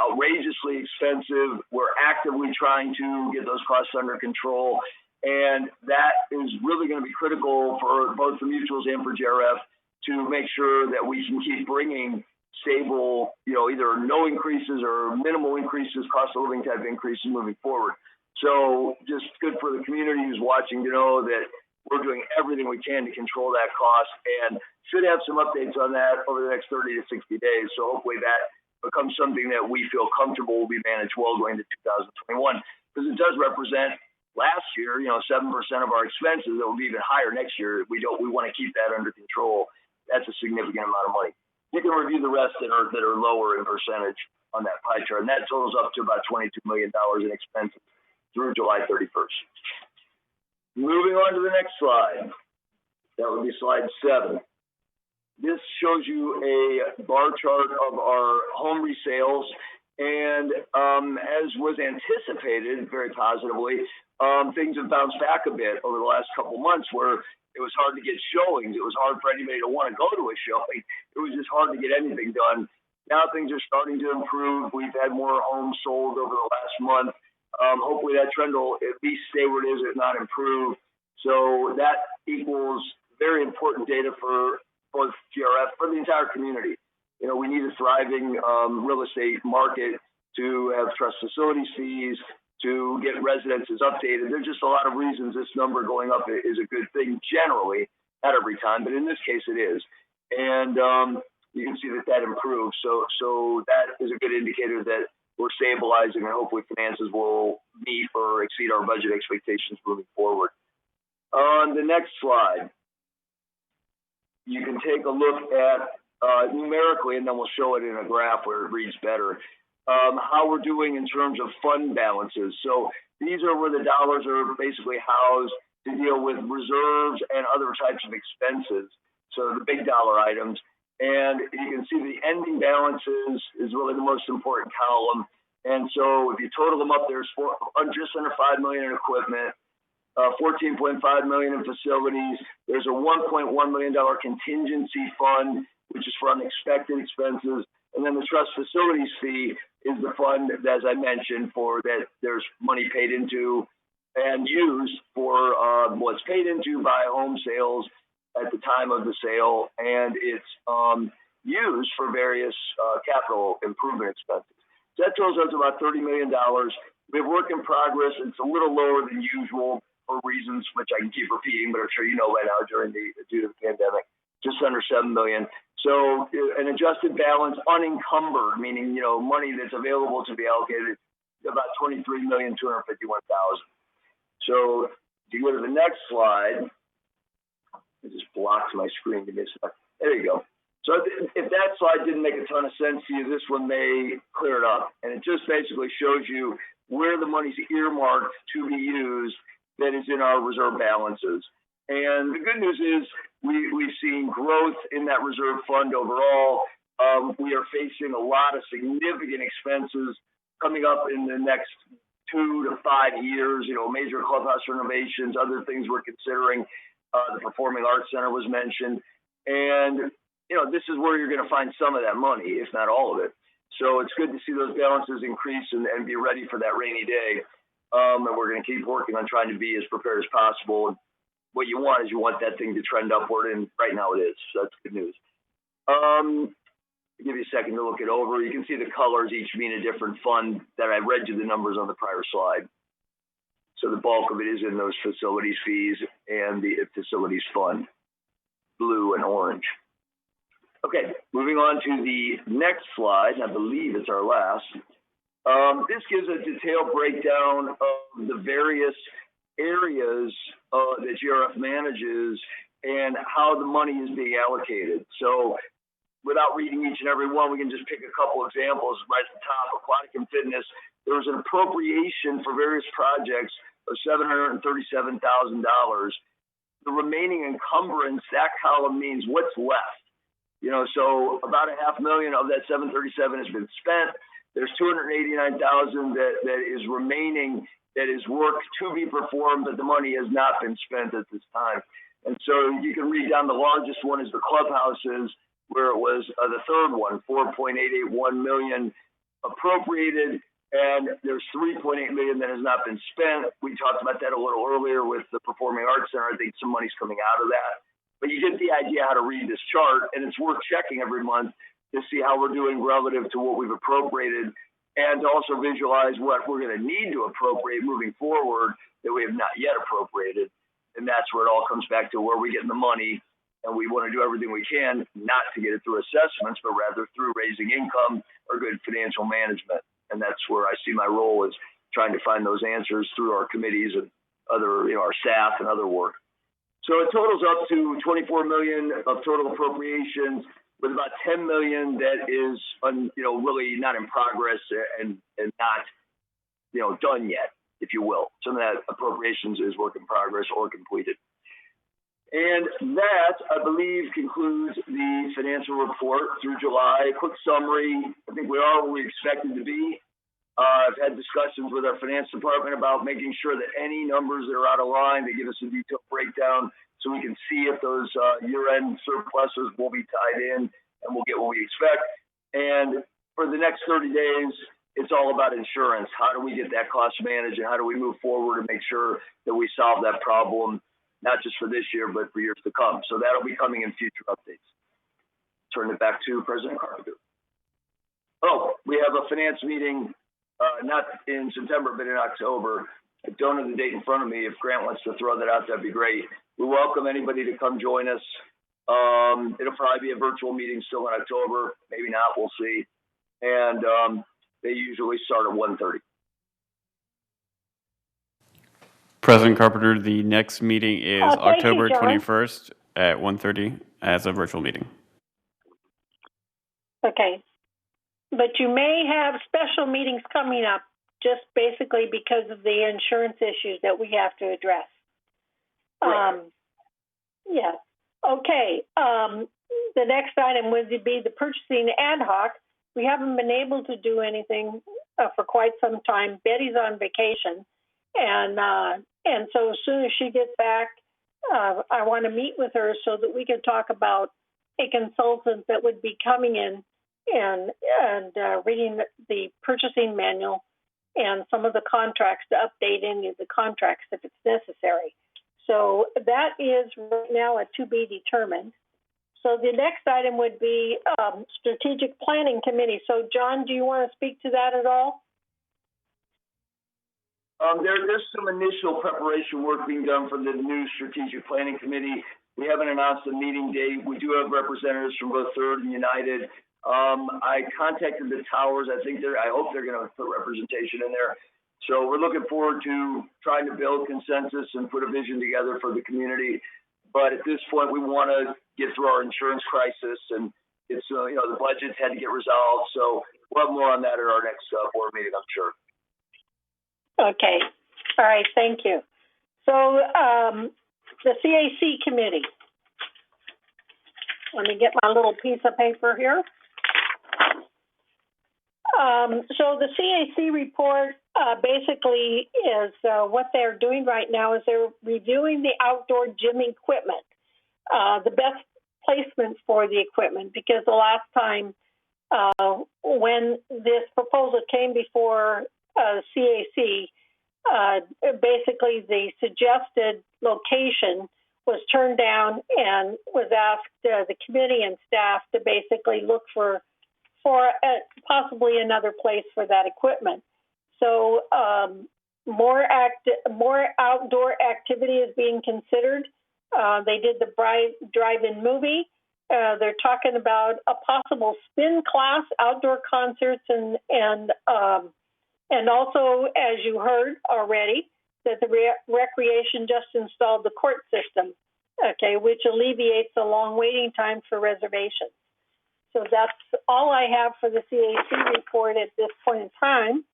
outrageously expensive. We're actively trying to get those costs under control. And that is really going to be critical for both the mutuals and for GRF to make sure that we can keep bringing stable, either no increases or minimal increases, cost of living type increases moving forward. So just good for the community who's watching to know that we're doing everything we can to control that cost, and should have some updates on that over the next 30 to 60 days. So hopefully that becomes something that we feel comfortable will be managed well going to 2021, because it does represent last year, 7% of our expenses. That will be even higher next year. We want to keep that under control. That's a significant amount of money. You can review the rest that are lower in percentage on that pie chart, and that totals up to about $22 million in expenses through July 31st. Moving on to the next slide. That would be slide 7. This shows you a bar chart of our home resales, and as was anticipated very positively, things have bounced back a bit over the last couple months where it was hard to get showings. It was hard for anybody to want to go to a showing. It was just hard to get anything done. Now things are starting to improve. We've had more homes sold over the last month. Hopefully that trend will at least stay where it is, if not improve. So that equals very important data for both GRF, for the entire community. We need a thriving real estate market to have trust facilities fees, to get residences updated. There's just a lot of reasons this number going up is a good thing generally, not every time, but in this case it is. And you can see that improves. So that is a good indicator that we're stabilizing, and hopefully finances will meet or exceed our budget expectations moving forward. On the next slide, you can take a look at numerically, and then we'll show it in a graph where it reads better, how we're doing in terms of fund balances. So these are where the dollars are basically housed to deal with reserves and other types of expenses, so the big dollar items. And you can see the ending balances is really the most important column. And so if you total them up, there's just under $5 million in equipment, $14.5 million in facilities. There's a $1.1 million contingency fund, which is for unexpected expenses. And then the trust facilities fee is the fund, as I mentioned, for that there's money paid into and used for what's paid into by home sales at the time of the sale, and it's used for various capital improvement expenses. So that totals up to about $30 million. We have work in progress. It's a little lower than usual for reasons which I can keep repeating, but I'm sure you know by now due to the pandemic, just under $7 million. So an adjusted balance unencumbered, meaning, money that's available to be allocated, about $23,251,000. So if you go to the next slide, it just blocks my screen to miss that. There you go. So if that slide didn't make a ton of sense to you, this one may clear it up. And it just basically shows you where the money's earmarked to be used that is in our reserve balances. And the good news is we've seen growth in that reserve fund overall. We are facing a lot of significant expenses coming up in the next 2 to 5 years, major clubhouse renovations, other things we're considering. The Performing Arts Center was mentioned. And, this is where you're going to find some of that money, if not all of it. So it's good to see those balances increase and be ready for that rainy day. And we're going to keep working on trying to be as prepared as possible. And what you want is that thing to trend upward, and right now it is. So that's good news. I'll give you a second to look it over. You can see the colors each mean a different fund that I read you the numbers on the prior slide. So the bulk of it is in those facilities fees and the facilities fund, blue and orange. Okay, moving on to the next slide. I believe it's our last. This gives a detailed breakdown of the various areas that GRF manages and how the money is being allocated. So without reading each and every one, we can just pick a couple examples. Right at the top, aquatic and fitness, there was an appropriation for various projects of $737,000. The remaining encumbrance, that column means what's left. So about $500,000 of that 737 has been spent. There's $289,000 that is remaining, that is work to be performed, but the money has not been spent at this time. And so you can read down, the largest one is the clubhouses, where it was the third one, $4.881 million appropriated, and there's $3.8 million that has not been spent. We talked about that a little earlier with the Performing Arts Center. I think some money's coming out of that. But you get the idea how to read this chart, and it's worth checking every month to see how we're doing relative to what we've appropriated. and to also visualize what we're going to need to appropriate moving forward that we have not yet appropriated. And that's where it all comes back to where we're getting the money. And we want to do everything we can not to get it through assessments, but rather through raising income or good financial management. And that's where I see my role is trying to find those answers through our committees and other, our staff and other work. So it totals up to 24 million of total appropriations, with about 10 million that is, really not in progress and not, done yet, if you will. Some of that appropriations is work in progress or completed. And that, I believe, concludes the financial report through July. Quick summary, I think we are where we expected to be. I've had discussions with our finance department about making sure that any numbers that are out of line, they give us a detailed breakdown so we can see if those year-end surpluses will be tied in and we'll get what we expect. And for the next 30 days, it's all about insurance. How do we get that cost managed and how do we move forward and make sure that we solve that problem, not just for this year, but for years to come. So that'll be coming in future updates. Turn it back to President Carpenter. Oh, we have a finance meeting, not in September, but in October. I don't have the date in front of me. If Grant wants to throw that out, that'd be great. We welcome anybody to come join us. It'll probably be a virtual meeting still in October. Maybe not, we'll see. And they usually start at 1:30. President Carpenter, the next meeting is October John. 21st at 1:30 as a virtual meeting. Okay. But you may have special meetings coming up just basically because of the insurance issues that we have to address. Right. Yes. Okay. The next item would be the purchasing ad hoc. We haven't been able to do anything for quite some time. Betty's on vacation. And so as soon as she gets back, I want to meet with her so that we can talk about a consultant that would be coming in and reading the purchasing manual and some of the contracts to update any of the contracts if it's necessary. So that is right now a to be determined. So the next item would be strategic planning committee. So John, do you want to speak to that at all? There's some initial preparation work being done for the new strategic planning committee. We haven't announced a meeting date. We do have representatives from both Third and United. I contacted the towers. I hope they're going to put representation in there. So we're looking forward to trying to build consensus and put a vision together for the community. But at this point, we want to get through our insurance crisis, and it's the budgets had to get resolved. So we'll have more on that at our next board meeting, I'm sure. Okay. All right. Thank you. So the CAC committee. Let me get my little piece of paper here. So the CAC report basically is what they're doing right now is they're reviewing the outdoor gym equipment, the best placement for the equipment, because the last time when this proposal came before CAC, basically the suggested location was turned down and was asked the committee and staff to basically look for possibly another place for that equipment. So more outdoor activity is being considered. They did the drive-in movie. They're talking about a possible spin class, outdoor concerts, and also, as you heard already, that the recreation just installed the court system, okay, which alleviates the long waiting time for reservations. So that's all I have for the CAC report at this point in time.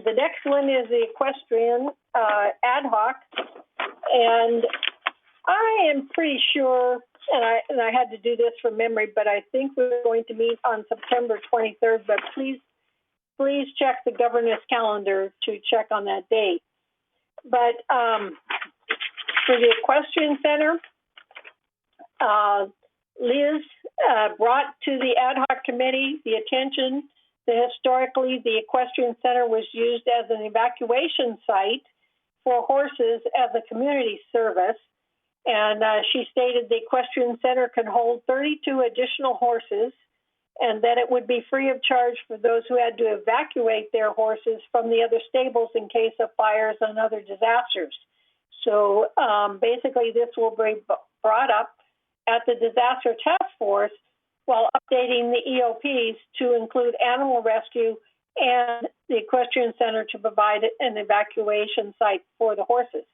The next one is the equestrian ad hoc, and I am pretty sure, and I had to do this from memory, but I think we're going to meet on September 23rd, but please check the governor's calendar to check on that date. But for the equestrian center, Liz brought to the ad hoc committee the attention that historically the equestrian center was used as an evacuation site for horses as a community service. And she stated the equestrian center can hold 32 additional horses and that it would be free of charge for those who had to evacuate their horses from the other stables in case of fires and other disasters. So basically, this will be brought up at the Disaster Task Force while updating the EOPs to include animal rescue and the equestrian center to provide an evacuation site for the horses.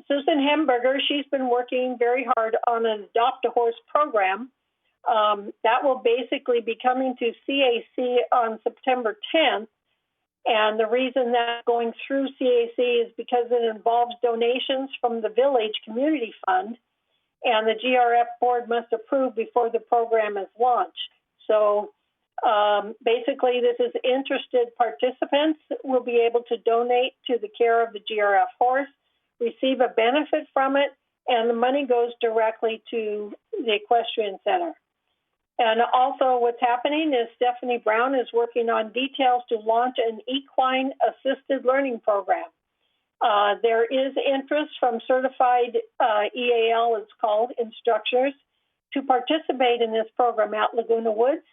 Susan Hamburger, she's been working very hard on an Adopt a Horse program. That will basically be coming to CAC on September 10th. And the reason that's going through CAC is because it involves donations from the Village Community Fund, and the GRF board must approve before the program is launched. So basically, this is interested participants will be able to donate to the care of the GRF horse, receive a benefit from it, and the money goes directly to the equestrian center. And also what's happening is Stephanie Brown is working on details to launch an equine assisted learning program. There is interest from certified EAL, it's called, instructors to participate in this program at Laguna Woods.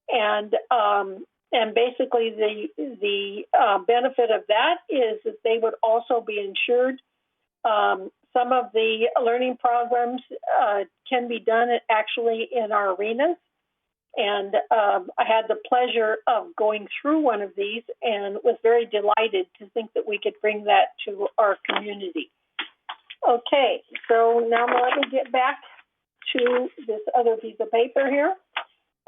And basically the benefit of that is that they would also be insured. Some of the learning programs can be done actually in our arenas. And I had the pleasure of going through one of these and was very delighted to think that we could bring that to our community. Okay, so now let me get back to this other piece of paper here.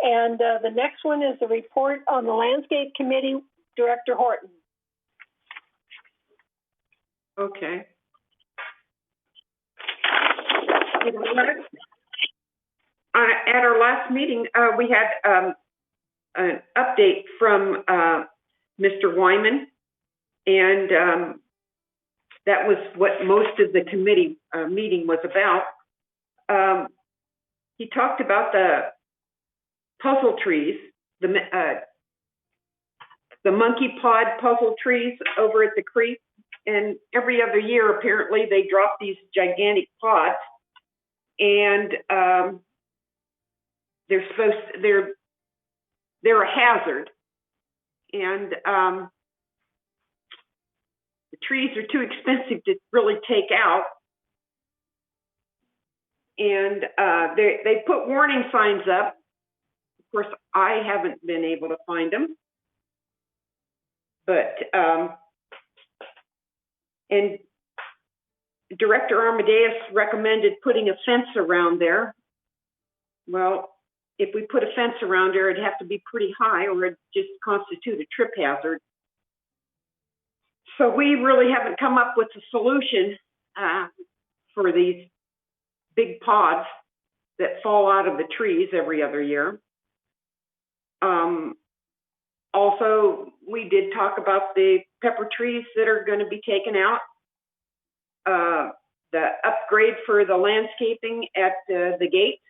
And the next one is the report on the Landscape Committee, Director Horton. Okay. At our last meeting, we had an update from Mr. Wyman, and that was what most of the committee meeting was about. He talked about the puzzle trees, the monkey pod puzzle trees over at the creek, and every other year apparently they drop these gigantic pods, and they're a hazard, and the trees are too expensive to really take out, and they put warning signs up. Of course, I haven't been able to find them, but and Director Armadeus recommended putting a fence around there. Well, if we put a fence around there, it'd have to be pretty high, or it'd just constitute a trip hazard. So we really haven't come up with a solution for these big pods that fall out of the trees every other year. Also, we did talk about the pepper trees that are going to be taken out. The upgrade for the landscaping at the gate.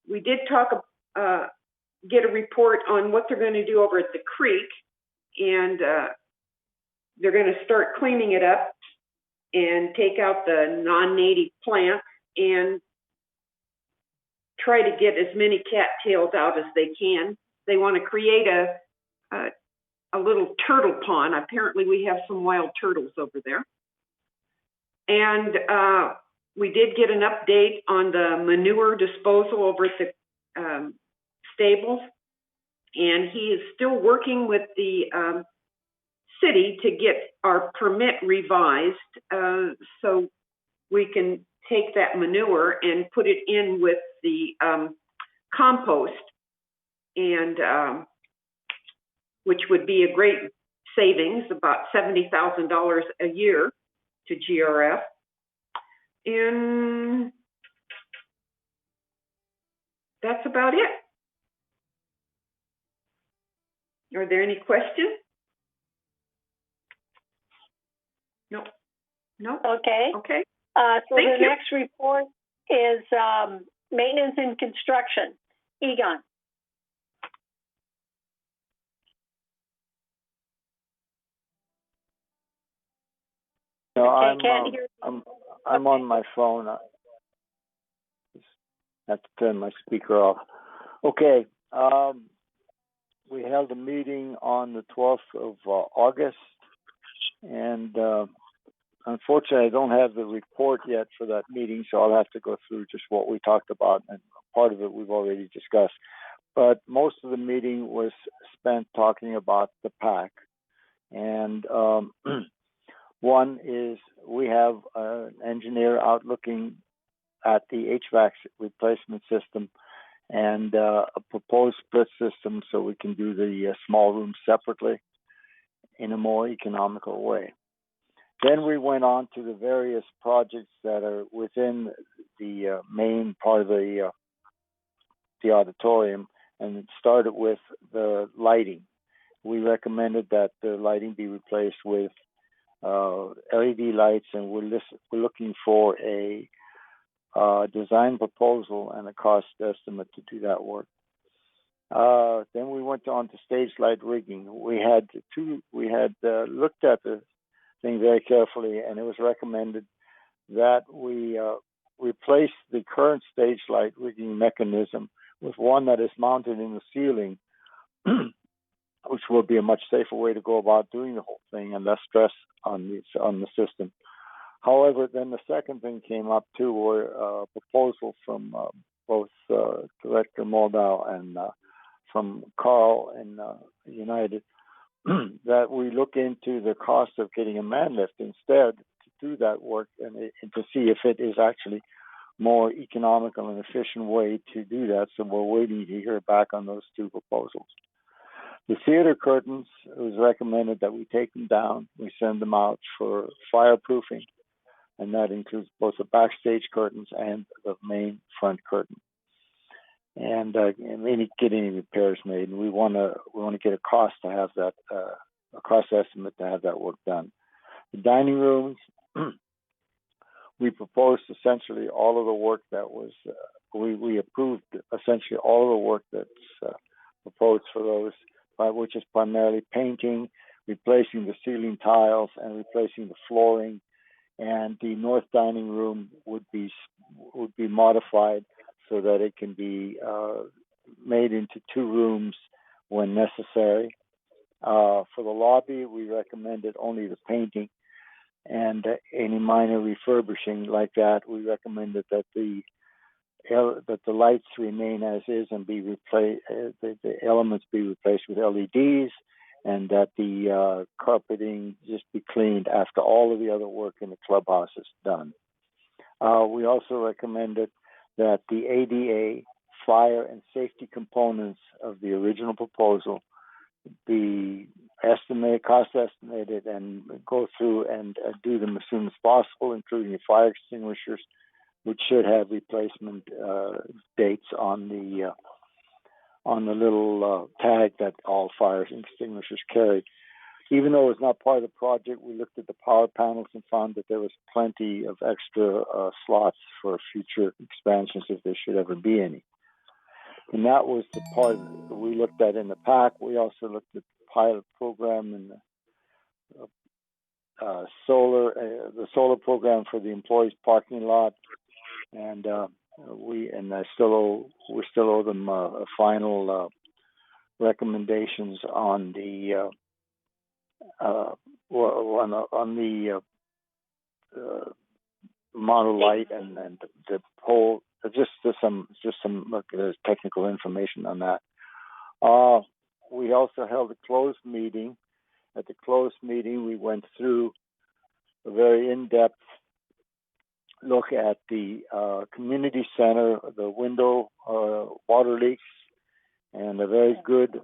We did get a report on what they're going to do over at the creek, and they're going to start cleaning it up and take out the non-native plants and try to get as many cattails out as they can. They want to create a little turtle pond. Apparently we have some wild turtles over there. And we did get an update on the manure disposal over at the stables. And he is still working with the city to get our permit revised so we can take that manure and put it in with the compost, and which would be a great savings, about $70,000 a year to GRF. And that's about it. Are there any questions? No. No. Okay. Okay. So the next report is maintenance and construction. Egon. No, Okay, can't hear you. I'm on my phone. have to turn my speaker off. Okay. We held a meeting on the 12th of August, and unfortunately, I don't have the report yet for that meeting, so I'll have to go through just what we talked about, and part of it we've already discussed. But most of the meeting was spent talking about the PAC. And one is we have an engineer out looking at the HVAC replacement system and a proposed split system so we can do the small rooms separately in a more economical way. Then we went on to the various projects that are within the main part of the auditorium, and it started with the lighting. We recommended that the lighting be replaced with LED lights, and we're looking for a design proposal and a cost estimate to do that work. Then we went on to stage light rigging. We had looked at the thing very carefully, and it was recommended that we replace the current stage light rigging mechanism with one that is mounted in the ceiling, which will be a much safer way to go about doing the whole thing and less stress on the system. However, then the second thing came up too, were a proposal from both Director Moldau and from Carl and United that we look into the cost of getting a man lift instead to do that work and to see if it is actually more economical and efficient way to do that. So we're waiting to hear back on those two proposals. The theater curtains, it was recommended that we take them down. We send them out for fireproofing, and that includes both the backstage curtains and the main front curtain. And get any repairs made. And we want to get a cost to have that a cost estimate to have that work done. The dining rooms, we proposed essentially all of the work that was we approved essentially all of the work that's proposed for those, which is primarily painting, replacing the ceiling tiles, and replacing the flooring. And the north dining room would be modified so that it can be made into two rooms when necessary. For the lobby, we recommended only the painting, and any minor refurbishing like that, we recommended that the lights remain as is and be replaced. The elements be replaced with LEDs, and that the carpeting just be cleaned after all of the other work in the clubhouse is done. We also recommended that the ADA, fire, and safety components of the original proposal be cost estimated, and go through and do them as soon as possible, including the fire extinguishers, which should have replacement dates on the little tag that all fire extinguishers carry. Even though it was not part of the project, we looked at the power panels and found that there was plenty of extra slots for future expansions if there should ever be any. And that was the part that we looked at in the PAC. We also looked at the pilot program and the solar program for the employees' parking lot, and we still owe them final recommendations on the model light and the pole. Just some technical information on that. We also held a closed meeting. At the closed meeting, we went through a very in-depth look at the community center, the window water leaks, and a very good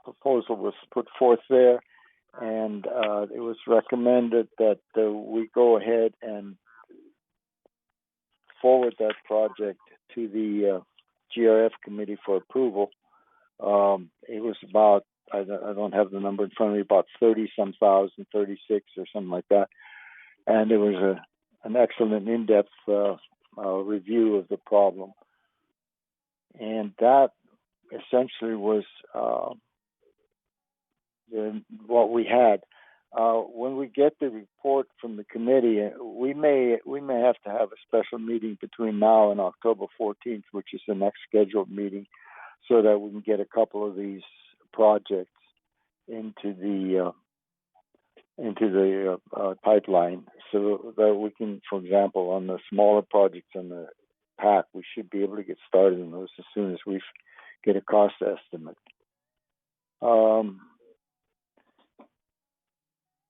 proposal was put forth there. And it was recommended that we go ahead and forward that project to the GRF committee for approval. It was about, I don't have the number in front of me, about 30-some thousand, 36 or something like that. And it was an excellent in-depth review of the problem. And that essentially was what we had. when we get the report from the committee, we may have to have a special meeting between now and October 14th, which is the next scheduled meeting, so that we can get a couple of these projects into the pipeline, so that we can, for example, on the smaller projects in the PAC, we should be able to get started on those as soon as we get a cost estimate.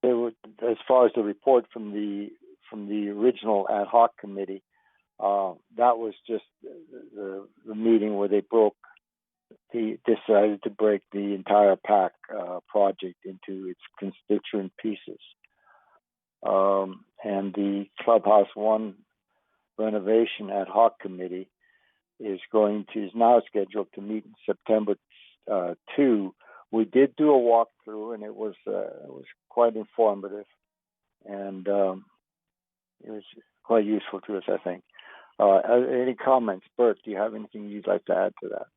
As far as the report from the original ad hoc committee, that was just the meeting where they decided to break the entire PAC project into its constituent pieces. And the Clubhouse 1 renovation ad hoc committee is now scheduled to meet in September 2. We did do a walkthrough, and it was quite informative, and it was quite useful to us, I think. Any comments, Bert? Do you have anything you'd like to add to that?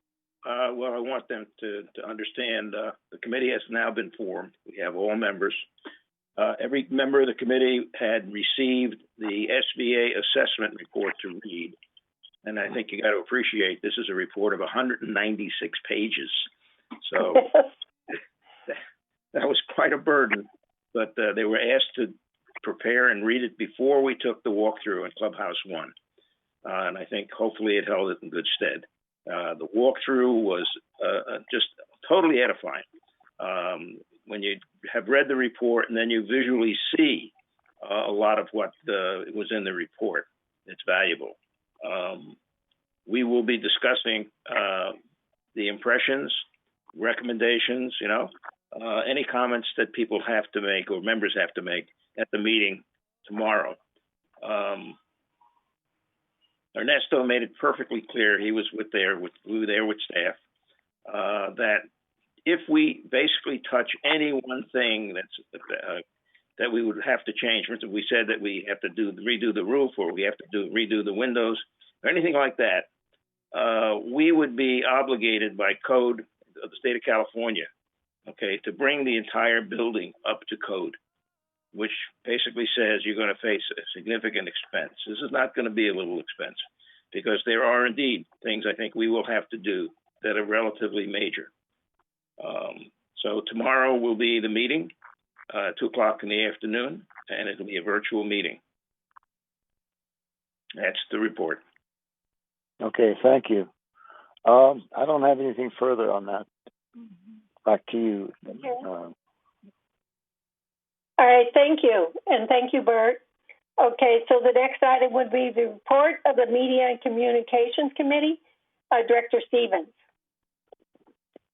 Well, I want them to understand the committee has now been formed. We have all members. Every member of the committee had received the SBA assessment report to read. And I think you got to appreciate this is a report of 196 pages. So that was quite a burden. But they were asked to prepare and read it before we took the walkthrough in Clubhouse 1. And I think hopefully it held it in good stead. The walkthrough was just totally edifying. When you have read the report and then you visually see a lot of what was in the report, it's valuable. We will be discussing the impressions, recommendations, any comments that people have to make or members have to make at the meeting tomorrow. Ernesto made it perfectly clear, he was there with staff, that if we basically touch any one thing that we would have to change, for instance, we said that we have to redo the roof, or we have to redo the windows, or anything like that, we would be obligated by code of the state of California, to bring the entire building up to code, which basically says you're going to face a significant expense. This is not going to be a little expense, because there are indeed things I think we will have to do that are relatively major. So tomorrow will be the meeting, 2 o'clock in the afternoon, and it'll be a virtual meeting. That's the report. Okay, thank you. I don't have anything further on that. Back to you. All right, thank you. And thank you, Bert. Okay, so the next item would be the report of the Media and Communications Committee. Director Stevens.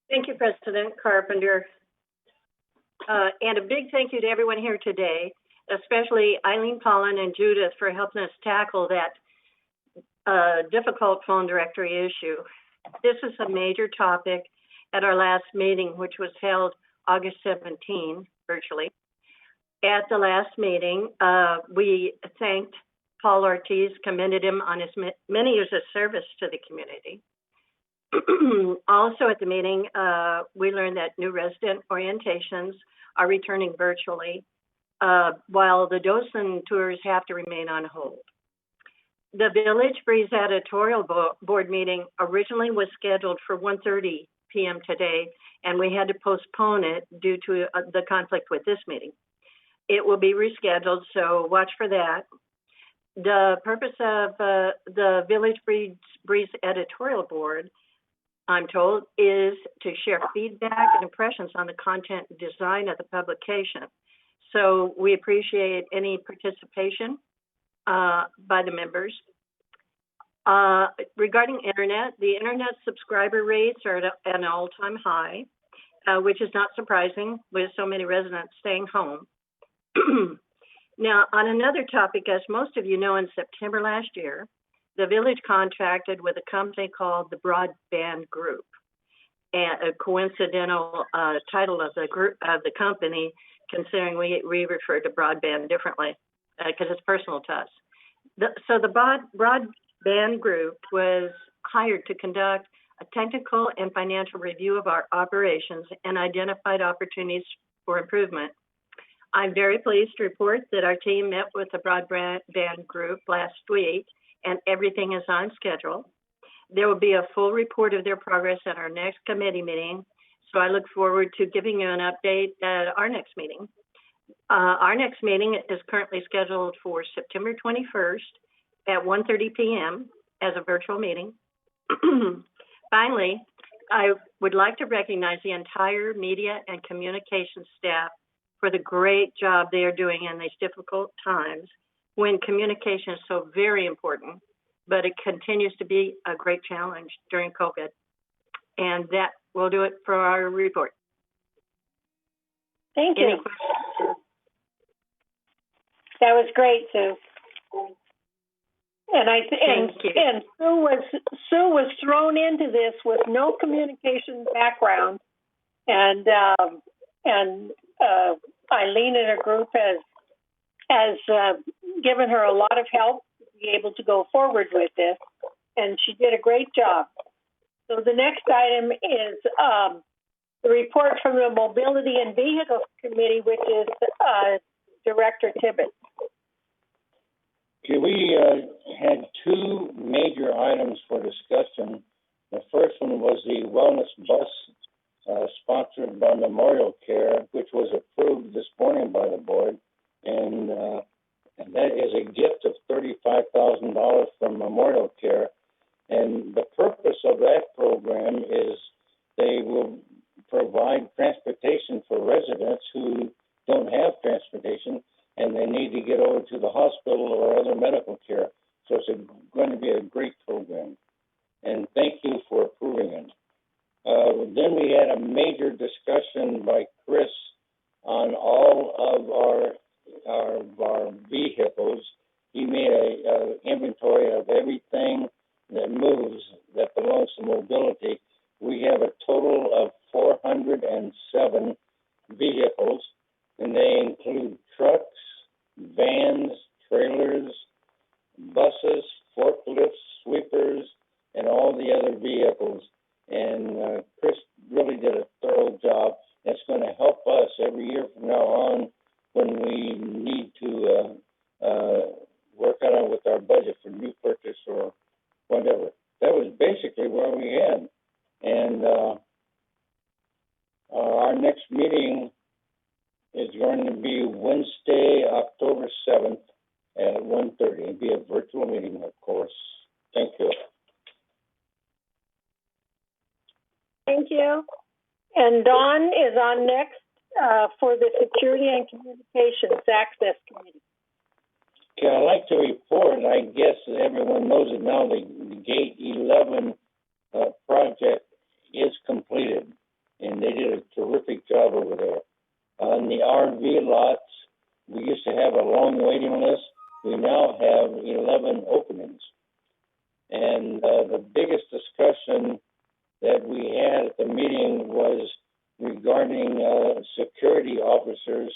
Thank you, President Carpenter. And a big thank you to everyone here today, especially Eileen Pollan and Judith for helping us tackle that difficult phone directory issue. This is a major topic at our last meeting, which was held August 17, virtually. At the last meeting, we thanked Paul Ortiz, commended him on his many years of service to the community. Also at the meeting, we learned that new resident orientations are returning virtually, while the docent tours have to remain on hold. The Village Breeze editorial board meeting originally was scheduled for 1:30 p.m. today, and we had to postpone it due to the conflict with this meeting. It will be rescheduled, so watch for that. The purpose of the Village Breeze editorial board, I'm told, is to share feedback and impressions on the content and design of the publication. So we appreciate any participation by the members. Regarding internet, the internet subscriber rates are at an all-time high, which is not surprising with so many residents staying home. Now, on another topic, as most of you know, in September last year, the village contracted with a company called the Broadband Group. And a coincidental title of the group of the company, considering we refer to broadband differently because it's personal to us. So the Broadband Group was hired to conduct a technical and financial review of our operations and identified opportunities for improvement. I'm very pleased to report that our team met with the broadband group last week, and everything is on schedule. There will be a full report of their progress at our next committee meeting, so I look forward to giving you an update at our next meeting. Our next meeting is currently scheduled for September 21st at 1:30 p.m. as a virtual meeting. Finally, I would like to recognize the entire media and communications staff for the great job they are doing in these difficult times when communication is so very important, but it continues to be a great challenge during COVID. And that will do it for our report. Thank Any you. questions? That was great, Sue. And Thank you. and Sue was thrown into this with no communication background, and Eileen and her group has given her a lot of help to be able to go forward with this, and she did a great job. So the next item is the report from the Mobility and Vehicles Committee, which is Director Tibbetts. Okay, we had two major items for discussion. The first one was the wellness bus sponsored by Memorial Care, which was approved this morning by the board, and that is a gift of $35,000 from Memorial Care. And the purpose of that program is they will provide transportation for residents who don't have transportation and they need to get over to the hospital or other medical care. So it's going to be a great program. And thank you for approving it. Then we had a major discussion by Chris on all of our vehicles. He made an inventory of everything that moves that belongs to mobility. We have a total of 407 vehicles, and they include trucks, vans, trailers, buses, forklifts, sweepers, and all the other vehicles. And Chris really did a thorough job. It's going to help us every year from now on when we need to work on it with our budget for new purchase or whatever. That was basically what we had. And our next meeting is going to be Wednesday, October 7th at 1:30. It'll be a virtual meeting, of course. Thank you. Thank you. And Dawn is on next for the Security and Communications Access Committee. Okay, I'd like to report, I guess everyone knows it now, the Gate 11 project is completed, and they did a terrific job over there. On the RV lots, we used to have a long waiting list. We now have 11 openings. And the biggest discussion that we had at the meeting was regarding security officers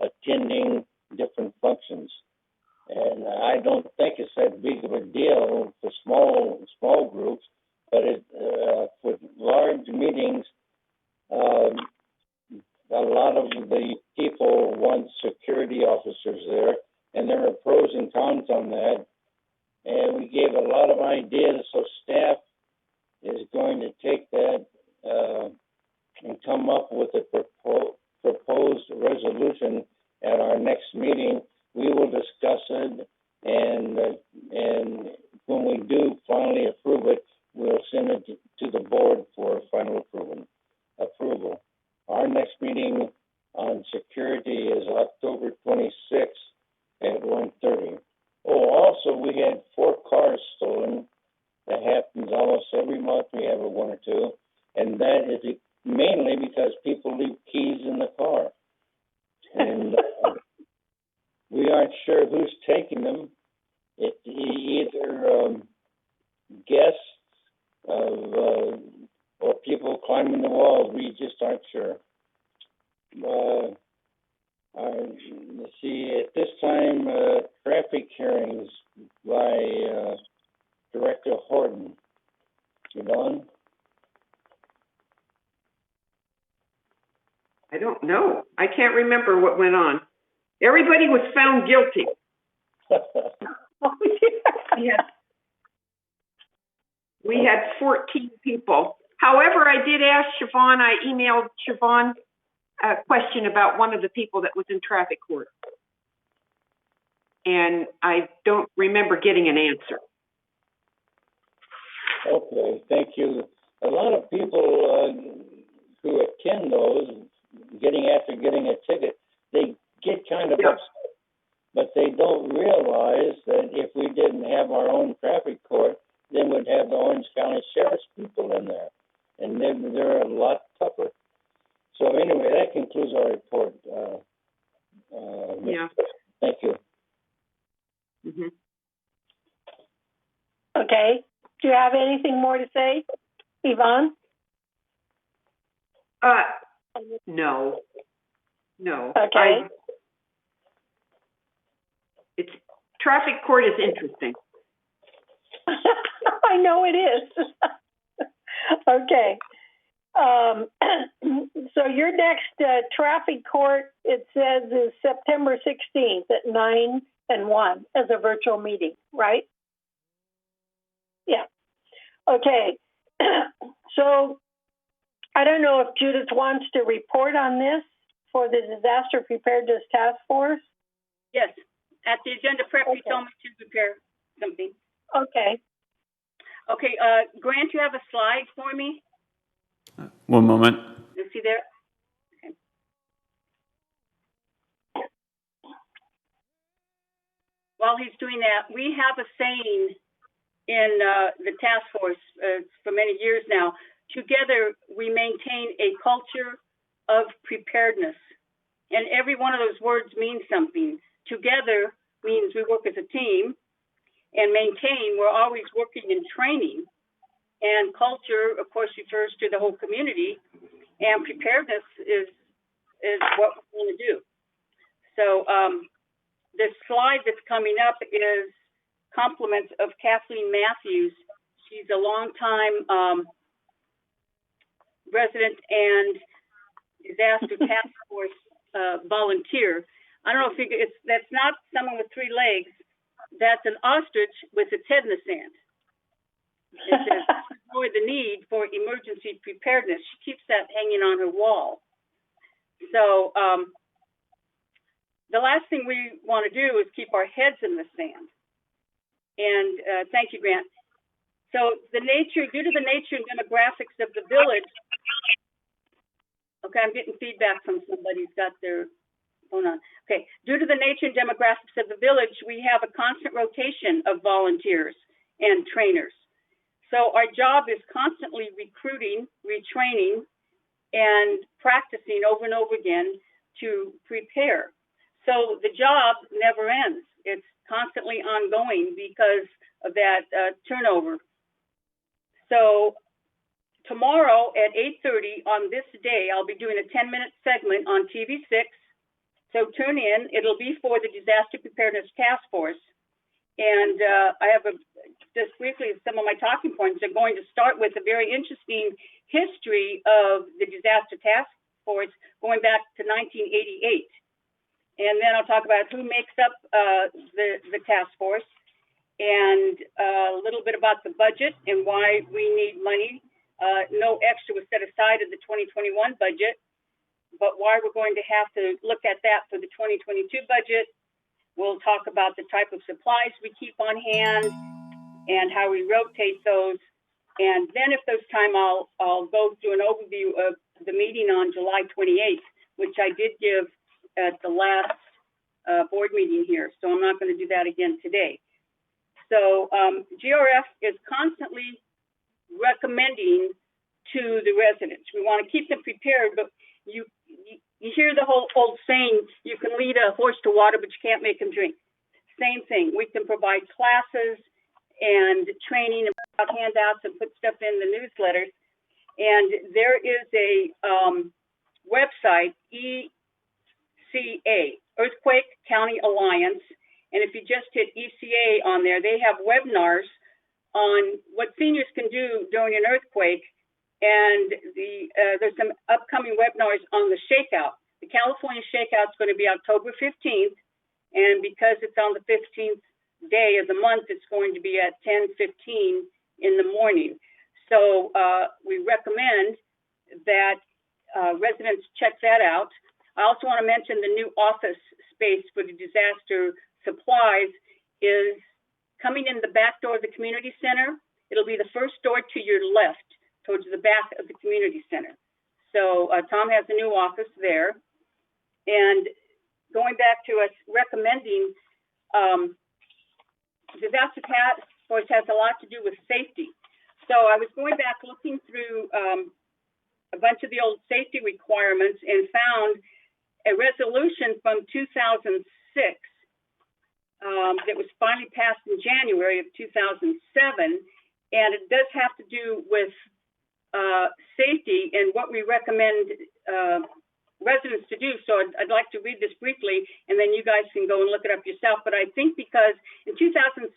attending different functions. And I don't think it's that big of a deal for small groups, but for large meetings, a lot of the people want security officers there, and there are pros and cons on that. And we gave a lot of ideas, so staff is going to take that and come up with a proposed resolution at our next meeting. We will discuss it, and when we do finally approve it, we'll send it to the board for final approval. Our next meeting on security is October 26th at 1:30. Oh, also, we had 4 cars stolen. That happens almost every month. We have one or two, and that is mainly because people leave keys in the car. And we aren't sure who's taking them. It's either guests or people climbing the walls. We just aren't sure. Let's see, at this time, traffic hearings by Director Horton. Yvonne? I don't know. I can't remember what went on. Everybody was found guilty. We had 14 people. However, I did ask Siobhan, I emailed Siobhan a question about one of the people that was in traffic court. And I don't remember getting an answer. Okay, thank you. A lot of people who attend those, getting a ticket, they get kind of upset, but they don't realize that if we didn't have our own traffic court, then we'd have the Orange County Sheriff's people in there, and they're a lot tougher. So anyway, that concludes our report. Thank you. Mm-hmm. Okay. Do you have anything more to say, Yvonne? No. Okay. It's traffic court is interesting. I know it is. Okay. So your next traffic court, it says, is September 16th at 9 and 1 as a virtual meeting, right? Yeah. Okay. So I don't know if Judith wants to report on this for the Disaster Preparedness Task Force. Yes. At the agenda prep, you told me to prepare something. Okay. Okay, Grant, you have a slide for me? One moment. You see there? Okay. While he's doing that, we have a saying in the task force for many years now. Together, we maintain a culture of preparedness. And every one of those words means something. Together means we work as a team. And maintain, we're always working in training. And culture, of course, refers to the whole community. And preparedness is what we want to do. So this slide that's coming up is compliments of Kathleen Matthews. She's a longtime resident and disaster task force volunteer. I don't know if that's not someone with 3 legs. That's an ostrich with its head in the sand. It says, avoid the need for emergency preparedness. She keeps that hanging on her wall. So the last thing we want to do is keep our heads in the sand. And thank you, Grant. So due to the nature and demographics of the village, okay, I'm getting feedback from somebody who's got their phone on. Okay, due to the nature and demographics of the village, we have a constant rotation of volunteers and trainers. So our job is constantly recruiting, retraining, and practicing over and over again to prepare. So the job never ends. It's constantly ongoing because of that turnover. So tomorrow at 8:30 on this day, I'll be doing a 10-minute segment on TV6. So tune in. It'll be for the Disaster Preparedness Task Force. And I have just briefly, some of my talking points are going to start with a very interesting history of the Disaster Task Force going back to 1988. And then I'll talk about who makes up the task force and a little bit about the budget and why we need money. No extra was set aside in the 2021 budget, but why we're going to have to look at that for the 2022 budget. We'll talk about the type of supplies we keep on hand and how we rotate those. And then if there's time, I'll go through an overview of the meeting on July 28th, which I did give at the last board meeting here. So I'm not going to do that again today. So GRF is constantly recommending to the residents. We want to keep them prepared, but you hear the whole old saying, you can lead a horse to water, but you can't make him drink. Same thing. We can provide classes and training and put out handouts and put stuff in the newsletters. And there is a website, ECA, Earthquake County Alliance. And if you just hit ECA on there, they have webinars on what seniors can do during an earthquake. And there's some upcoming webinars on the shakeout, the California Shakeout's going to be October 15th, and because it's on the 15th day of the month, it's going to be at 10:15 in the morning. So we recommend that residents check that out. I also want to mention the new office space for the disaster supplies is coming in the back door of the community center. It'll be the first door to your left, towards the back of the community center. So Tom has a new office there. And going back to us recommending, disaster task force has a lot to do with safety. So I was going back looking through a bunch of the old safety requirements and found a resolution from 2006 that was finally passed in January of 2007, and it does have to do with safety and what we recommend residents to do. So I'd like to read this briefly, and then you guys can go and look it up yourself. But I think because in 2006,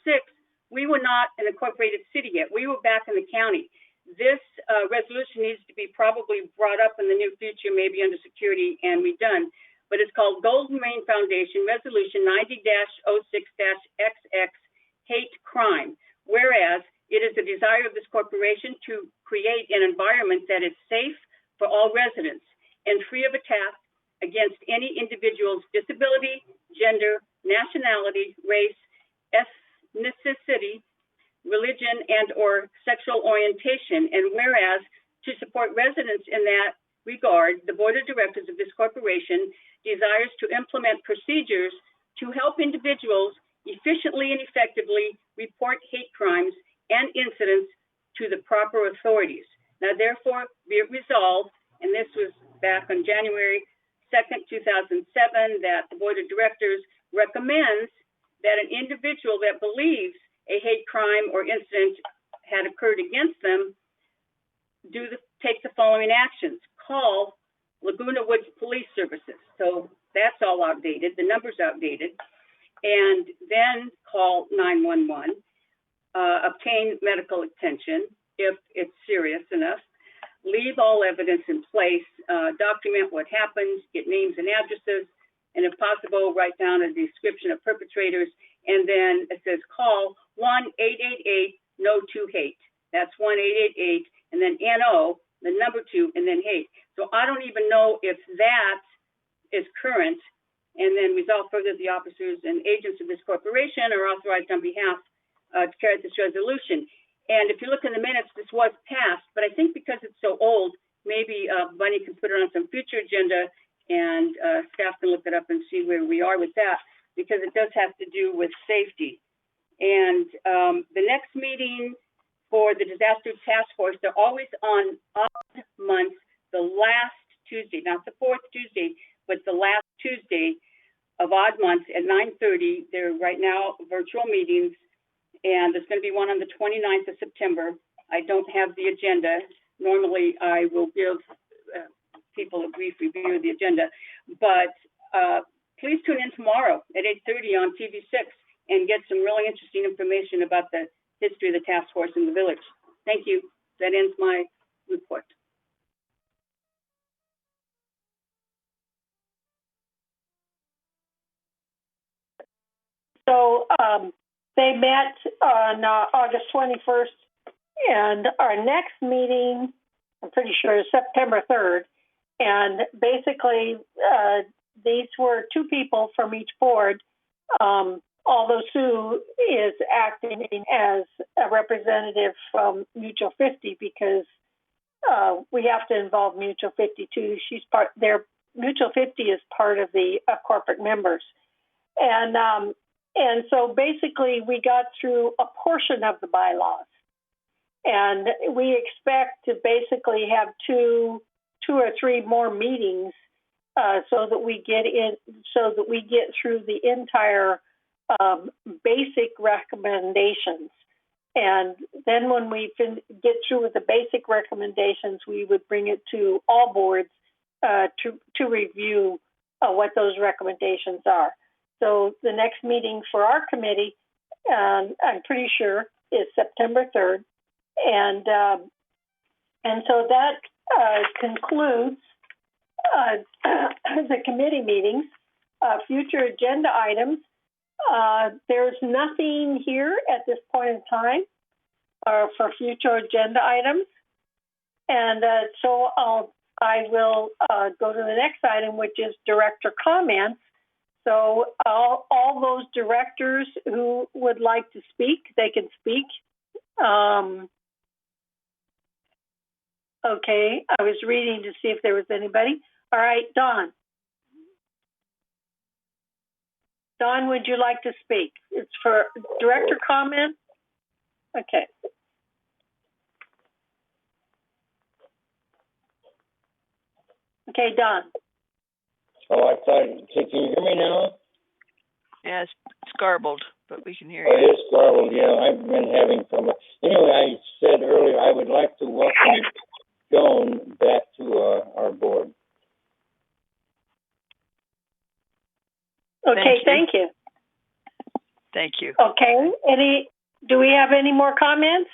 we were not an incorporated city yet. We were back in the county. This resolution needs to be probably brought up in the near future, maybe under security and redone. But it's called Golden Rain Foundation Resolution 90-06-XX Hate Crime. Whereas it is the desire of this corporation to create an environment that is safe for all residents and free of attack against any individual's disability, gender, nationality, race, ethnicity, religion, and or sexual orientation. And whereas to support residents in that regard, the board of directors of this corporation desires to implement procedures to help individuals efficiently and effectively report hate crimes and incidents to the proper authorities. Now, therefore, be it resolved, and this was back on January 2nd, 2007, that the board of directors recommends that an individual that believes a hate crime or incident had occurred against them take the following actions. Call Laguna Woods Police Services. So that's all outdated. The number's outdated. And then call 911. Obtain medical attention if it's serious enough. Leave all evidence in place. Document what happened. Get names and addresses. And if possible, write down a description of perpetrators. And then it says call 1-888-NO-2-HATE. That's 1-888 and then NO, the number 2, and then hate. So I don't even know if that is current. And then resolve further the officers and agents of this corporation are authorized on behalf to carry out this resolution. And if you look in the minutes, this was passed, but I think because it's so old, maybe Bunny can put it on some future agenda and staff can look it up and see where we are with that, because it does have to do with safety. And the next meeting for the disaster task force, they're always on odd months, the last Tuesday, not the fourth Tuesday, but the last Tuesday of odd months at 9:30. They're right now virtual meetings, and there's going to be one on the 29th of September. I don't have the agenda. Normally, I will give people a brief review of the agenda, but please tune in tomorrow at 8:30 on TV6 and get some really interesting information about the history of the task force in the village. Thank you. That ends my report. So they met on August 21st, and our next meeting, I'm pretty sure, is September 3rd. And basically, these were two people from each board, although Sue is acting as a representative from Mutual 50 because we have to involve Mutual 50 too. Mutual 50 is part of the corporate members. And so basically we got through a portion of the bylaws, and we expect to basically have two or three more meetings so that we get through the entire basic recommendations. And then when we get through with the basic recommendations, we would bring it to all boards to review what those recommendations are. So the next meeting for our committee, I'm pretty sure, is September 3rd. And so that concludes the committee meetings, future agenda items. There's nothing here at this point in time for future agenda items. And so I will go to the next item, which is director comments. So all those directors who would like to speak, they can speak. Okay, I was reading to see if there was anybody. All right, Dawn. Dawn, would you like to speak? It's for director comment. Okay. Okay, Dawn. Oh, I thought, can you hear me now? Yeah, it's garbled, but we can hear Oh, you. it is garbled, yeah, I've been having some. Anyway, I said earlier, I would like to welcome Joan back to our board. Okay, thank you. Thank you. Okay, do we have any more comments?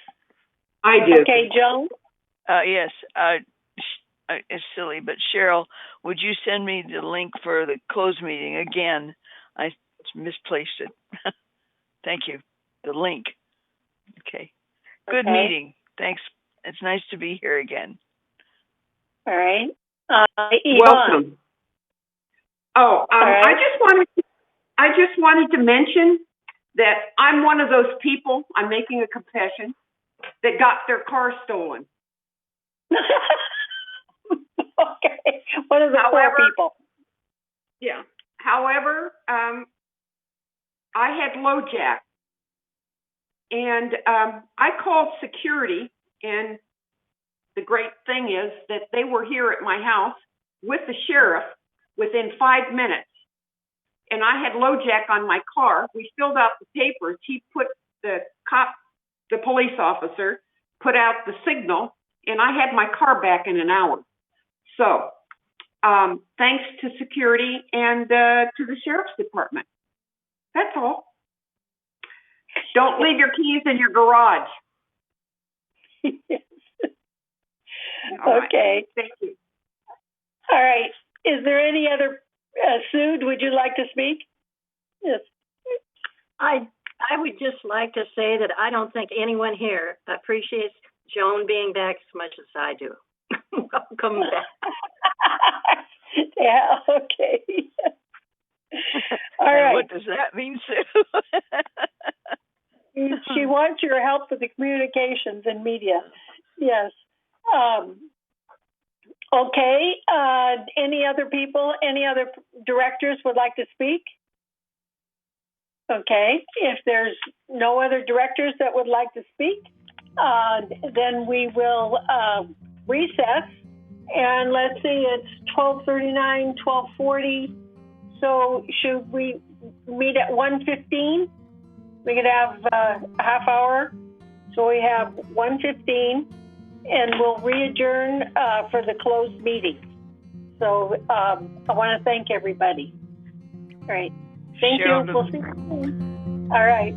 I do. Okay, Joan? Yes, it's silly, but Cheryl, would you send me the link for the closed meeting again? I misplaced it. Thank you. The link. Okay. Good meeting. Thanks. It's nice to be here again. All right. Welcome. Oh, right. I just wanted to mention that I'm one of those people, I'm making a confession, that got their car stolen. Okay. One of the poor people. Yeah. However, I had LoJack, and I called security, and the great thing is that they were here at my house with the sheriff within 5 minutes. And I had LoJack on my car. We filled out the papers. He put the police officer, put out the signal, and I had my car back in an hour. So, thanks to security and to the sheriff's department. That's all. Don't leave your keys in your garage. Okay. Thank you. All right. Is there any other, Sue, would you like to speak? Yes. I would just like to say that I don't think anyone here appreciates Joan being back as much as I do. Welcome back. Yeah, okay. All right. What does that mean, Sue? She wants your help with the communications and media. Yes. Okay. Any other people, any other directors would like to speak? Okay. If there's no other directors that would like to speak, then we will recess. And let's see, it's 12:39, 12:40. So should we meet at 1:15? We could have a half hour. So we have 1:15, and we'll re-adjourn for the closed meeting. So I want to thank everybody. All right. Thank you. We'll see you soon. All right.